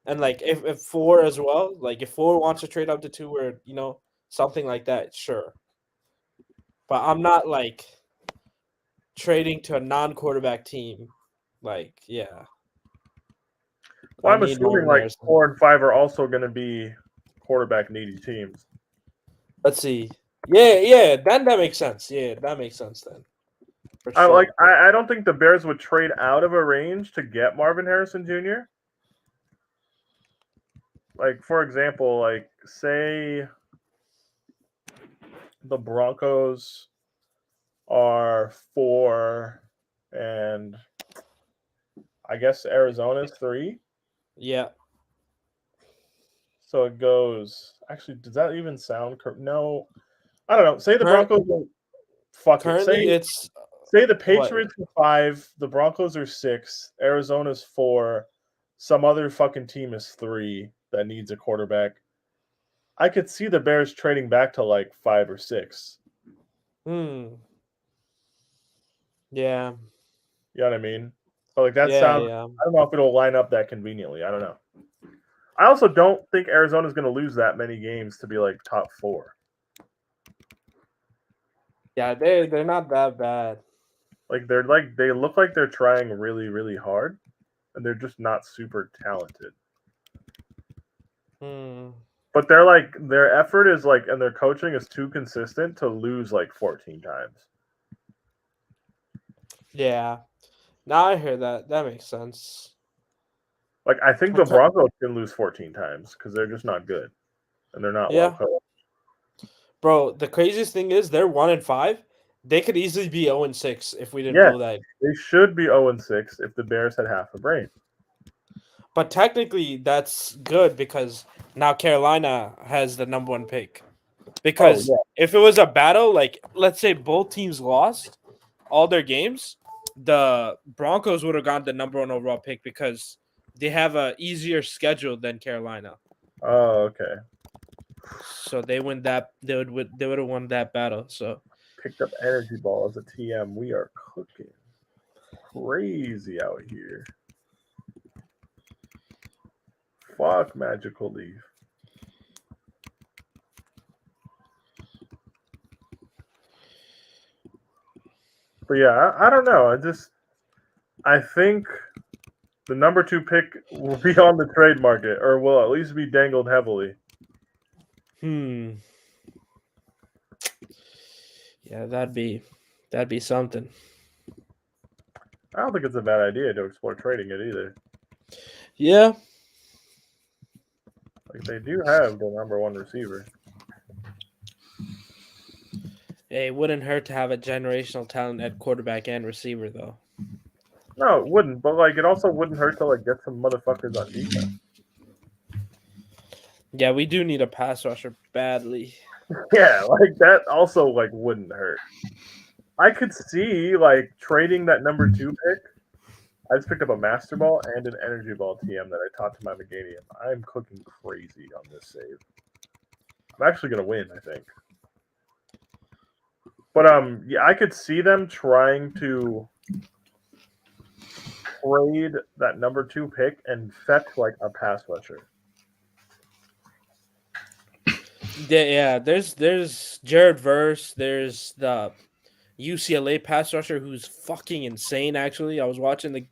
and like if 4 as well, like if 4 wants to trade up to 2 or something like that, sure. But I'm not like trading to a non-quarterback team. Like, yeah. Well, I'm assuming like 4 and 5 are also going to be quarterback needy teams. Let's see. Yeah, then that makes sense. Yeah, that makes sense then. Sure. I don't think the Bears would trade out of a range to get Marvin Harrison Jr. Like, for example, like say the Broncos are 4 and I guess Arizona's 3. Yeah. So it goes. Actually, does that even sound correct? No, I don't know. Say the Broncos. Fuck it. Say the Patriots are 5. The Broncos are 6. Arizona's 4. Some other fucking team is 3 that needs a quarterback. I could see the Bears trading back to like 5 or 6. Yeah. You know what I mean? So like that sounds. Yeah. I don't know if it'll line up that conveniently. I don't know. I also don't think Arizona's going to lose that many games to be like top 4. Yeah, they're not that bad. Like they look like they're trying really, really hard, and they're just not super talented. But they're like their effort is like, and their coaching is too consistent to lose like 14 times. Yeah. Now I hear that. That makes sense. Like I think the Broncos can lose 14 times because they're just not good, and they're not well coached. Bro, the craziest thing is they're 1 and 5. They could easily be 0 and 6 if we didn't pull that. They should be 0 and 6 if the Bears had half a brain. But technically, that's good because now Carolina has the number 1 pick. Because if it was a battle, like let's say both teams lost all their games, the Broncos would have gotten the number 1 overall pick because they have a easier schedule than Carolina. Oh, okay. So they win that. They would have won that battle. So picked up energy ball as a TM. We are cooking crazy out here. Fuck Magical Leaf. But yeah, I don't know. I think the number 2 pick will be on the trade market, or will at least be dangled heavily. Yeah, that'd be something. I don't think it's a bad idea to explore trading it either. Yeah. Like they do have the number 1 receiver. It wouldn't hurt to have a generational talent at quarterback and receiver, though. No, it wouldn't. But like, it also wouldn't hurt to like get some motherfuckers on defense. Yeah, we do need a pass rusher badly. Yeah, like that also like wouldn't hurt. I could see like trading that number 2 pick. I just picked up a Master Ball and an Energy Ball TM that I taught to my Meganium. I'm cooking crazy on this save. I'm actually gonna win, I think. But yeah, I could see them trying to trade that number 2 pick and fetch like a pass rusher. Yeah, there's Jared Verse, there's the UCLA pass rusher who's fucking insane. Actually, I was watching the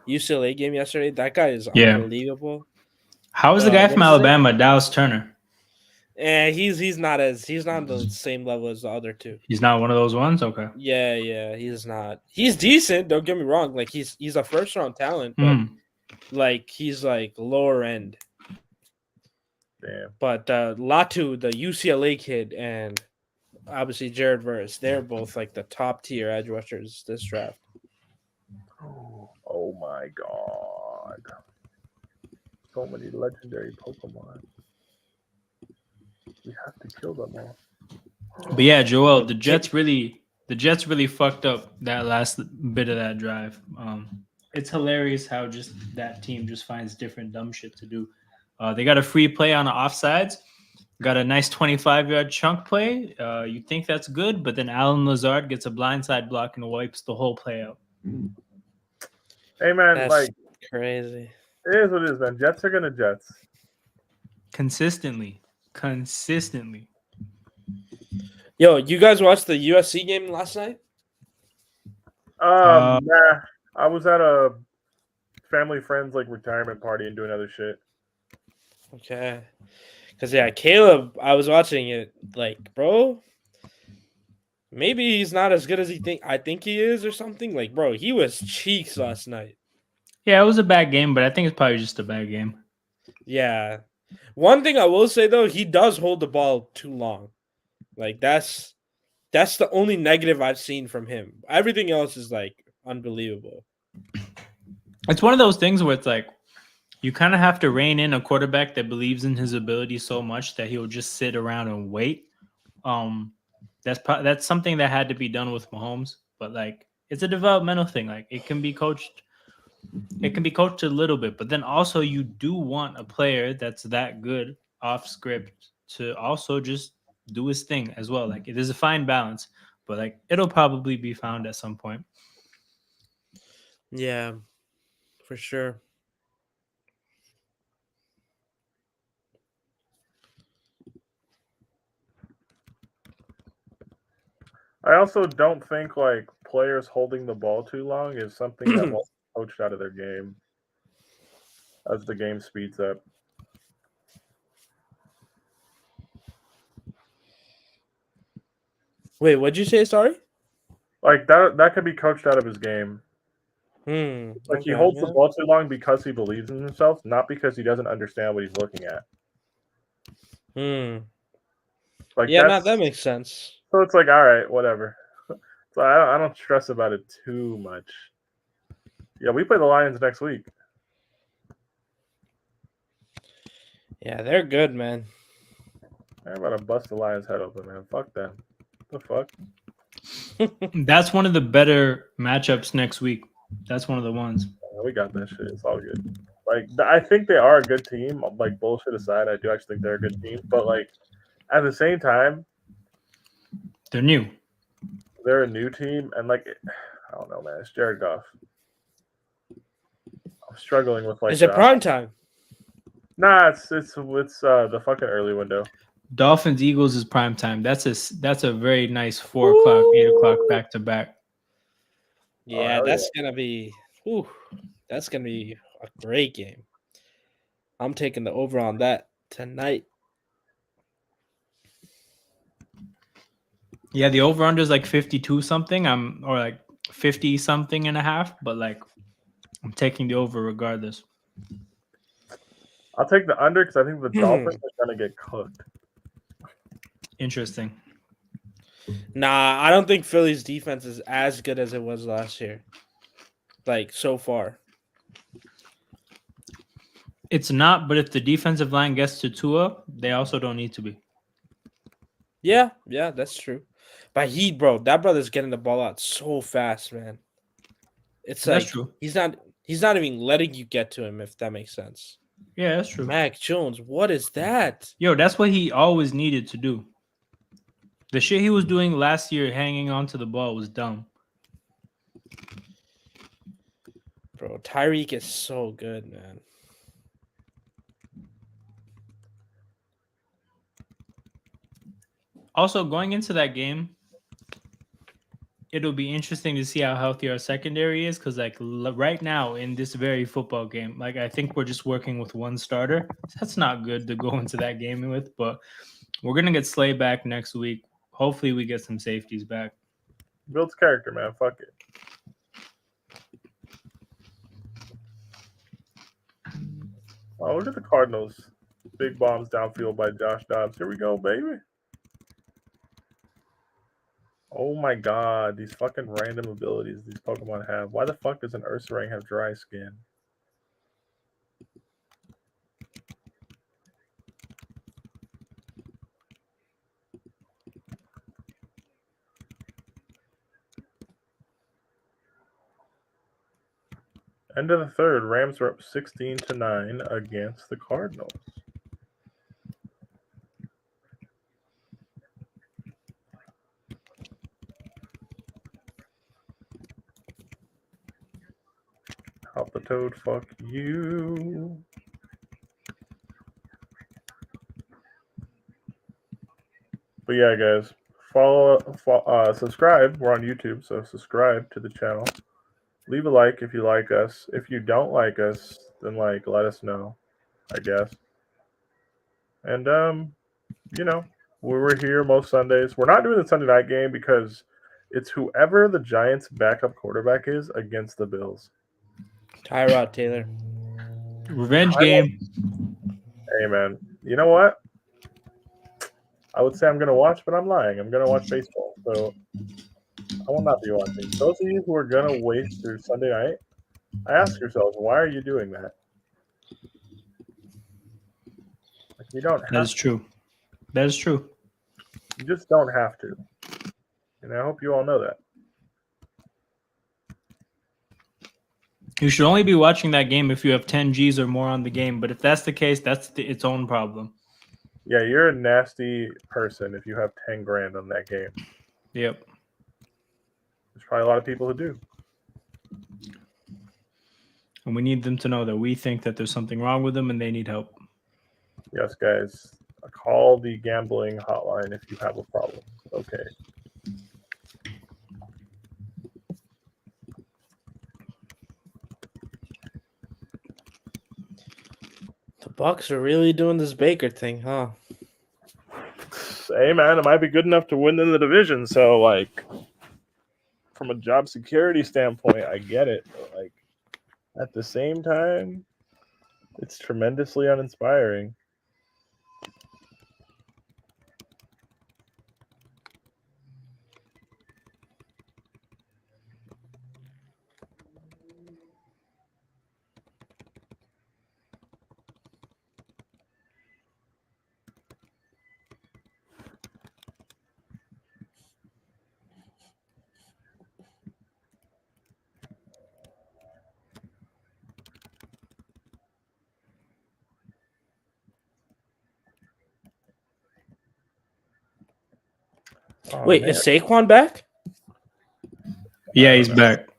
UCLA game yesterday. That guy is unbelievable. How is the guy from Alabama, Dallas Turner? He's not on the same level as the other two. He's not one of those ones. Okay. Yeah, he's not. He's decent. Don't get me wrong. Like he's a first round talent, but like he's like lower end. Damn. But Latu, the UCLA kid, and obviously Jared Verse, they're both like the top tier edge rushers this draft. Oh my god. So many legendary Pokemon. We have to kill them all. But yeah, Joel, the Jets really fucked up that last bit of that drive. It's hilarious how just that team just finds different dumb shit to do. They got a free play on the offsides, got a nice 25-yard chunk play. You think that's good, but then Alan Lazard gets a blindside block and wipes the whole play out. Hey man, That's like crazy. it is what it is, man. Jets are gonna Jets. Consistently. Yo, you guys watched the USC game last night? Nah. I was at a family friend's like retirement party and doing other shit. Okay. Because yeah, Caleb, I was watching it like, bro, maybe he's not as good as I think he is or something. Like, bro, he was cheeks last night. Yeah, it was a bad game, but I think it's probably just a bad game. Yeah. One thing I will say though, he does hold the ball too long. Like that's the only negative I've seen from him. Everything else is like unbelievable. It's one of those things where it's like you kind of have to rein in a quarterback that believes in his ability so much that he'll just sit around and wait. That's something that had to be done with Mahomes, but like it's a developmental thing. Like it can be coached a little bit, but then also you do want a player that's that good off script to also just do his thing as well. Like it is a fine balance, but like it'll probably be found at some point. Yeah, for sure. I also don't think like players holding the ball too long is something that won't be coached out of their game as the game speeds up. Wait, what'd you say? Sorry? Like that could be coached out of his game. Like he holds the ball too long because he believes in himself, not because he doesn't understand what he's looking at. Like that makes sense. So it's like, all right, whatever. So I don't stress about it too much. Yeah, we play the Lions next week. Yeah, they're good, man. I'm about to bust the Lions' head open, man. Fuck them. The fuck? That's one of the better matchups next week. That's one of the ones. Yeah, we got that shit. It's all good. Like, I think they are a good team. Like, bullshit aside, I do actually think they're a good team. But, like, at the same time, they're new. They're a new team. And, like, I don't know, man. It's Jared Goff. I'm struggling with, like, is it prime time? Nah, it's the fucking early window. Dolphins Eagles is prime time. That's a very nice 4 o'clock, 8 o'clock back to back. Yeah, that's gonna be. That's gonna be a great game. I'm taking the over on that tonight. Yeah, the over under is like 52 something. Or like 50 something and a half, but like I'm taking the over regardless. I'll take the under because I think the Dolphins are gonna get cooked. Interesting. Nah, I don't think Philly's defense is as good as it was last year. Like so far. It's not, but if the defensive line gets to Tua, they also don't need to be. Yeah, that's true. But that brother's getting the ball out so fast, man. It's That's like true. he's not even letting you get to him, if that makes sense. Yeah, that's true. Mac Jones, what is that? Yo, that's what he always needed to do. The shit he was doing last year, hanging onto the ball, was dumb. Bro, Tyreek is so good, man. Also, going into that game, it'll be interesting to see how healthy our secondary is because, like, right now in this very football game, like, I think we're just working with one starter. That's not good to go into that game with, but we're gonna get Slay back next week. Hopefully, we get some safeties back. Builds character, man. Fuck it. Oh, look at the Cardinals. Big bombs downfield by Josh Dobbs. Here we go, baby. Oh my god, these fucking random abilities these Pokemon have. Why the fuck does an Ursaring have dry skin? End of the third, Rams are up 16-9 against the Cardinals. Hop the toad, fuck you. But yeah, guys, subscribe. We're on YouTube, so subscribe to the channel. Leave a like if you like us. If you don't like us, then let us know, I guess. And we're here most Sundays. We're not doing the Sunday night game because it's whoever the Giants' backup quarterback is against the Bills. Tyrod Taylor. Revenge game. Hey man, you know what? I would say I'm gonna watch, but I'm lying. I'm gonna watch baseball, so I will not be watching. Those of you who are gonna waste your Sunday night, I ask yourselves, why are you doing that? Like, you don't have That is true. That is true. You just don't have to. And I hope you all know that. You should only be watching that game if you have 10 G's or more on the game. But if that's the case, that's its own problem. Yeah, you're a nasty person if you have 10 grand on that game. Yep. There's probably a lot of people who do. And we need them to know that we think that there's something wrong with them and they need help. Yes, guys. Call the gambling hotline if you have a problem. Okay. The Bucks are really doing this Baker thing, huh? Hey, man, it might be good enough to win in the division. So, from a job security standpoint, I get it. But, at the same time, it's tremendously uninspiring. Oh, wait, man. Is Saquon back? Yeah, he's back.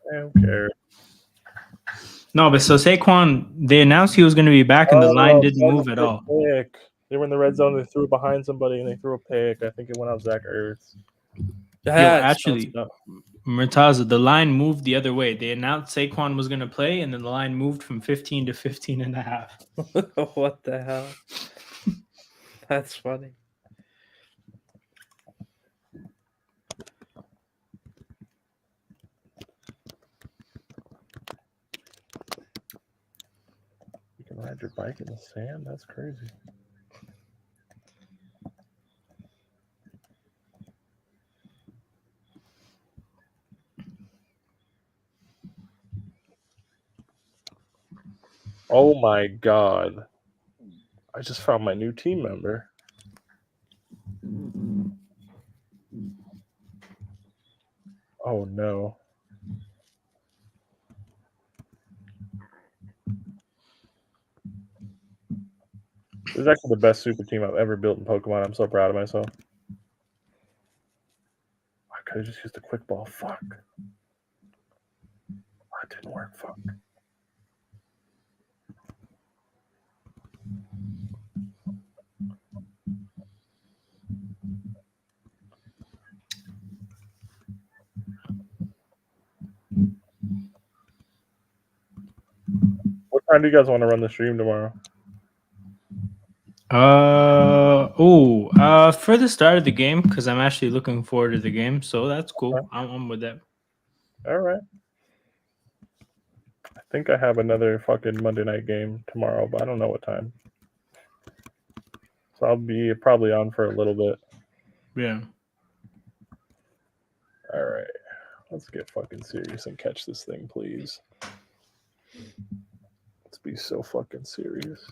I don't care. No, but so Saquon, they announced he was going to be back, and the line didn't move at all. Pick. They were in the red zone. They threw it behind somebody, and they threw a pick. I think it went out Zach Ertz. Actually, Murtaza, the line moved the other way. They announced Saquon was going to play, and then the line moved from 15 to 15 and a half. What the hell? That's funny. You can ride your bike in the sand? That's crazy. Oh my god. I just found my new team member. Oh no. This is actually the best super team I've ever built in Pokemon. I'm so proud of myself. I could have just used a quick ball. Fuck. That didn't work. Fuck. What time do you guys want to run the stream tomorrow? For the start of the game, because I'm actually looking forward to the game, so that's cool. Okay. I'm with that. All right. I think I have another fucking Monday night game tomorrow, but I don't know what time. So I'll be probably on for a little bit. Yeah. All right. Let's get fucking serious and catch this thing, please. Let's be so fucking serious.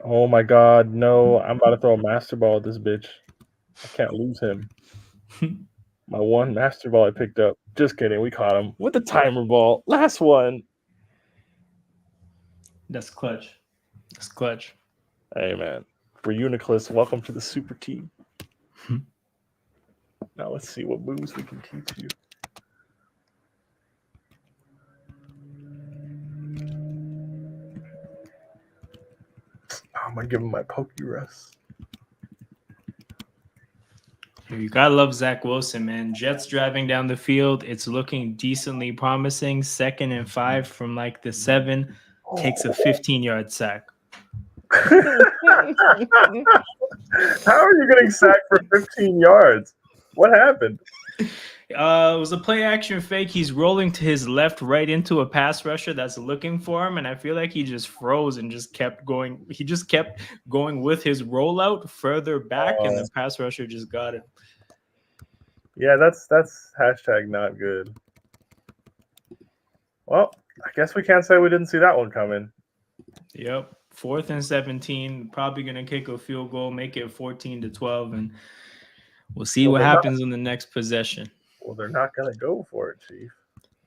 Oh my god, no. I'm about to throw a master ball at this bitch. I can't lose him. My one master ball I picked up. Just kidding, we caught him with the timer ball. Last one. That's clutch. That's clutch. Hey man. For Uniclus, welcome to the super team. Now let's see what moves we can teach you. I'm gonna give him my Pokerus. You gotta love Zach Wilson, man. Jets driving down the field. It's looking decently promising. 2nd and 5 from like the 7. Takes a 15-yard sack. How are you getting sacked for 15 yards? What happened? It was a play action fake. He's rolling to his left right into a pass rusher that's looking for him, and I feel like he just froze and just kept going. He just kept going with his rollout further back, and the pass rusher just got him. Yeah, that's hashtag not good. Well, I guess we can't say we didn't see that one coming. Yep. 4th and 17. Probably gonna kick a field goal, make it 14-12, and we'll see what happens in the next possession. Well, they're not gonna go for it, Chief.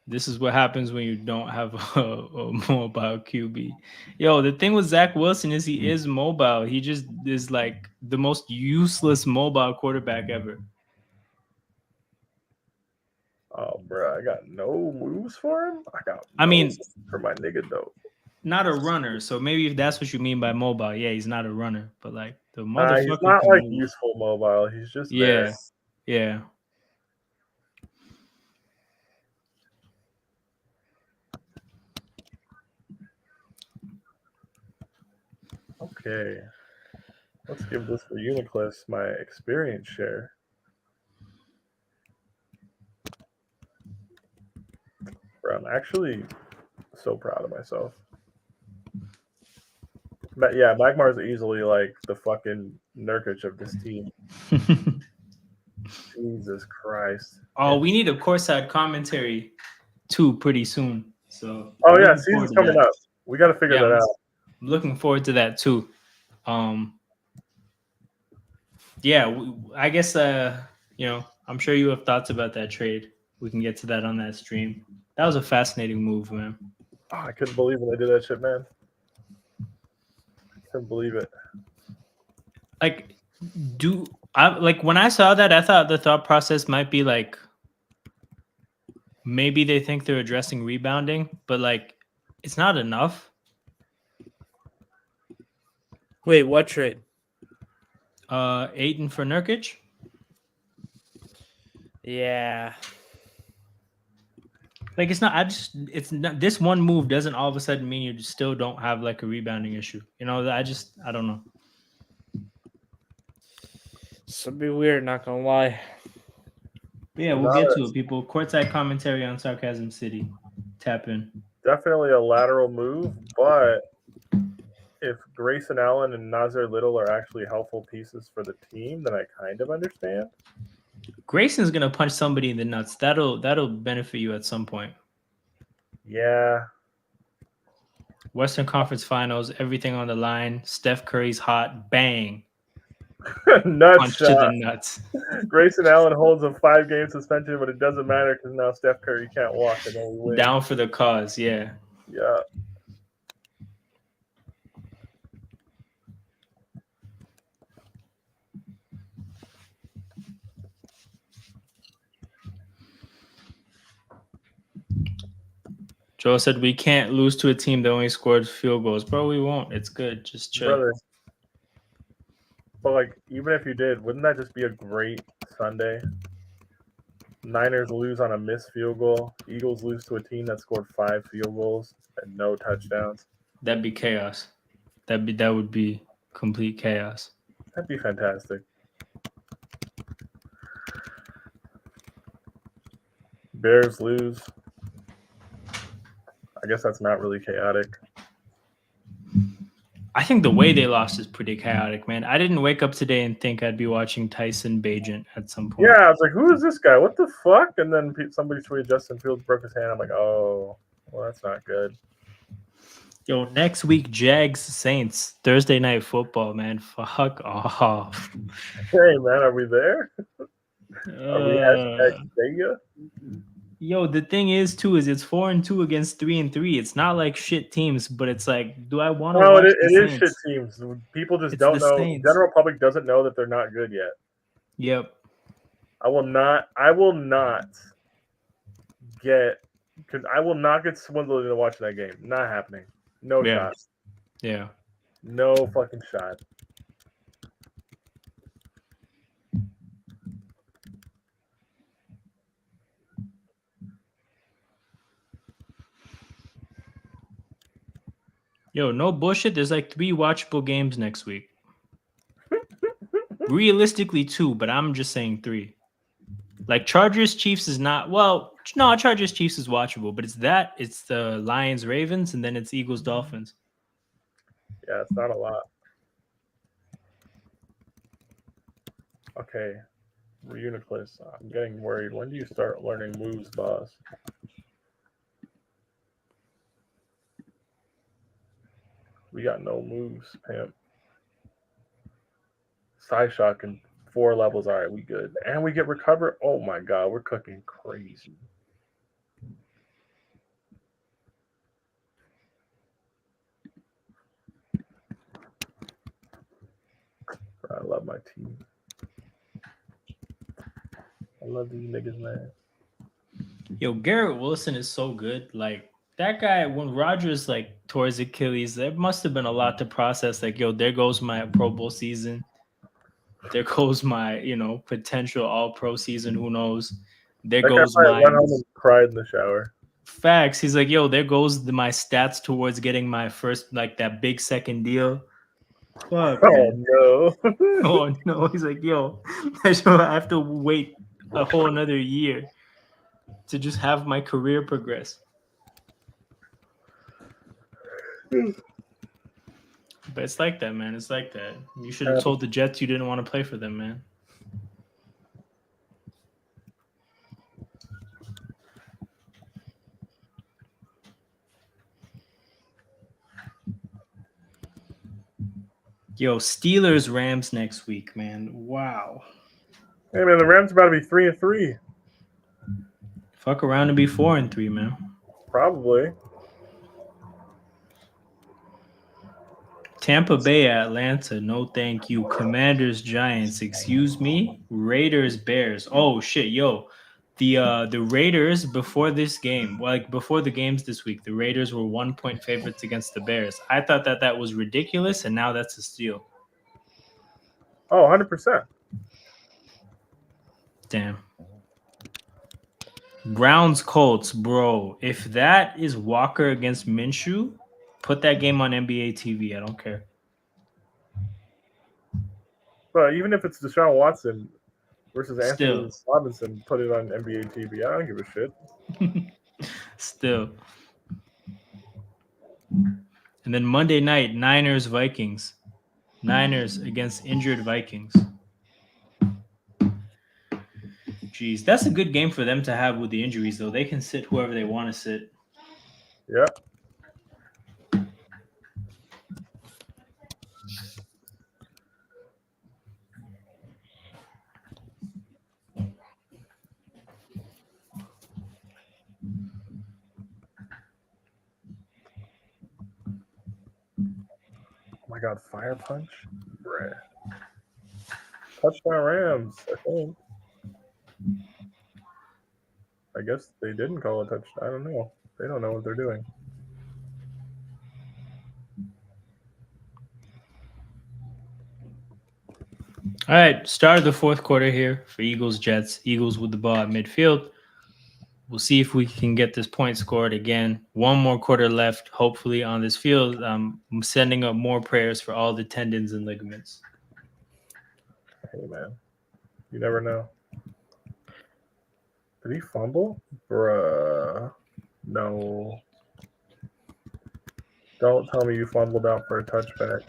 This is what happens when you don't have a mobile QB. Yo, the thing with Zach Wilson is he is mobile. He just is like the most useless mobile quarterback ever. Oh, bro, I got no moves for him. For my nigga though. Not a runner. So maybe if that's what you mean by mobile, yeah, he's not a runner. But like the motherfucker, he's not like useful mobile. He's just there. Yeah. Okay, let's give this for Uniclus my experience share. Bro, I'm actually so proud of myself. But yeah, Magmar's easily like the fucking Nurkic of this team. Jesus Christ. Oh, we need a courtside commentary too pretty soon. So yeah, season's coming up. We got to figure that out. I'm looking forward to that too. I guess I'm sure you have thoughts about that trade. We can get to that on that stream. That was a fascinating move, man. Oh, I couldn't believe when they did that shit, man. Couldn't believe it. Like, when I saw that, I thought the thought process might be like maybe they think they're addressing rebounding, but like it's not enough. Wait, what trade? Aiden for Nurkic. Yeah. Like it's not. It's not. This one move doesn't all of a sudden mean you still don't have like a rebounding issue. You know, I don't know. It's a bit weird, not gonna lie. But yeah, we'll get to it, people. Courtside commentary on Sarcasm City. Tap in. Definitely a lateral move, but if Grayson Allen and Nazir Little are actually helpful pieces for the team, then I kind of understand. Grayson's gonna punch somebody in the nuts. That'll benefit you at some point. Yeah. Western Conference Finals, everything on the line. Steph Curry's hot, bang, Nuts punch shot. to the nuts. Grayson Allen holds a 5-game suspension, but it doesn't matter because now Steph Curry can't walk and then we win. Down for the cause, yeah. Yeah. Joe said we can't lose to a team that only scored field goals. Bro, we won't. It's good. Just chill. Brother. But like, even if you did, wouldn't that just be a great Sunday? Niners lose on a missed field goal. Eagles lose to a team that scored 5 field goals and no touchdowns. That'd be chaos. That would be complete chaos. That'd be fantastic. Bears lose. I guess that's not really chaotic. I think the way they lost is pretty chaotic, man. I didn't wake up today and think I'd be watching Tyson Bagent at some point. Yeah, I was like, who is this guy? What the fuck? And then somebody tweeted Justin Fields broke his hand. I'm like, oh, well, that's not good. Yo, next week, Jags Saints, Thursday night football, man. Fuck off. Hey, man, are we there? Are we at Vega? Yo, the thing is, too, is it's 4-2 against 3-3. It's not like shit teams, but it's like, do I want to? No, watch it is Saints? shit teams. People just It's don't the know. Saints. General public doesn't know that they're not good yet. Yep. I will not get swindled into watching that game. Not happening. No shot. Yeah. No fucking shot. Yo, no bullshit. There's like 3 watchable games next week. Realistically 2, but I'm just saying 3. Like Chargers Chiefs is not, well, no, Chargers Chiefs is watchable, but it's the Lions Ravens, and then it's Eagles Dolphins. Yeah, it's not a lot. Okay. Reuniclus. I'm getting worried. When do you start learning moves, boss? We got no moves, pimp. Side shock and 4 levels. All right, we good. And we get recover. Oh my god, we're cooking crazy. I love my team. I love these niggas, man. Yo, Garrett Wilson is so good. Like that guy, when Rodgers like tore his Achilles, there must have been a lot to process. Like, yo, there goes my Pro Bowl season. There goes my, potential All-Pro season. Who knows? There goes my. Went home and cried in the shower. Facts. He's like, yo, there goes my stats towards getting my first, like that big second deal. Fuck, man. No. Oh no. He's like, yo, I have to wait a whole another year to just have my career progress. But it's like that, man. It's like that. You should have told the Jets you didn't want to play for them, man. Yo, Steelers Rams next week, man. Wow. Hey man, the Rams are about to be 3-3. Fuck around and be 4-3, man. Probably. Tampa Bay, Atlanta, no thank you. Commanders, Giants, excuse me. Raiders, Bears. Oh shit, yo. The Raiders before this game, like before the games this week, the Raiders were 1-point favorites against the Bears. I thought that was ridiculous, and now that's a steal. Oh, 100%. Damn. Browns Colts, bro. If that is Walker against Minshew, put that game on NBA TV. I don't care. But even if it's Deshaun Watson versus Still. Anthony Robinson, put it on NBA TV. I don't give a shit. Still. And then Monday night, Niners Vikings. Niners against injured Vikings. Jeez, that's a good game for them to have with the injuries, though. They can sit whoever they want to sit. Yeah. Oh my God, fire punch? Bruh. Touchdown Rams, I think. I guess they didn't call a touchdown. I don't know. They don't know what they're doing. All right, start of the fourth quarter here for Eagles Jets. Eagles with the ball at midfield. We'll see if we can get this point scored again. One more quarter left, hopefully, on this field. I'm sending up more prayers for all the tendons and ligaments. Hey, man. You never know. Did he fumble? Bruh. No. Don't tell me you fumbled out for a touchback.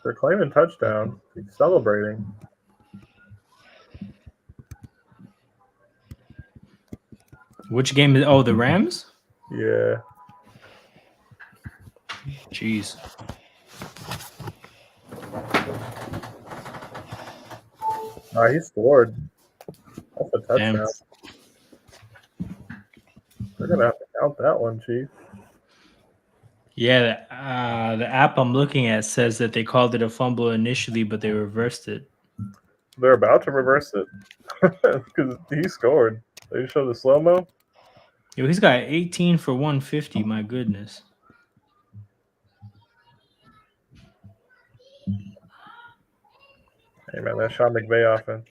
They're claiming touchdown. He's celebrating. Which game is? Oh, the Rams? Yeah. Jeez. He scored. That's a touchdown. Damn. They're going to have to count that one, Chief. Yeah, the app I'm looking at says that they called it a fumble initially, but they reversed it. They're about to reverse it because he scored. They show the slow-mo. Yo, he's got 18 for 150. My goodness. Hey, man, that's Sean McVay offense.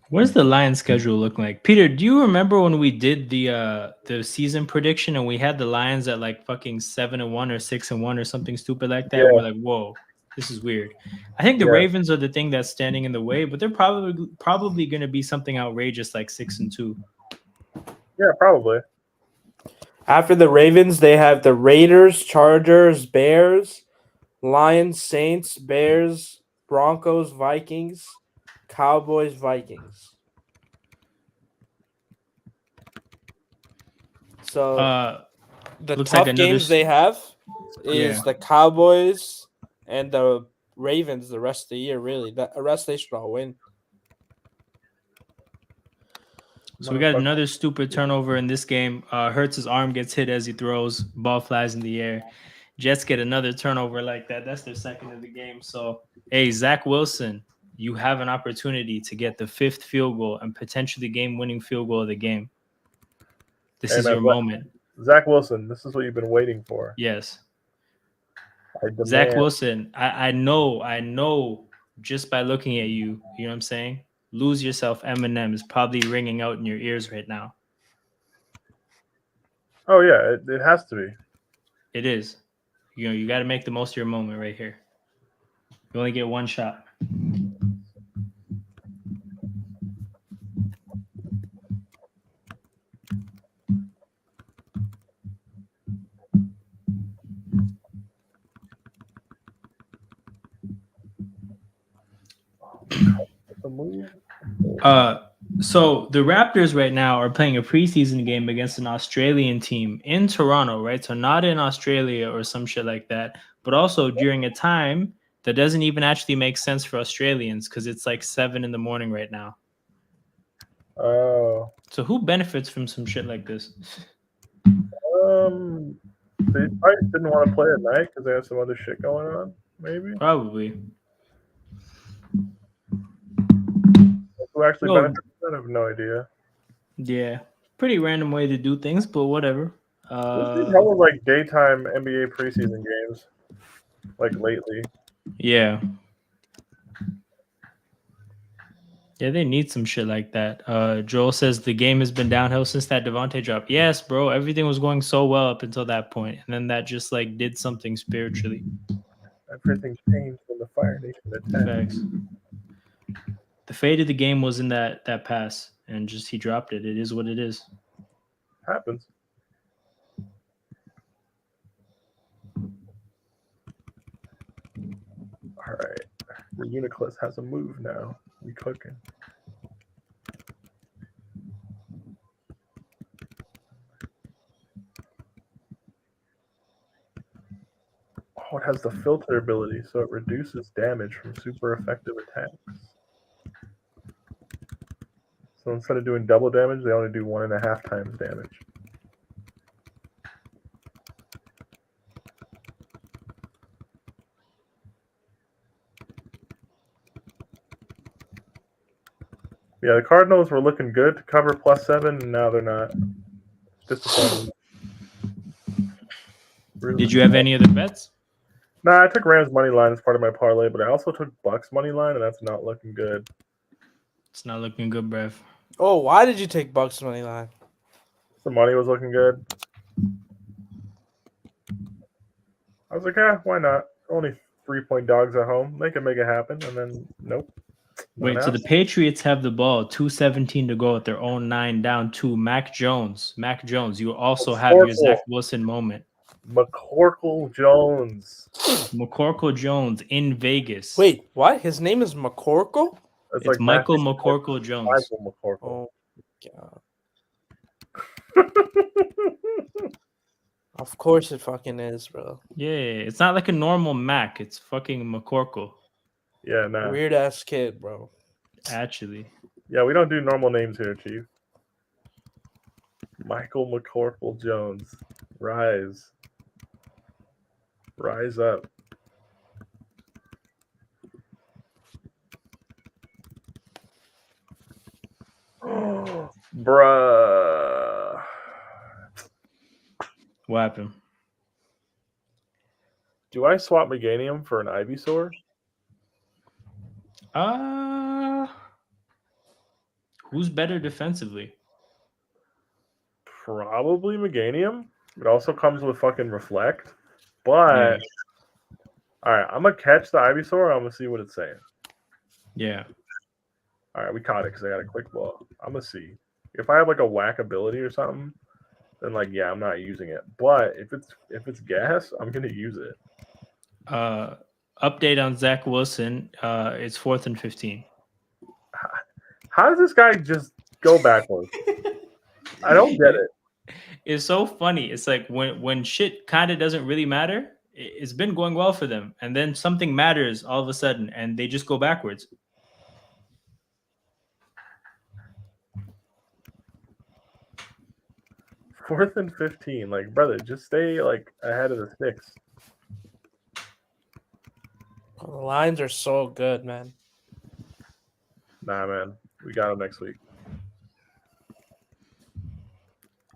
What does the Lions schedule look like? Peter, do you remember when we did the season prediction and we had the Lions at like fucking 7-1 or 6-1 or something stupid like that? Yeah. We're like, whoa, this is weird. I think the Ravens are the thing that's standing in the way, but they're probably going to be something outrageous like 6-2. Yeah, probably. After the Ravens, they have the Raiders, Chargers, Bears, Lions, Saints, Bears, Broncos, Vikings, Cowboys, Vikings. So the tough games they have is the Cowboys and the Ravens the rest of the year, really. The rest they should all win. So we got another stupid turnover in this game. Hurts' arm gets hit as he throws. Ball flies in the air. Jets get another turnover like that. That's their second of the game. So, hey, Zach Wilson, you have an opportunity to get the 5th field goal and potentially game-winning field goal of the game. This is your moment. Zach Wilson, this is what you've been waiting for. Yes. Zach Wilson, I know just by looking at you, you know what I'm saying? Lose Yourself Eminem is probably ringing out in your ears right now. Oh, yeah, it has to be. It is. You know, you got to make the most of your moment right here. You only get one shot. So the Raptors right now are playing a preseason game against an Australian team in Toronto, right? So not in Australia or some shit like that, but also during a time that doesn't even actually make sense for Australians because it's like 7 a.m. right now. Oh. So who benefits from some shit like this? They probably didn't want to play at night because they have some other shit going on. Maybe. Probably. Who actually Well, benefits? I have no idea. Yeah, pretty random way to do things, but whatever. There's been hella like daytime NBA preseason games, like lately. Yeah. Yeah, they need some shit like that. Joel says the game has been downhill since that Devontae drop. Yes, bro, everything was going so well up until that point, and then that just like did something spiritually. Everything changed when the Fire Nation attacked. Facts. The fate of the game was in that pass, and just he dropped it. It is what it is. Happens. All right, Uniclus has a move now. We cooking. Oh, it has the filter ability, so it reduces damage from super effective attacks. So instead of doing double damage, they only do 1.5 times damage. Yeah, the Cardinals were looking good to cover +7, and now they're not. Disappointing. Really Did you have any other bets? Nah, I took Rams money line as part of my parlay, but I also took Bucks money line, and that's not looking good. It's not looking good, bruv. Oh, why did you take Bucks money line? The money was looking good. I was like, yeah, why not? Only 3-point dogs at home. They can make it happen. And then, nope. Wait, so the Patriots have the ball, 2:17 to go at their own 9 down 2. Mac Jones, you also have your Zach Wilson moment. McCorkle Jones. McCorkle Jones in Vegas. Wait, what? His name is McCorkle? It's like Michael McCorkle Jones. Michael McCorkle. Oh, God. Of course it fucking is, bro. Yeah, it's not like a normal Mac. It's fucking McCorkle. Yeah, nah. Weird ass kid, bro. Actually. Yeah, we don't do normal names here, Chief. Michael McCorkle Jones. Rise. Rise up. Bruh. What happened? Do I swap Meganium for an Ivysaur? Who's better defensively? Probably Meganium. It also comes with fucking Reflect. But all right, I'm gonna catch the Ivysaur. I'm gonna see what it's saying. Yeah. All right, we caught it because I got a quick ball. I'm gonna see if I have like a whack ability or something. Then like yeah, I'm not using it. But if it's gas, I'm gonna use it. Update on Zach Wilson. It's 4th and 15. How does this guy just go backwards? I don't get it. It's so funny. It's like when shit kind of doesn't really matter, it's been going well for them, and then something matters all of a sudden, and they just go backwards. Fourth and 15. Like, brother, just stay like ahead of the sticks. The lines are so good, man. Nah, man. We got him next week.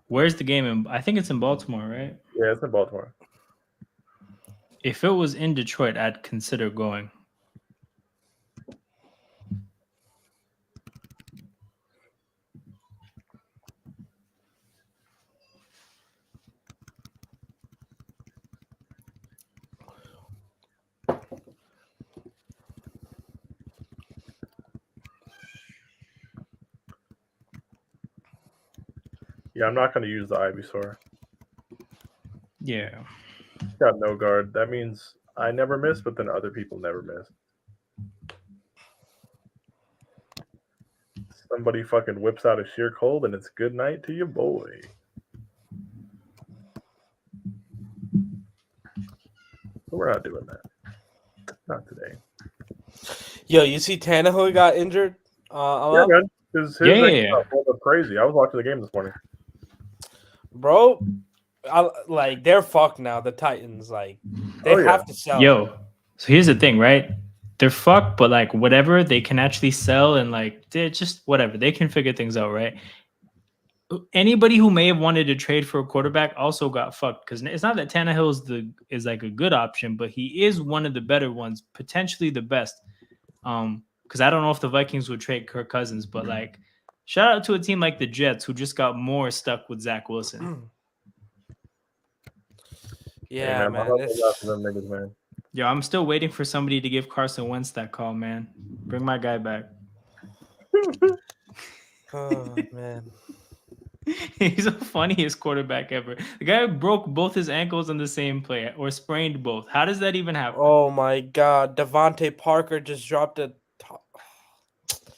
Where's the game? I think it's in Baltimore, right? Yeah, it's in Baltimore. If it was in Detroit, I'd consider going. Yeah, I'm not going to use the Ivysaur. Yeah. Got no guard. That means I never miss, but then other people never miss. Somebody fucking whips out a sheer cold, and it's good night to you, boy. We're not doing that. Not today. Yo, you see Tannehill got injured? Yeah, man. His Yeah. was crazy. I was watching the game this morning. Bro, they're fucked now. The Titans, they have to sell. Yo, so here's the thing, right? They're fucked, but like whatever they can actually sell and like they're just whatever they can figure things out, right? Anybody who may have wanted to trade for a quarterback also got fucked because it's not that Tannehill is like a good option, but he is one of the better ones, potentially the best. Because I don't know if the Vikings would trade Kirk Cousins, but like shout out to a team like the Jets who just got more stuck with Zach Wilson. Yeah, hey, man. Man. Yo, I'm still waiting for somebody to give Carson Wentz that call, man. Bring my guy back. Oh man. He's the funniest quarterback ever. The guy broke both his ankles on the same play or sprained both. How does that even happen? Oh my God. Devontae Parker just dropped a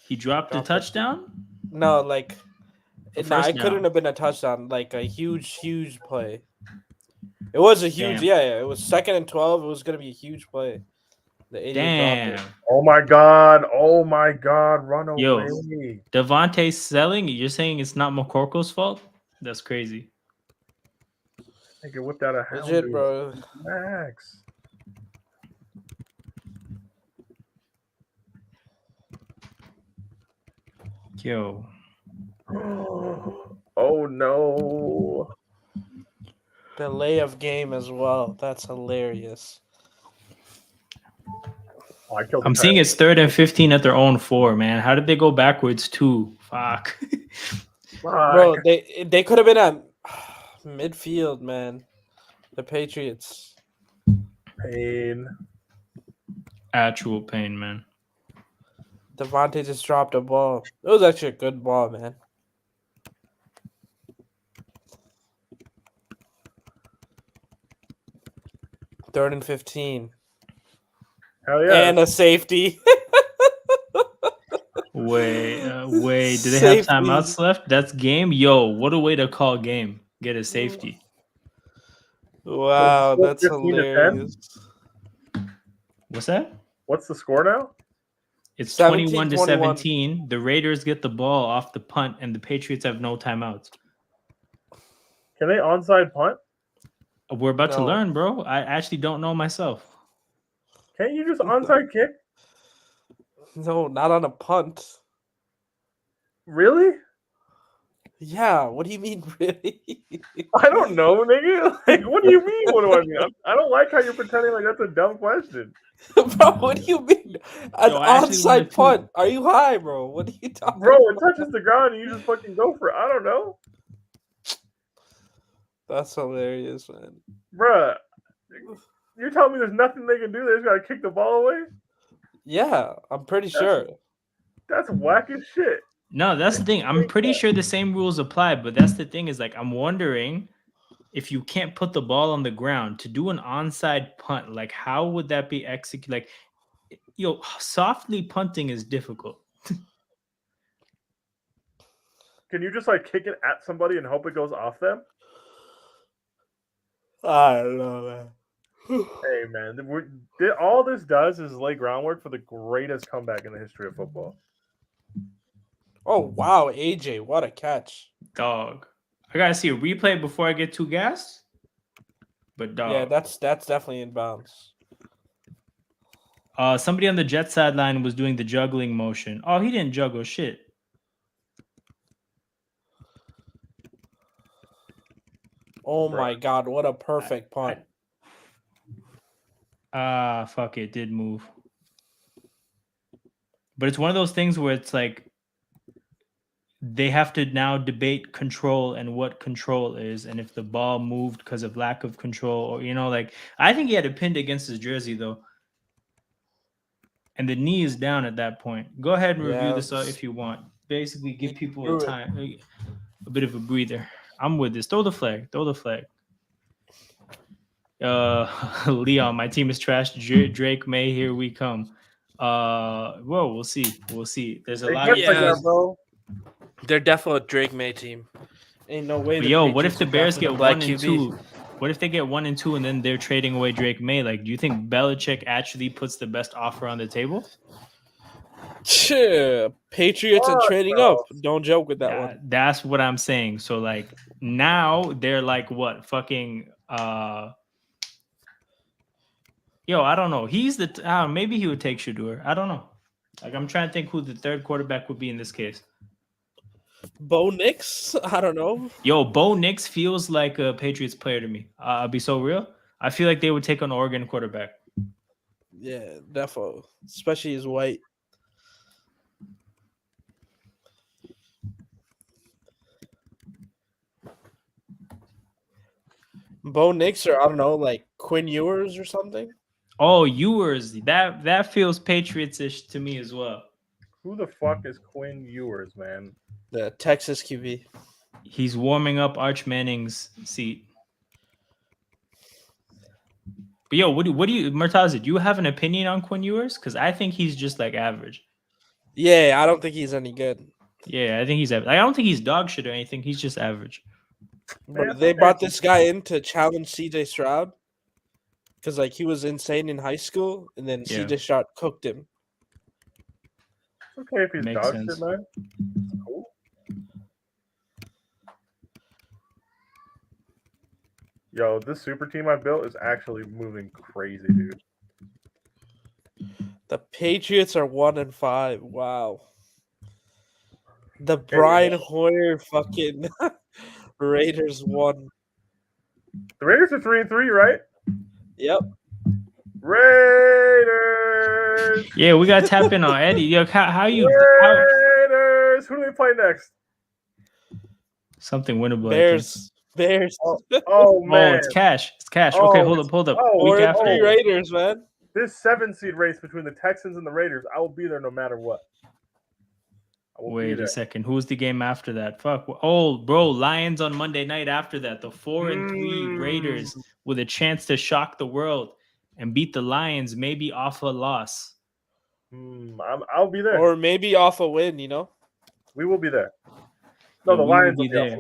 He dropped a touchdown? No, it down. couldn't have been a touchdown. Like a huge play. It was a huge, yeah. It was 2nd and 12. It was gonna be a huge play. The idiot dropped it. Oh my God! Run away! Yo, Devontae selling. You're saying it's not McCorkle's fault? That's crazy. I get whipped out of hell. Legit, bro. Max. Yo. Oh no. Delay of game as well. That's hilarious. I'm seeing it's 3rd and 15 at their own 4, man. How did they go backwards too? Fuck. Bro, they could have been at midfield, man. The Patriots. Pain. Actual pain, man. Devontae just dropped a ball. It was actually a good ball, man. Third and 15. Hell yeah. And a safety. Wait. Do they have timeouts left? That's game? Yo, what a way to call game. Get a safety. Wow, that's hilarious. What's that? What's the score now? It's 21-17. The Raiders get the ball off the punt, and the Patriots have no timeouts. Can they onside punt? We're about to learn, bro. I actually don't know myself. Can't you just onside kick? No, not on a punt. Really? Yeah, what do you mean, really? I don't know, nigga. Like, what do you mean? What do I mean? I don't like how you're pretending like that's a dumb question. Bro, what do you mean? An onside punt. Are you high, bro? What are you talking about? Bro, it touches the ground and you just fucking go for it. I don't know. That's hilarious, man. Bruh, you're telling me there's nothing they can do? They just gotta kick the ball away? Yeah, I'm pretty sure. That's whack as shit. No, that's the thing. I'm pretty sure the same rules apply, but that's the thing is like I'm wondering if you can't put the ball on the ground to do an onside punt, like how would that be executed? Like, yo, softly punting is difficult. Can you just like kick it at somebody and hope it goes off them? I don't know, man. Hey, man, all this does is lay groundwork for the greatest comeback in the history of football. Oh, wow, AJ, what a catch. Dog. I got to see a replay before I get too gassed. But dog. Yeah, that's definitely in bounds. Somebody on the Jet sideline was doing the juggling motion. Oh, he didn't juggle shit. Oh my God, what a perfect punt. Fuck, it did move. But it's one of those things where it's like they have to now debate control and what control is, and if the ball moved because of lack of control, or like I think he had it pinned against his jersey though, and the knee is down at that point. Go ahead and review this if you want. Basically, give people a bit of a breather. I'm with this. Throw the flag. Leon, my team is trash. Drake May, here we come. We'll see. There's a lot of bro. They're definitely a Drake May team. Ain't no way. But what if the Bears get 1 and 2? What if they get 1 and 2 and then they're trading away Drake May? Like, do you think Belichick actually puts the best offer on the table? Patriots are trading up. Don't joke with that one. That's what I'm saying. So like now they're like what fucking yo, I don't know. He's the maybe he would take Shador. I don't know. Like I'm trying to think who the third quarterback would be in this case. Bo Nix? I don't know. Yo, Bo Nix feels like a Patriots player to me. I'll be so real. I feel like they would take an Oregon quarterback. Yeah, definitely. Especially his white. Bo Nix or I don't know, like Quinn Ewers or something. Oh, Ewers. That feels Patriots-ish to me as well. Who the fuck is Quinn Ewers, man? The Texas QB. He's warming up Arch Manning's seat. But yo, what do you, Murtaza, do you have an opinion on Quinn Ewers? Because I think he's just like average. Yeah, I don't think he's any good. Yeah, I think he's average. I don't think he's dog shit or anything. He's just average. But they brought this guy in to challenge CJ Stroud because like he was insane in high school, and then CJ Stroud cooked him. Okay, if he's Makes dog sense. shit, man. It's cool. Yo, this super team I built is actually moving crazy, dude. The Patriots are 1-5. Wow. The Brian Hoyer fucking Raiders won. The Raiders are 3-3, right? Yep. Raiders. Yeah, we gotta tap in on Eddie. Yo, how you? Raiders. Who do they play next? Something winnable. Bears. Oh man. Oh, it's Cash. It's Cash. Okay, hold up. Week after Raiders, man. This 7-seed race between the Texans and the Raiders, I will be there no matter what. Wait a second. Who's the game after that? Fuck. Oh, bro, Lions on Monday night after that. The 4-3 Raiders with a chance to shock the world and beat the Lions, maybe off a loss. I'll be there. Or maybe off a win, you know? We will be there. No, the Lions will be there.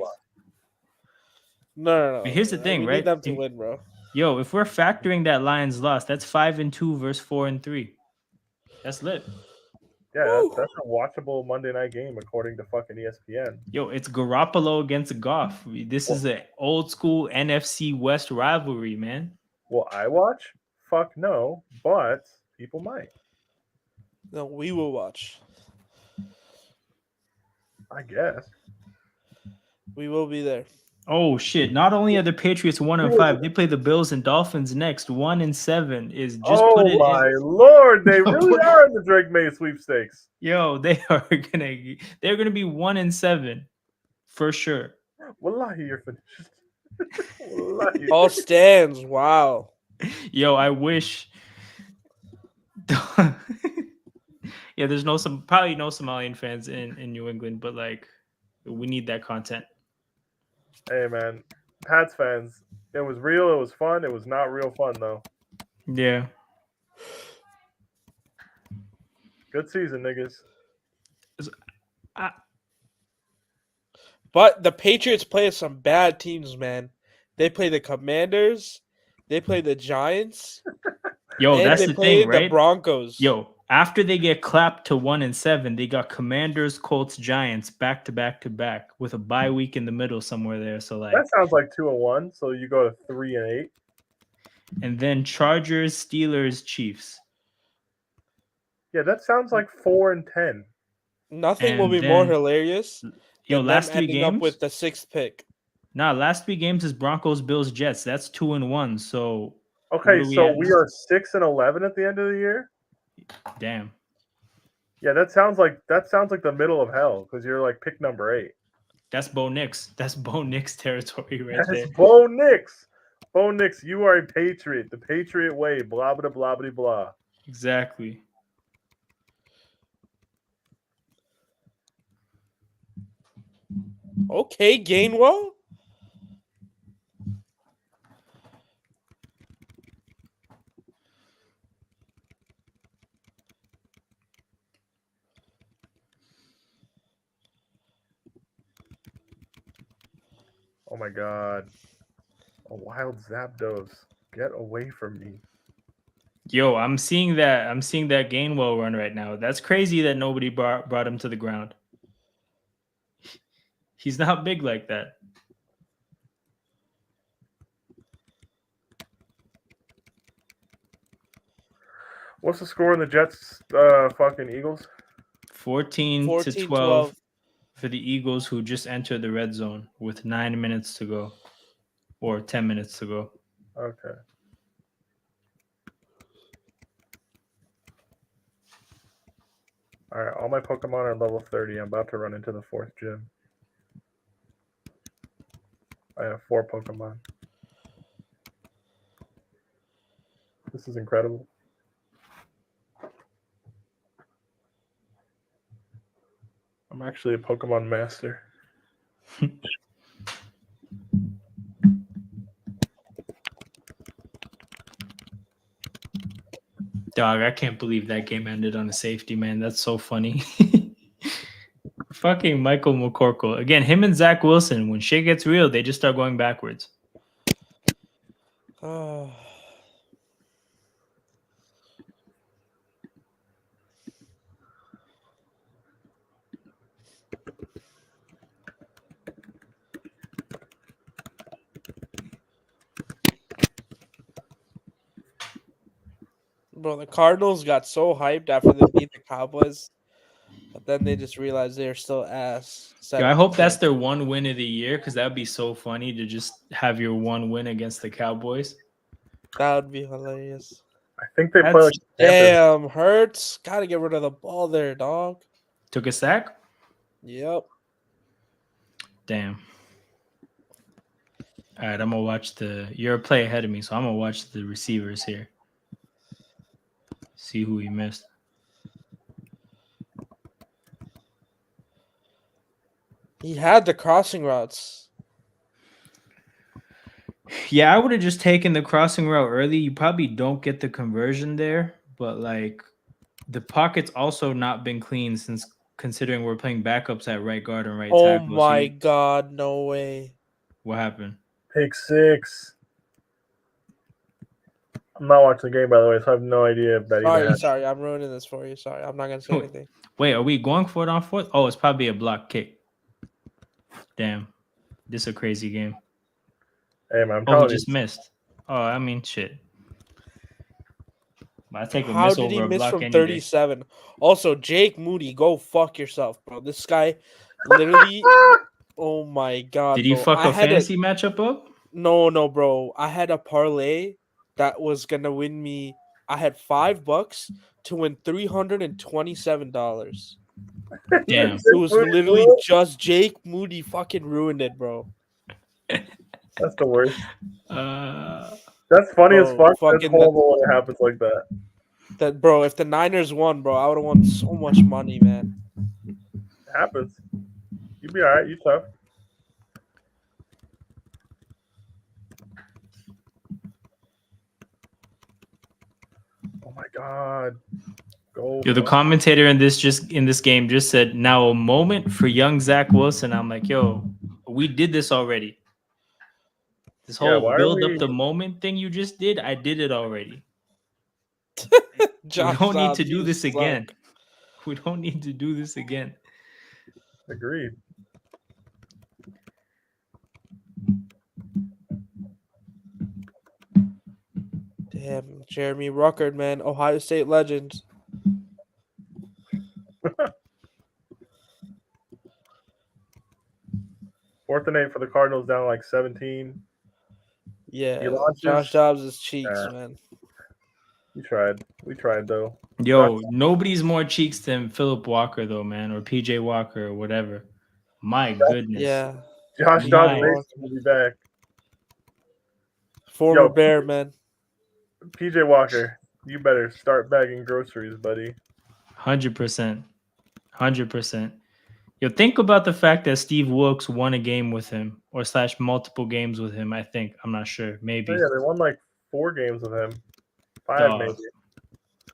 No. But here's the thing, we right? Need them to win, bro. Yo, if we're factoring that Lions loss, that's 5-2 versus 4-3. That's lit. Yeah, that's a watchable Monday night game according to fucking ESPN. Yo, it's Garoppolo against Goff. This is an old school NFC West rivalry, man. Will I watch? Fuck no, but people might. No, we will watch. I guess. We will be there. Oh shit! Not only are the Patriots 1-5, they play the Bills and Dolphins next. 1-7 is just. Oh my lord! They really are in the Drake May sweepstakes. Yo, they're gonna be 1-7 for sure. Wallahi, you're finished. Wallahi. All stands. Wow. Yo, I wish. Yeah, there's probably no Somalian fans in New England, but like, we need that content. Hey man, Pats fans, it was real, it was fun, it was not real fun though. Yeah. Good season, niggas. But the Patriots play some bad teams, man. They play the Commanders, they play the Giants. Yo, that's the thing, right? The Broncos. Yo, after they get clapped to 1-7, they got Commanders, Colts, Giants back to back with a bye week in the middle somewhere there. So like that sounds like 2-1. So you go to 3-8, and then Chargers, Steelers, Chiefs. Yeah, that sounds like 4-10. Nothing will be more hilarious. Yo, last 3 games up with the 6th pick. Nah, last 3 games is Broncos, Bills, Jets. That's 2-1. So okay, so we are 6-11 at the end of the year. Damn. Yeah, that sounds like the middle of hell because you're like pick number 8. That's Bo Nix. That's Bo Nix territory right there. Bo Nix. Bo Nix, you are a patriot. The Patriot way. Blah blah blah blah blah. Exactly. Okay, Gainwell. Oh my god. A wild Zapdos. Get away from me. Yo, I'm seeing that Gainwell run right now. That's crazy that nobody brought him to the ground. He's not big like that. What's the score in the Jets fucking Eagles? 14 to 12 for the Eagles, who just entered the red zone with 9 minutes to go, or 10 minutes to go. Okay. All right, all my Pokemon are level 30. I'm about to run into the 4th gym. I have 4 Pokemon. This is incredible. I'm actually a Pokemon master. Dog, I can't believe that game ended on a safety, man. That's so funny. Fucking Michael McCorkle. Again, him and Zach Wilson, when shit gets real, they just start going backwards. Bro, the Cardinals got so hyped after they beat the Cowboys, but then they just realized they're still ass. Yo, I hope that's their one win of the year, because that would be so funny to just have your one win against the Cowboys. That would be hilarious. I think they play like damn Hurts. Gotta get rid of the ball there, dog. Took a sack? Yep. Damn. All right, I'm gonna watch you're a play ahead of me, so I'm gonna watch the receivers here. See who he missed. He had the crossing routes. Yeah, I would have just taken the crossing route early. You probably don't get the conversion there, but like the pocket's also not been clean since, considering we're playing backups at right guard and right tackle. Oh my God, no way. What happened? Pick 6. I'm not watching the game, by the way, so I have no idea if that even happened. Sorry, I'm ruining this for you. Sorry, I'm not gonna say anything. Wait, are we going for it on 4th? Oh, it's probably a block kick. Damn, this is a crazy game. Hey man, I'm telling you. Just missed. Oh, I mean, shit. I take a miss over a block from any 37? Day. Also, Jake Moody, go fuck yourself, bro. This guy, literally. Oh my God. Did he fuck a fantasy matchup up? No, bro. I had a parlay that was gonna win me. I had $5 to win $327. Damn. It was literally just Jake Moody fucking ruined it, bro. That's the worst. That's funny as fuck. That's horrible when it happens like that. That, bro, if the Niners won, bro, I would have won so much money, man. It happens. You be all right. You tough. Oh my God. Go. Yo, the commentator in this game just said, "Now a moment for young Zach Wilson." I'm like, yo, we did this already. This whole build up the moment thing you just did, I did it already. We don't need to do this again. We don't need to do this again. Agreed. Damn, Jeremy Ruckert, man. Ohio State legend. 4th and 8 for the Cardinals, down like 17. Yeah, Josh Dobbs' cheeks, man. We tried though. Yo, nobody's more cheeks than Philip Walker though, man, or PJ Walker or whatever. My goodness. Yeah. Josh Dobbs will be back. Former Bear, man. PJ Walker, you better start bagging groceries, buddy. 100%. 100%. Yo, think about the fact that Steve Wilkes won a game with him, or / multiple games with him. I think, I'm not sure. Maybe. Oh, yeah, they won like 4 games with him. 5 maybe.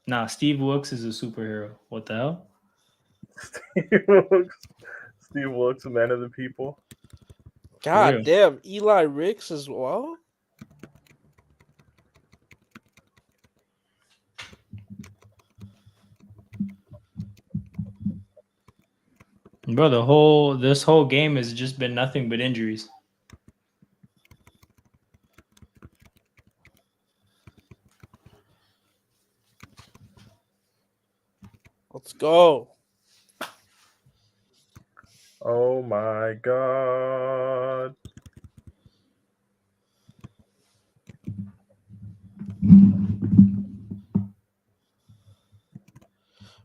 Nah, Steve Wilkes is a superhero. What the hell? Steve Wilkes, a man of the people. God damn, Eli Ricks as well. Bro, this whole game has just been nothing but injuries. Let's go. Oh my god.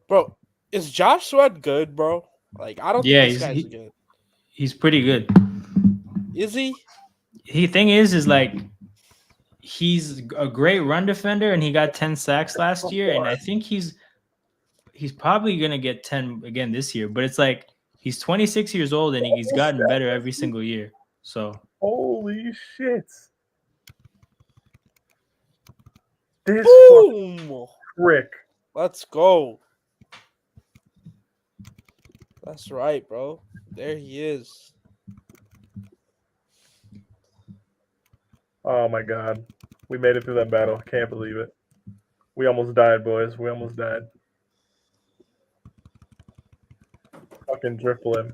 Bro, is Josh Sweat good, bro? Like, I don't think this guy's good. He's pretty good. Is he? Thing is like he's a great run defender, and he got 10 sacks last year, and I think he's probably gonna get 10 again this year. But it's like he's 26 years old, and he's gotten better every single year. So holy shit. This Boom! Frick. Let's go. That's right, bro. There he is. Oh my god. We made it through that battle. Can't believe it. We almost died, boys. We almost died. Fucking dribble him.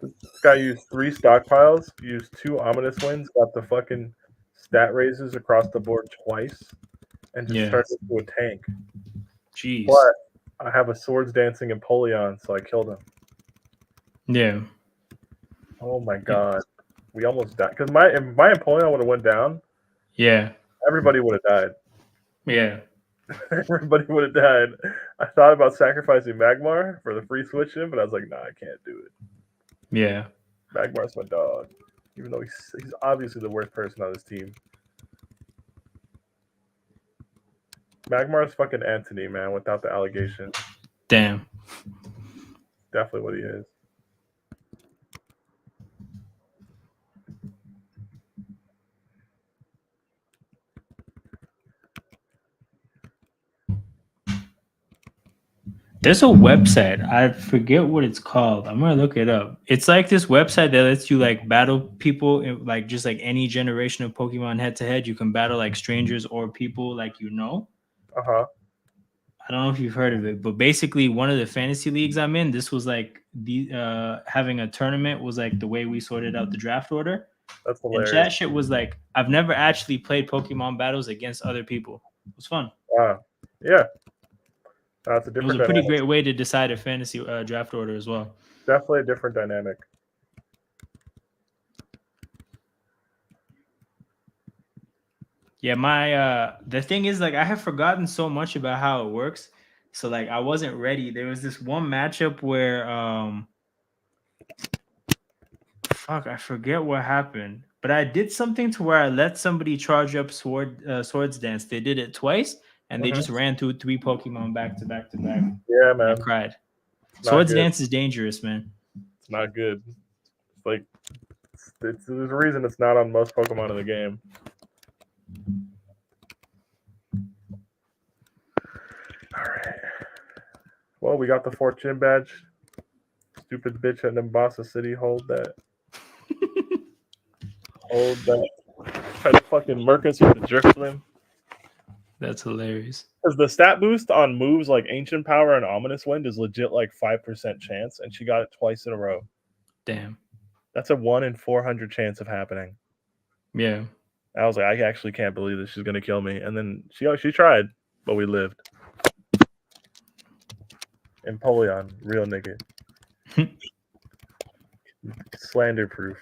This guy used 3 stockpiles, used 2 ominous wins, got the fucking stat raises across the board twice, and just turned into a tank. Jeez. But I have a swords dancing Empoleon, so I killed him. Yeah. Oh my god. We almost died. Because if my Empoleon would have went down, yeah, everybody would have died. Yeah. Everybody would have died. I thought about sacrificing Magmar for the free switch in, but I was like, nah, I can't do it. Yeah. Magmar's my dog. Even though he's obviously the worst person on this team. Magmar's fucking Anthony, man, without the allegation. Damn. Definitely what he is. There's a website. I forget what it's called. I'm gonna look it up. It's like this website that lets you like battle people in, like just like any generation of Pokemon head to head. You can battle like strangers or people like you know. Uh-huh. I don't know if you've heard of it, but basically one of the fantasy leagues I'm in, this was like the having a tournament was like the way we sorted out the draft order. That's hilarious. And that shit was like I've never actually played Pokemon battles against other people. It was fun. Wow. Yeah. That's a It was different a pretty dynamic. great way to decide a fantasy draft order as well. Definitely a different dynamic. Yeah, my the thing is like I have forgotten so much about how it works. So like I wasn't ready. There was this one matchup where fuck, I forget what happened. But I did something to where I let somebody charge up swords dance. They did it twice and they just ran through 3 Pokemon back to back to back. Yeah, man. I cried. Swords dance is dangerous, man. It's not good. It's like there's a reason it's not on most Pokemon in the game. All right. Well, we got the Fortune badge. Stupid bitch at Nimbasa City. Hold that. Hold that. Try to fucking murk us with the Drifloon. That's hilarious. Because the stat boost on moves like Ancient Power and Ominous Wind is legit like 5% chance, and she got it twice in a row. Damn. That's a 1 in 400 chance of happening. Yeah. I was like, I actually can't believe this. She's gonna kill me. And then she tried, but we lived. Empoleon, real nigga. Slander proof.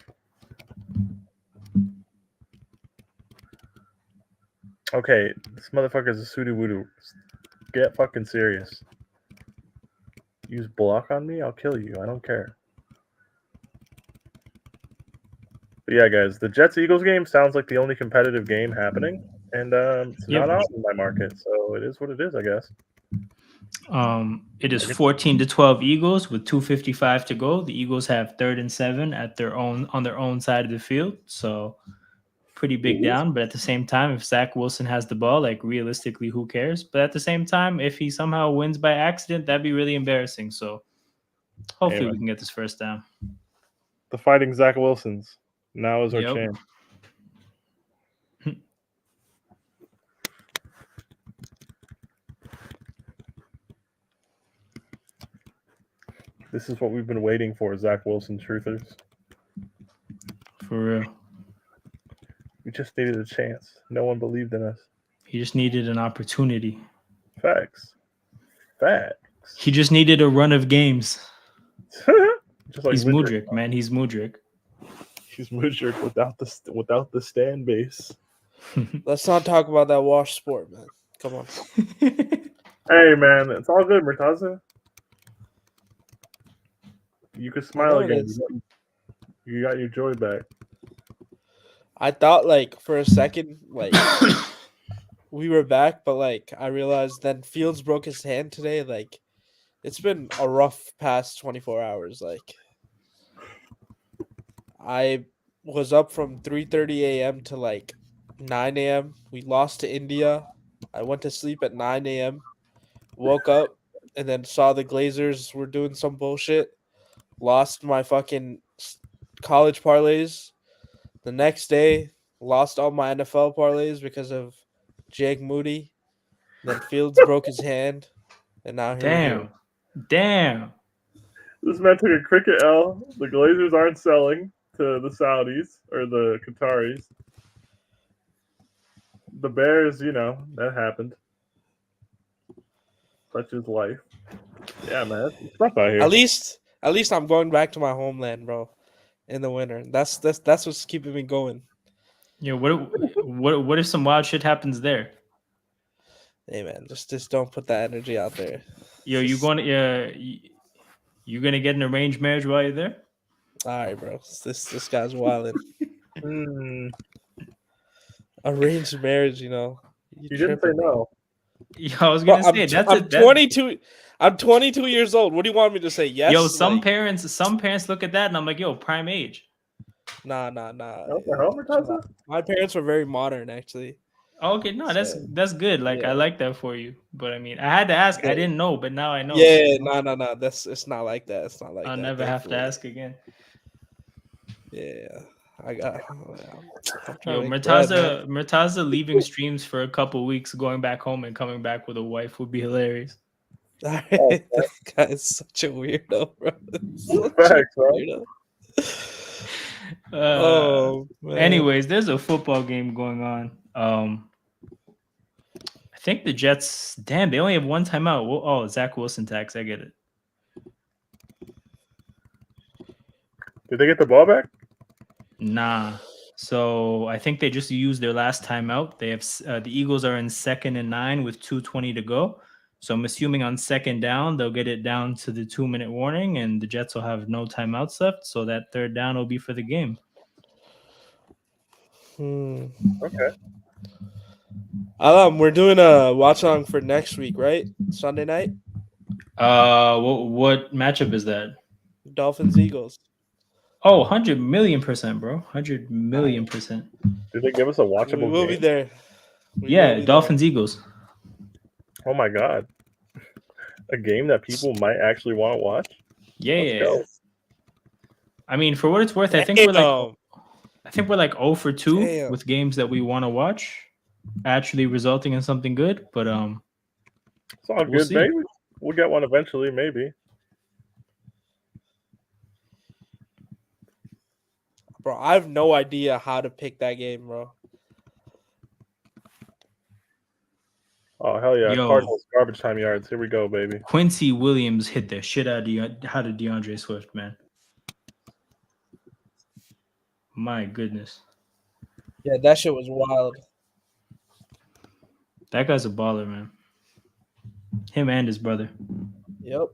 Okay, this motherfucker's a Sudowoodo. Get fucking serious. Use block on me? I'll kill you. I don't care. But yeah, guys, the Jets-Eagles game sounds like the only competitive game happening. And it's not out in my market, so it is what it is, I guess. It is 14-12 Eagles with 2:55 to go. The Eagles have 3rd and 7 on their own side of the field. So pretty big down, but at the same time, if Zach Wilson has the ball, like realistically, who cares? But at the same time, if he somehow wins by accident, that'd be really embarrassing. So hopefully we can get this first down. The Fighting Zach Wilsons. Now is our chance. This is what we've been waiting for, Zach Wilson truthers. For real. We just needed a chance. No one believed in us. He just needed an opportunity. Facts. He just needed a run of games. Just like He's Mudryk, man. He's Mudryk. He's Mudryk without the stand base. Let's not talk about that wash sport, man. Come on. Hey, man, it's all good, Murtaza. You can smile again. You got your joy back. I thought, like, for a second, like, we were back, but, like, I realized then Fields broke his hand today. Like, it's been a rough past 24 hours. Like, I was up from 3:30 a.m. to, like, 9 a.m. We lost to India. I went to sleep at 9 a.m., woke up, and then saw the Glazers were doing some bullshit. Lost my fucking college parlays. The next day, lost all my NFL parlays because of Jake Moody. Then Fields broke his hand, and now here Damn. This man took a cricket L. The Glazers aren't selling to the Saudis or the Qataris. The Bears, that happened. Such is life. Yeah, man, it's rough out here. At least I'm going back to my homeland, bro. In the winter, that's what's keeping me going. Yeah, what if some wild shit happens there? Hey man, just don't put that energy out there. Yo, you gonna get an arranged marriage while you're there? All right, bro. This guy's wilding. Arranged marriage, You didn't say no. Yeah, I was gonna say I'm 22. I'm 22 years old. What do you want me to say? Yes. Yo, some parents look at that and I'm like, yo, prime age. Nah. What My parents were very modern, actually. Okay, no, that's good. Like, yeah. I like that for you. But I mean, I had to ask. Yeah. I didn't know, but now I know. Yeah, no. It's not like that. It's not like I'll that. Never have to ask again. Yeah, I got. Yo, Murtaza leaving streams for a couple weeks, going back home and coming back with a wife would be hilarious. That guy is such a weirdo, bro. Man. Anyways, there's a football game going on. I think the Jets. Damn, they only have one timeout. Oh, Zach Wilson tax. I get it. Did they get the ball back? Nah. So I think they just used their last timeout. They have the Eagles are in 2nd and 9 with 2:20 to go. So I'm assuming on 2nd down, they'll get it down to the 2-minute warning, and the Jets will have no timeouts left. So that 3rd down will be for the game. Okay. We're doing a watch-along for next week, right? Sunday night. What matchup is that? Dolphins Eagles. Oh, 100 million%, bro. 100 million%. Did they give us a watchable game? We'll be there. Dolphins Eagles. Oh my god. A game that people might actually want to watch? Yeah. I mean, for what it's worth, I think we're like 0 for 2 with games that we want to watch, actually resulting in something good. But it's all good, baby. We'll get one eventually, maybe. Bro, I have no idea how to pick that game, bro. Oh, hell yeah. Cardinals garbage time yards. Here we go, baby. Quincy Williams hit the shit out of DeAndre Swift, man. My goodness. Yeah, that shit was wild. That guy's a baller, man. Him and his brother. Yep.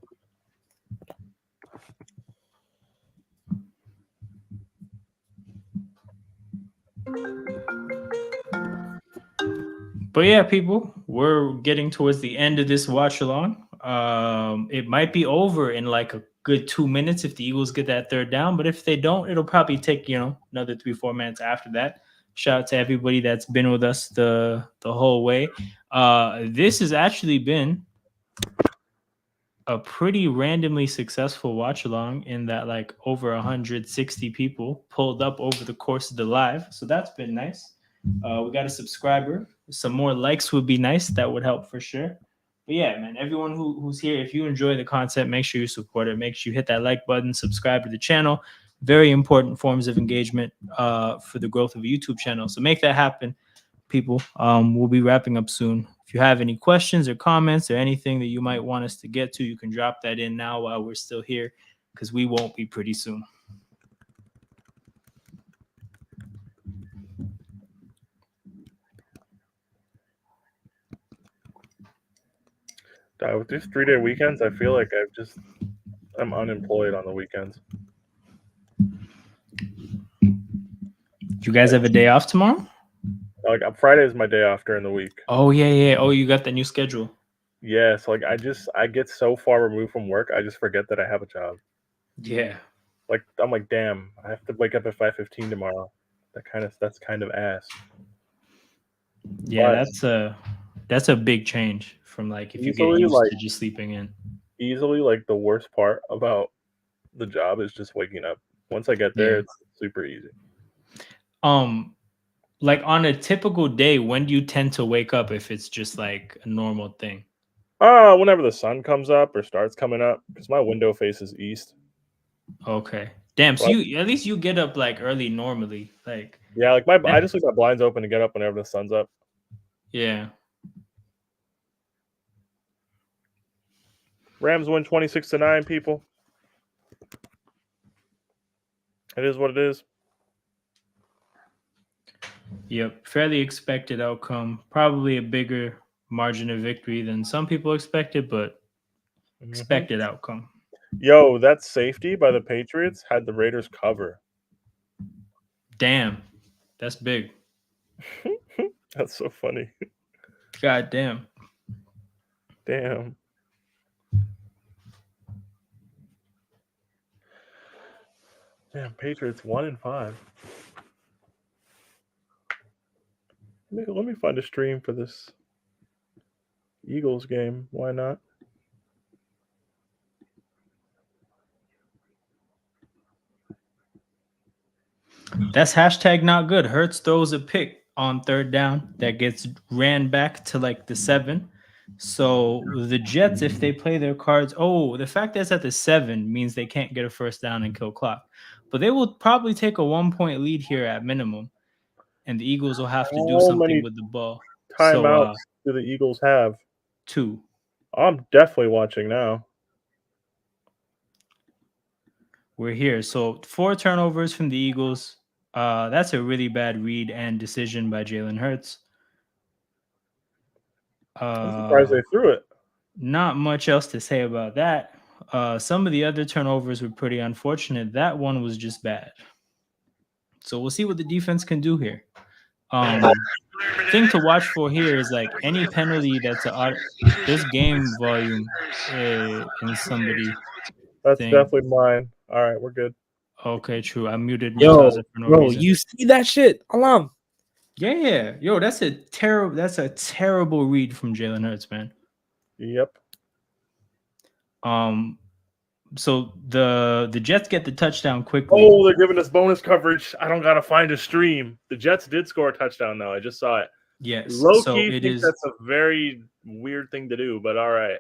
But yeah, people, we're getting towards the end of this watch along. It might be over in like a good 2 minutes if the Eagles get that 3rd down, but if they don't, it'll probably take another 3-4 minutes after that. Shout out to everybody that's been with us the whole way. This has actually been a pretty randomly successful watch along in that like over 160 people pulled up over the course of the live, so that's been nice. We got a subscriber. Some more likes would be nice. That would help for sure. But yeah, man, everyone who's here, if you enjoy the content, make sure you support it. Make sure you hit that like button, subscribe to the channel. Very important forms of engagement for the growth of a YouTube channel. So make that happen, people. We'll be wrapping up soon. If you have any questions or comments or anything that you might want us to get to, you can drop that in now while we're still here, because we won't be pretty soon. With these 3-day weekends, I feel like I'm unemployed on the weekends. You guys have a day off tomorrow? Like Friday is my day off during the week. Oh yeah. Oh, you got the new schedule. Yeah, so like I get so far removed from work, I just forget that I have a job. Yeah. Like I'm like, damn, I have to wake up at 5:15 tomorrow. That's kind of ass. Yeah, But that's a big change from like if you get easily, used like- to just sleeping in. easily, like the worst part about the job is just waking up. Once I get there, Yeah. it's super easy. Like on a typical day, when do you tend to wake up if it's just like a normal thing? Whenever the sun comes up or starts coming up, because my window faces east. Okay. Damn, so Well- you at least you get up like early normally. Like Yeah, like I just leave my blinds open to get up whenever the sun's up. yeah. Rams win 26-9, people. It is what it is. Yep. Fairly expected outcome. Probably a bigger margin of victory than some people expected, but expected outcome. Yo, that safety by the Patriots had the Raiders cover. Damn. That's big. That's so funny. God damn. Damn. Damn, Patriots 1-5. Let me find a stream for this Eagles game. Why not? That's hashtag not good. Hurts throws a pick on third down that gets ran back to like the 7. So the Jets, if they play their cards, the fact that it's at the 7 means they can't get a first down and kill clock. But they will probably take a 1-point lead here at minimum, and the Eagles will have to do How something many with the ball. timeouts do the Eagles have? 2. I'm definitely watching now. We're here. So 4 turnovers from the Eagles. That's a really bad read and decision by Jalen Hurts. I'm surprised they threw it. Not much else to say about that. Some of the other turnovers were pretty unfortunate. That one was just bad. So we'll see what the defense can do here. Thing to watch for here is like any penalty that's there's game volume in somebody. That's thing. definitely mine. All right, we're good. Okay, true. I muted Yo, Murtaza for no bro, reason. you see that shit? Alam. Yeah. Yo, that's a terrible read from Jalen Hurts, man. Yep. So the Jets get the touchdown quickly. Oh, they're giving us bonus coverage. I don't gotta find a stream. The Jets did score a touchdown, though. I just saw it. Yes. Low So key it think is. that's a very weird thing to do, but all right.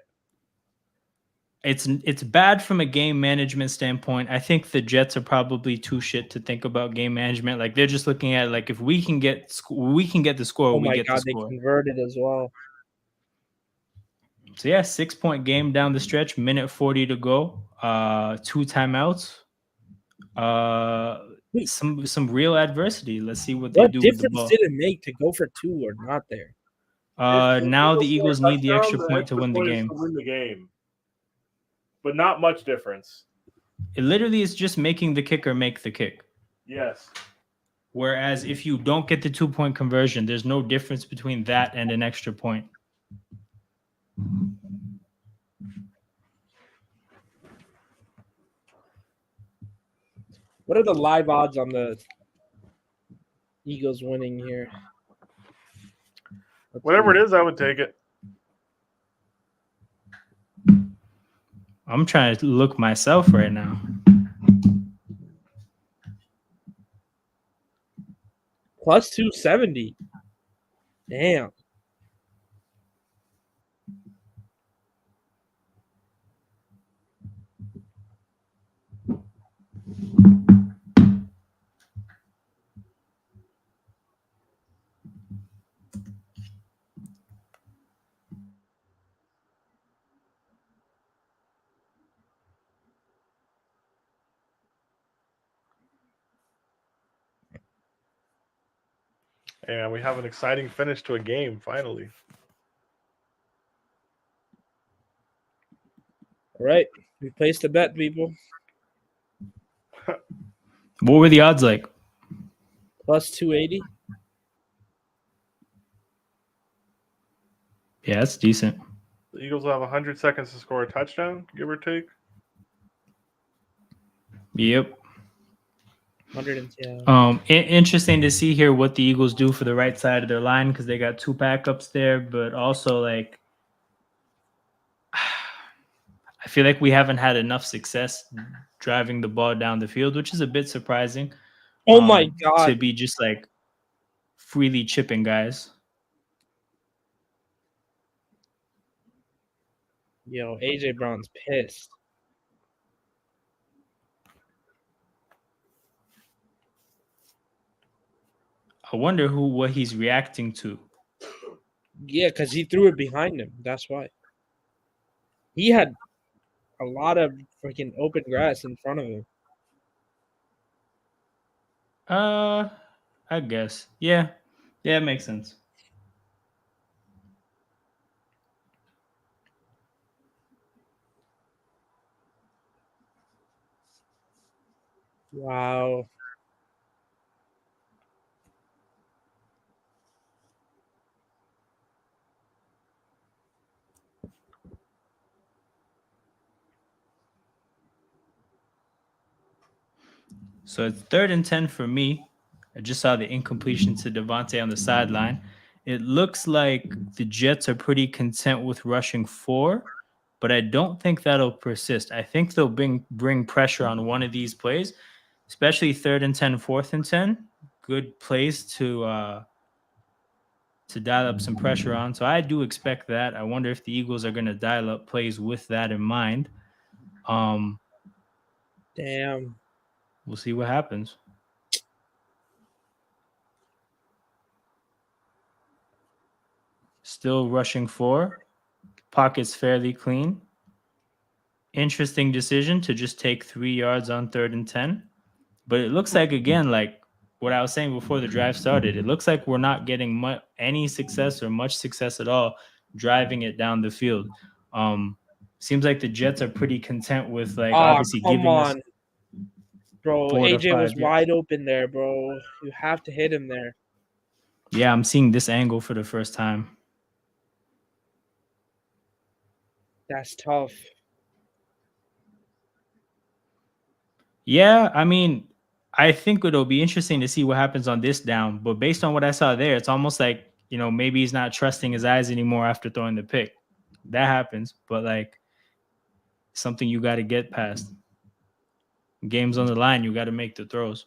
It's bad from a game management standpoint. I think the Jets are probably too shit to think about game management. Like they're just looking at like if we can get the score, Oh we my get god, the they score. converted as well. So yeah, 6-point game down the stretch, minute 40 to go. 2 timeouts. Some real adversity. Let's see what they do with the difference ball. did it make to go for 2 or not there? Now the Eagles need the extra touchdown, point to win the point is game. to win the game. But not much difference. It literally is just making the kicker make the kick. Yes. Whereas if you don't get the 2-point conversion, there's no difference between that and an extra point. What are the live odds on the Eagles winning here? Whatever it is, I would take it. I'm trying to look myself right now. Plus 270. Damn. And we have an exciting finish to a game, finally. All right. We placed a bet, people. What were the odds like? Plus 280. Yeah, that's decent. The Eagles will have 100 seconds to score a touchdown, give or take. Yep. 110. Interesting to see here what the Eagles do for the right side of their line because they got two backups there, but also like I feel like we haven't had enough success driving the ball down the field, which is a bit surprising. Oh my To God. be just like freely chipping guys. Yo, AJ Brown's pissed. I wonder what he's reacting to. Yeah, because he threw it behind him. That's why. He had a lot of freaking open grass in front of him. I guess. Yeah, it makes sense. Wow. So it's 3rd and 10 for me. I just saw the incompletion to Devontae on the sideline. It looks like the Jets are pretty content with rushing 4, but I don't think that'll persist. I think they'll bring pressure on one of these plays, especially 3rd and 10, 4th and 10. Good plays to dial up some pressure on. So I do expect that. I wonder if the Eagles are going to dial up plays with that in mind. Damn. We'll see what happens. Still rushing 4. Pocket's fairly clean. Interesting decision to just take 3 yards on 3rd and 10. But it looks like, again, like what I was saying before the drive started, it looks like we're not getting any success or much success at all driving it down the field. Seems like the Jets are pretty content with obviously giving us. Bro, 4 to AJ 5 was yards. wide open there, bro. You have to hit him there. Yeah, I'm seeing this angle for the first time. That's tough. Yeah, I mean, I think it'll be interesting to see what happens on this down. But based on what I saw there, it's almost like, maybe he's not trusting his eyes anymore after throwing the pick. That happens, but like something you got to get past. Games on the line, you got to make the throws.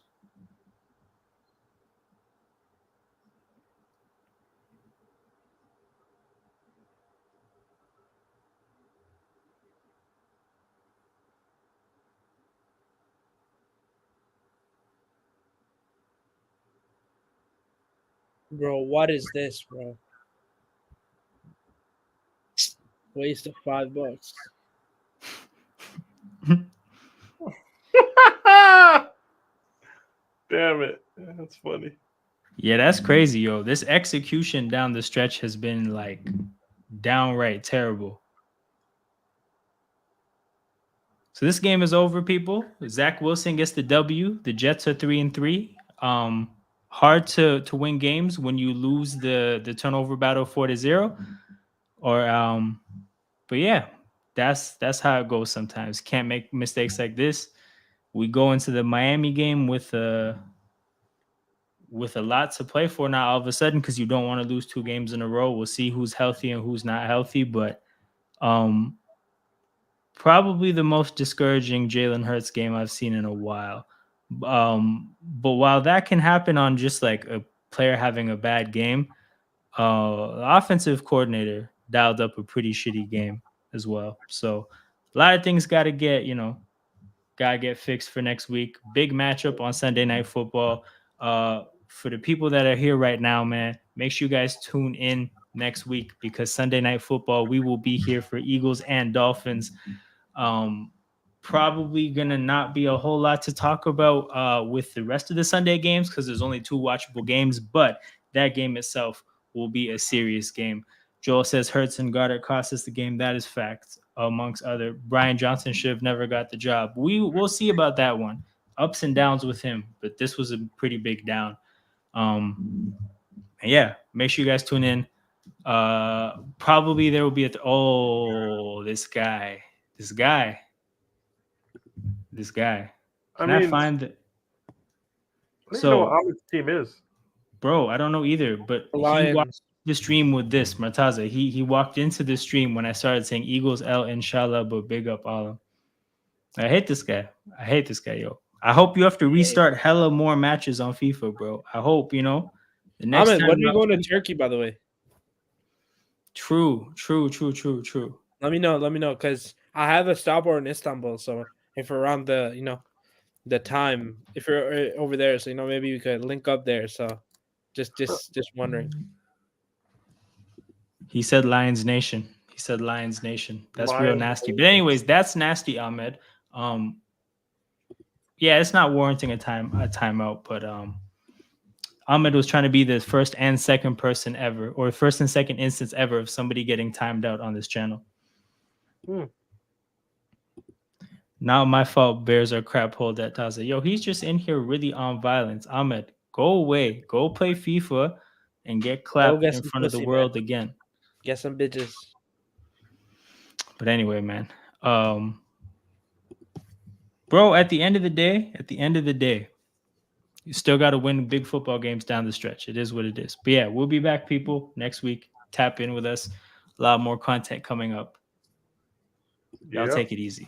Bro, what is this, bro? Waste of $5. Damn it. That's funny. Yeah, that's crazy, yo. This execution down the stretch has been like downright terrible. So this game is over, people. Zach Wilson gets the W. The Jets are 3-3. Hard to win games when you lose the turnover battle 4-0. But yeah, that's how it goes sometimes. Can't make mistakes like this. We go into the Miami game with a lot to play for now all of a sudden because you don't want to lose 2 games in a row. We'll see who's healthy and who's not healthy, but probably the most discouraging Jalen Hurts game I've seen in a while. But while that can happen on just like a player having a bad game, the offensive coordinator dialed up a pretty shitty game as well. So a lot of things got to get fixed for next week. Big matchup on Sunday Night Football. For the people that are here right now, man, make sure you guys tune in next week because Sunday Night Football, we will be here for Eagles and Dolphins. Probably gonna not be a whole lot to talk about with the rest of the Sunday games because there's only 2 watchable games, but that game itself will be a serious game. Joel says Hurts and Goddard cost us the game. That is fact, amongst other. Brian Johnson should have never got the job. We'll see about that one. Ups and downs with him, but this was a pretty big down. Yeah, make sure you guys tune in. Probably there will be this guy. Can I find it? I don't know what Ahmed's team is. Bro, I don't know either, but he watched the stream with this, Murtaza. He walked into the stream when I started saying Eagles L, inshallah, but big up Alam. I hate this guy, yo. I hope you have to restart hella more matches on FIFA, bro. I hope, the next Ahmed, time. when are you going to Turkey, by the way? True. Let me know, because I have a stopover in Istanbul, so if around the, the time, if you're over there, so maybe we could link up there. So just wondering. He said Lions Nation. That's real nasty. But anyways, that's nasty, Ahmed. Yeah, it's not warranting a timeout, but Ahmed was trying to be the first and second person ever, or first and second instance ever of somebody getting timed out on this channel. Not my fault. Bears are crap hole that Taza. Yo, he's just in here really on violence. Ahmed, go away. Go play FIFA and get clapped in front of the world again. Get some bitches. But anyway, man. Bro, at the end of the day, you still got to win big football games down the stretch. It is what it is. But yeah, we'll be back, people, next week. Tap in with us. A lot more content coming up. Y'all take it easy.